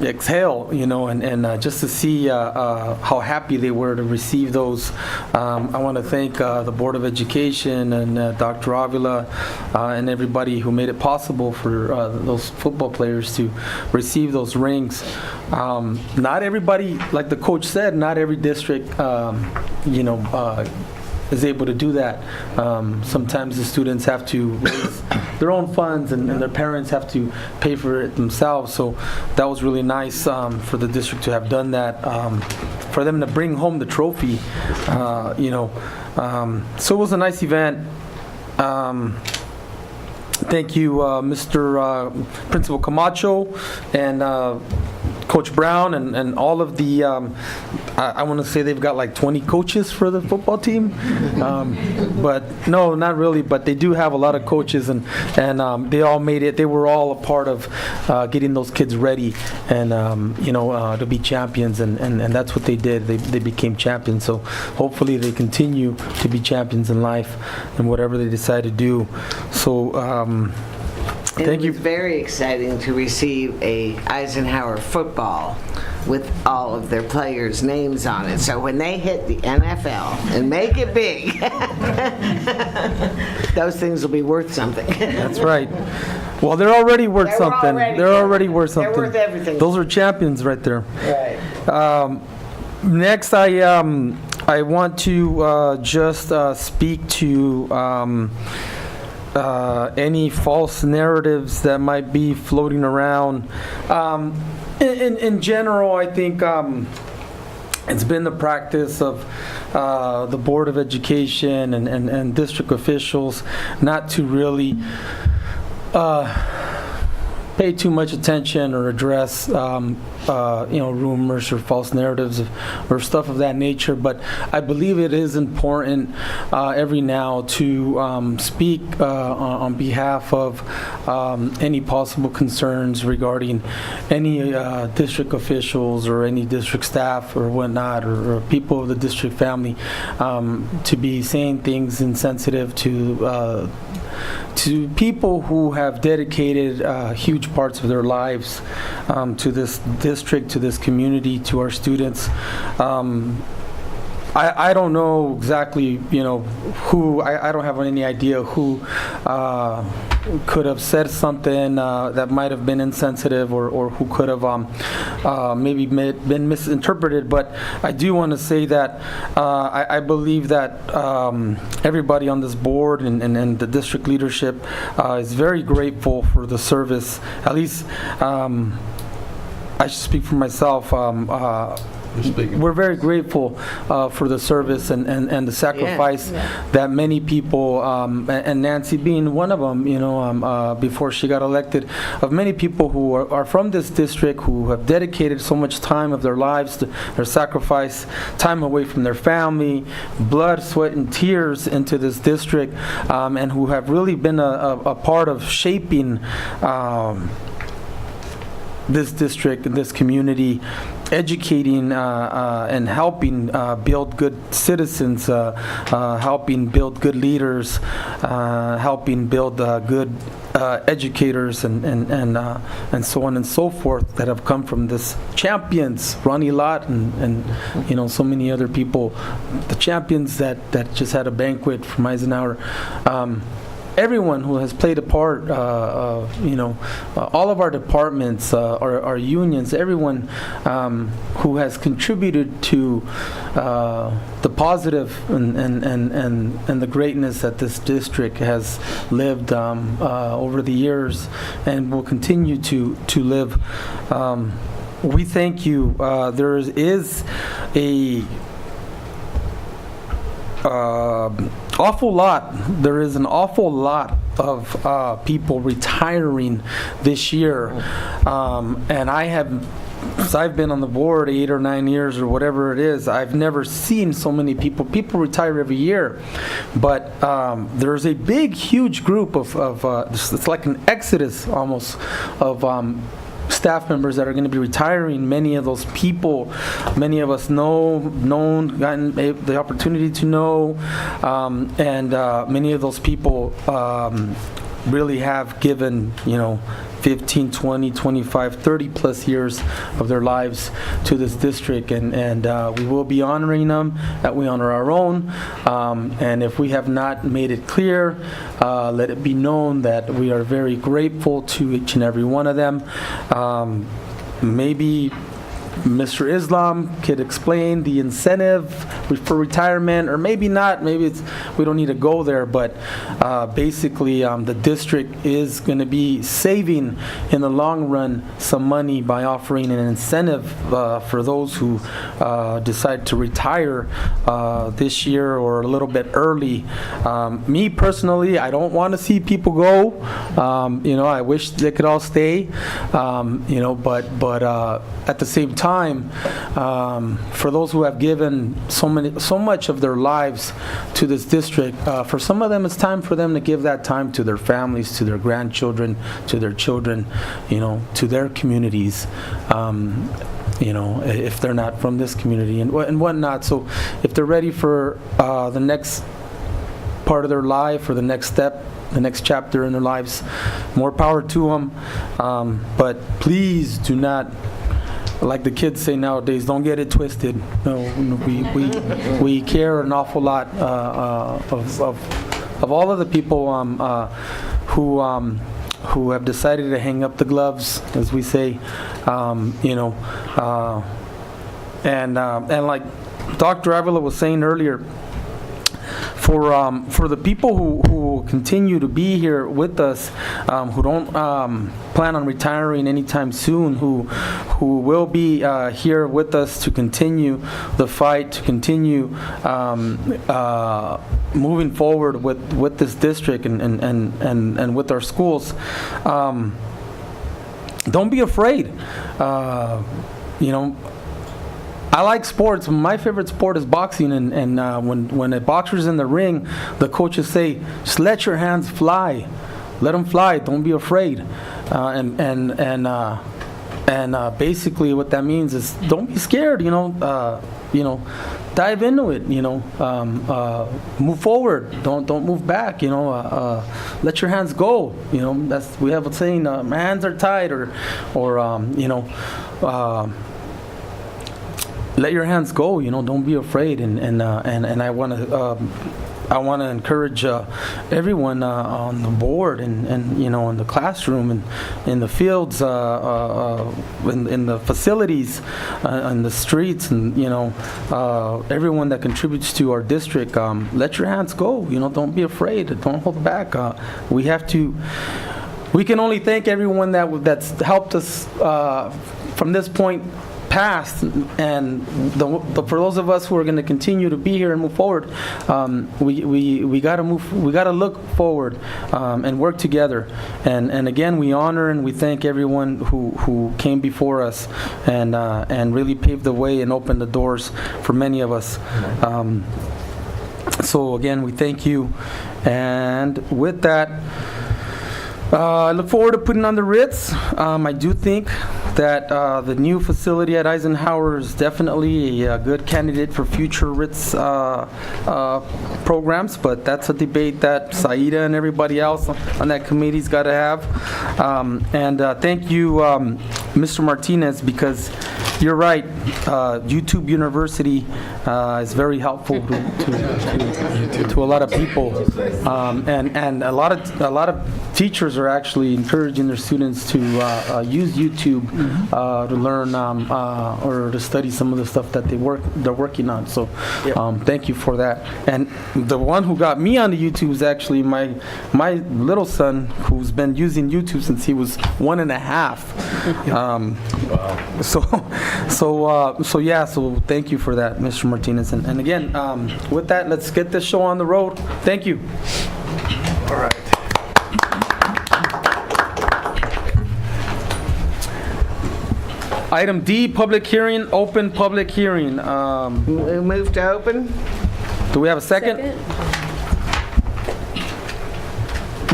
exhale, and just to see how happy they were to receive those. I want to thank the Board of Education and Dr. Avila and everybody who made it possible for those football players to receive those rings. Not everybody, like the coach said, not every district, is able to do that. Sometimes the students have to raise their own funds, and their parents have to pay for it themselves. So that was really nice for the district to have done that, for them to bring home the trophy. So it was a nice event. Thank you, Mr. Principal Camacho and Coach Brown and all of the, I want to say they've got like 20 coaches for the football team. But no, not really, but they do have a lot of coaches, and they all made it. They were all a part of getting those kids ready and, to be champions, and that's what they did. They became champions. So hopefully they continue to be champions in life and whatever they decide to do. So, thank you. It was very exciting to receive a Eisenhower football with all of their players' names on it. So when they hit the NFL and make it big, those things will be worth something. That's right. Well, they're already worth something. They're already worth something. They're worth everything. Those are champions right there. Right. Next, I want to just speak to any false narratives that might be floating around. In general, I think it's been the practice of the Board of Education and district officials not to really pay too much attention or address rumors or false narratives or stuff of that nature. But I believe it is important every now to speak on behalf of any possible concerns regarding any district officials or any district staff or whatnot, or people of the district family, to be saying things insensitive to people who have dedicated huge parts of their lives to this district, to this community, to our students. I don't know exactly, who, I don't have any idea who could have said something that might have been insensitive or who could have maybe been misinterpreted. But I do want to say that I believe that everybody on this board and the district leadership is very grateful for the service. At least I should speak for myself. We're very grateful for the service and the sacrifice that many people, and Nancy being one of them, before she got elected, of many people who are from this district, who have dedicated so much time of their lives, their sacrifice, time away from their family, blood, sweat, and tears into this district, and who have really been a part of shaping this district and this community, educating and helping build good citizens, helping build good leaders, helping build good educators, and so on and so forth, that have come from this champions, Ronnie Lott and so many other people, the champions that just had a banquet from Eisenhower. Everyone who has played a part, all of our departments, our unions, everyone who has contributed to the positive and the greatness that this district has lived over the years and will continue to live. We thank you. There is a there is an awful lot of people retiring this year, and I've been on the board 8 or 9 years or whatever it is. I've never seen so many people retire every year, but there's a big, huge group of it's like an exodus almost of staff members that are going to be retiring. Many of those people, many of us gotten the opportunity to know, and many of those people really have given, 15, 20, 25, 30 plus years of their lives to this district, and we will be honoring them as we honor our own. And if we have not made it clear, let it be known that we are very grateful to each and every one of them. Maybe Mr. Islam could explain the incentive for retirement, or maybe not. Maybe we don't need to go there, but basically the district is going to be saving in the long run some money by offering an incentive for those who decide to retire this year or a little bit early. Me personally, I don't want to see people go. I wish they could all stay. But at the same time, for those who have given so much of their lives to this district, for some of them it's time for them to give that time to their families, to their grandchildren, to their children, to their communities, if they're not from this community and whatnot. So if they're ready for the next part of their life or the next step, the next chapter in their lives, more power to them. But please do not, like the kids say nowadays, don't get it twisted. No, we care an awful lot of all of the people who have decided to hang up the gloves, as we say, and like Dr. Avila was saying earlier, for the people who continue to be here with us, who don't plan on retiring anytime soon, who will be here with us to continue the fight, to continue moving forward with this district and with our schools, don't be afraid. I like sports. My favorite sport is boxing, and when a boxer's in the ring, the coaches say, just let your hands fly. Let them fly. Don't be afraid. And basically what that means is don't be scared, dive into it, move forward. Don't move back, let your hands go. We have a saying, my hands are tied, or let your hands go, don't be afraid. And I want to encourage everyone on the board and in the classroom and in the fields, in the facilities, in the streets, and everyone that contributes to our district. Let your hands go. Don't be afraid. Don't hold back. We can only thank everyone that's helped us from this point past, and for those of us who are going to continue to be here and move forward, we got to look forward and work together. And again, we honor and we thank everyone who came before us and really paved the way and opened the doors for many of us. So again, we thank you, and with that, I look forward to putting on the writs. I do think that the new facility at Eisenhower is definitely a good candidate for future writs programs, but that's a debate that Saida and everybody else on that committee's got to have. And thank you, Mr. Martinez, because you're right. YouTube University is very helpful to a lot of people, and a lot of teachers are actually encouraging their students to use YouTube to learn or to study some of the stuff that they're working on. So thank you for that. And the one who got me onto YouTube is actually my little son, who's been using YouTube since he was 1.5. So thank you for that, Mr. Martinez. And again, with that, let's get this show on the road. Thank you. All right. Item D, public hearing, open public hearing. Move to open. Do we have a second?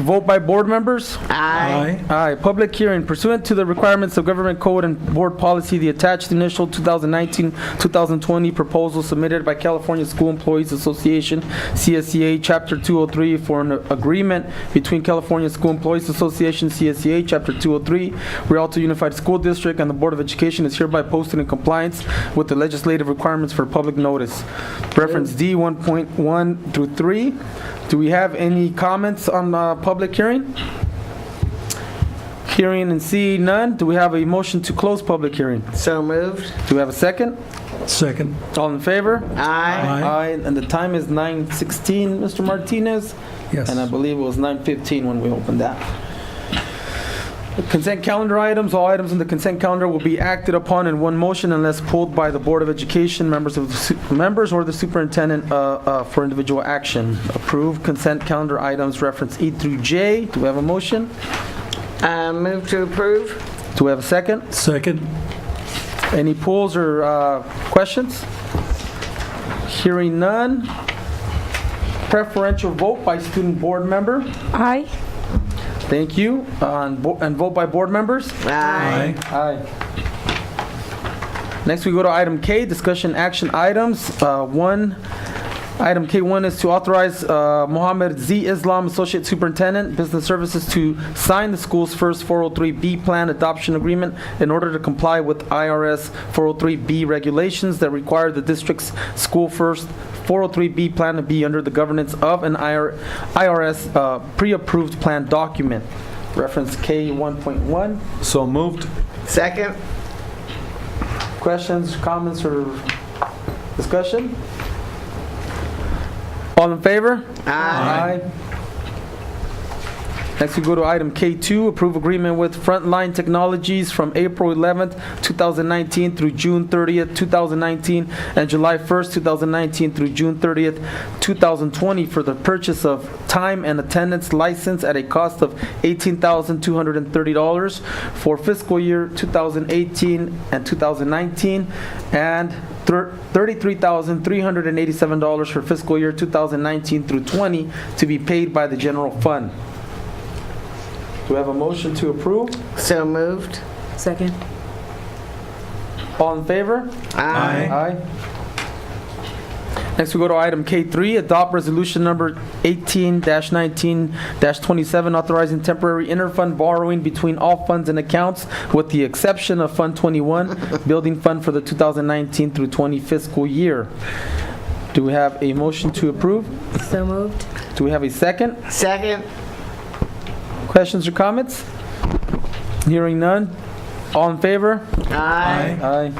Vote by board members. Aye. Aye. Public hearing. Pursuant to the requirements of government code and board policy, the attached initial 2019-2020 proposal submitted by California School Employees Association, CSEA, Chapter 203, for an agreement between California School Employees Association, CSEA, Chapter 203, Rialto Unified School District, and the Board of Education is hereby posted in compliance with the legislative requirements for public notice. Reference D 1.1 through 3. Do we have any comments on the public hearing? Hearing and seeing none. Do we have a motion to close public hearing? So moved. Do we have a second? Second. All in favor? Aye. Aye. And the time is 9:16, Mr. Martinez? Yes. And I believe it was 9:15 when we opened that. The consent calendar items. All items in the consent calendar will be acted upon in one motion unless pulled by the Board of Education, members or the superintendent for individual action. Approved consent calendar items reference E through J. Do we have a motion? Move to approve. Do we have a second? Second. Any polls or questions? Hearing none. Preferential vote by student board member. Aye. Thank you. And vote by board members? Aye. Aye. Next, we go to item K, discussion action items. Item K1 is to authorize Mohammed Z. Islam, Associate Superintendent, Business Services, to sign the school's first 403B plan adoption agreement in order to comply with IRS 403B regulations that require the district's school first 403B plan to be under the governance of an IRS pre-approved plan document. Reference K1.1. So moved. Second. Questions, comments, or discussion? All in favor? Aye. Next, we go to item K2, approve agreement with Frontline Technologies from April 11th, 2019 through June 30th, 2019, and July 1st, 2019 through June 30th, 2020 for the purchase of time and attendance license at a cost of $18,230 for fiscal year 2018 and 2019, and $33,387 for fiscal year 2019 through 20 to be paid by the general fund. Do we have a motion to approve? So moved. Second. All in favor? Aye. Aye. Next, we go to item K3, adopt resolution number 18-19-27, authorizing temporary interfund borrowing between all funds and accounts with the exception of Fund 21, Building Fund for the 2019 through 20 fiscal year. Do we have a motion to approve? So moved. Do we have a second? Second. Questions or comments? Hearing none. All in favor? Aye. Aye.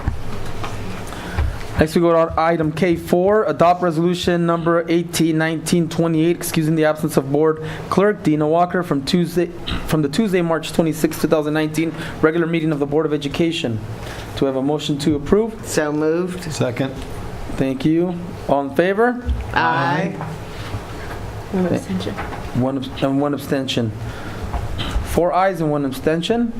Next, we go to item K4, adopt resolution number 18-19-28, excusing the absence of board clerk Dina Walker from the Tuesday, March 26, 2019, regular meeting of the Board of Education. Do we have a motion to approve? So moved. Second. Thank you. All in favor? Aye. One abstention. One abstention. 4 ayes and 1 abstention.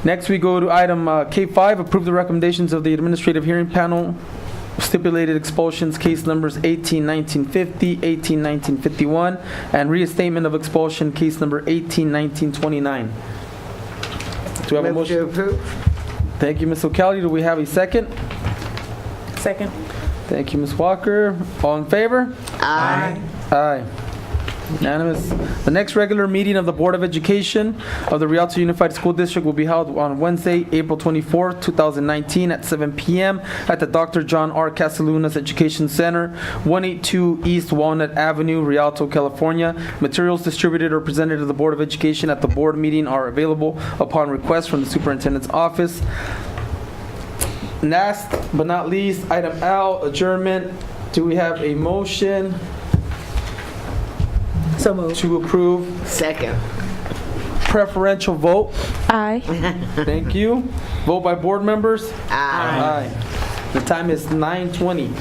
Next, we go to item K5, approve the recommendations of the Administrative Hearing Panel, stipulated expulsions, case numbers 18-1950, 18-1951, and reinstatement of expulsion, case number 18-1929. Do we have a motion? To approve. Thank you, Ms. O'Callaghan. Do we have a second? Second. Thank you, Ms. Walker. All in favor? Aye. Aye. Unanimous. The next regular meeting of the Board of Education of the Rialto Unified School District will be held on Wednesday, April 24th, 2019 at 7 p.m. at the Dr. John R. Casalunas Education Center, 182 East Walnut Avenue, Rialto, California. Materials distributed or presented to the Board of Education at the board meeting are available upon request from the superintendent's office. Last but not least, item L, adjournment. Do we have a motion? So moved. To approve. Second. Preferential vote. Aye. Thank you. Vote by board members. Aye. Aye. The time is 9:20.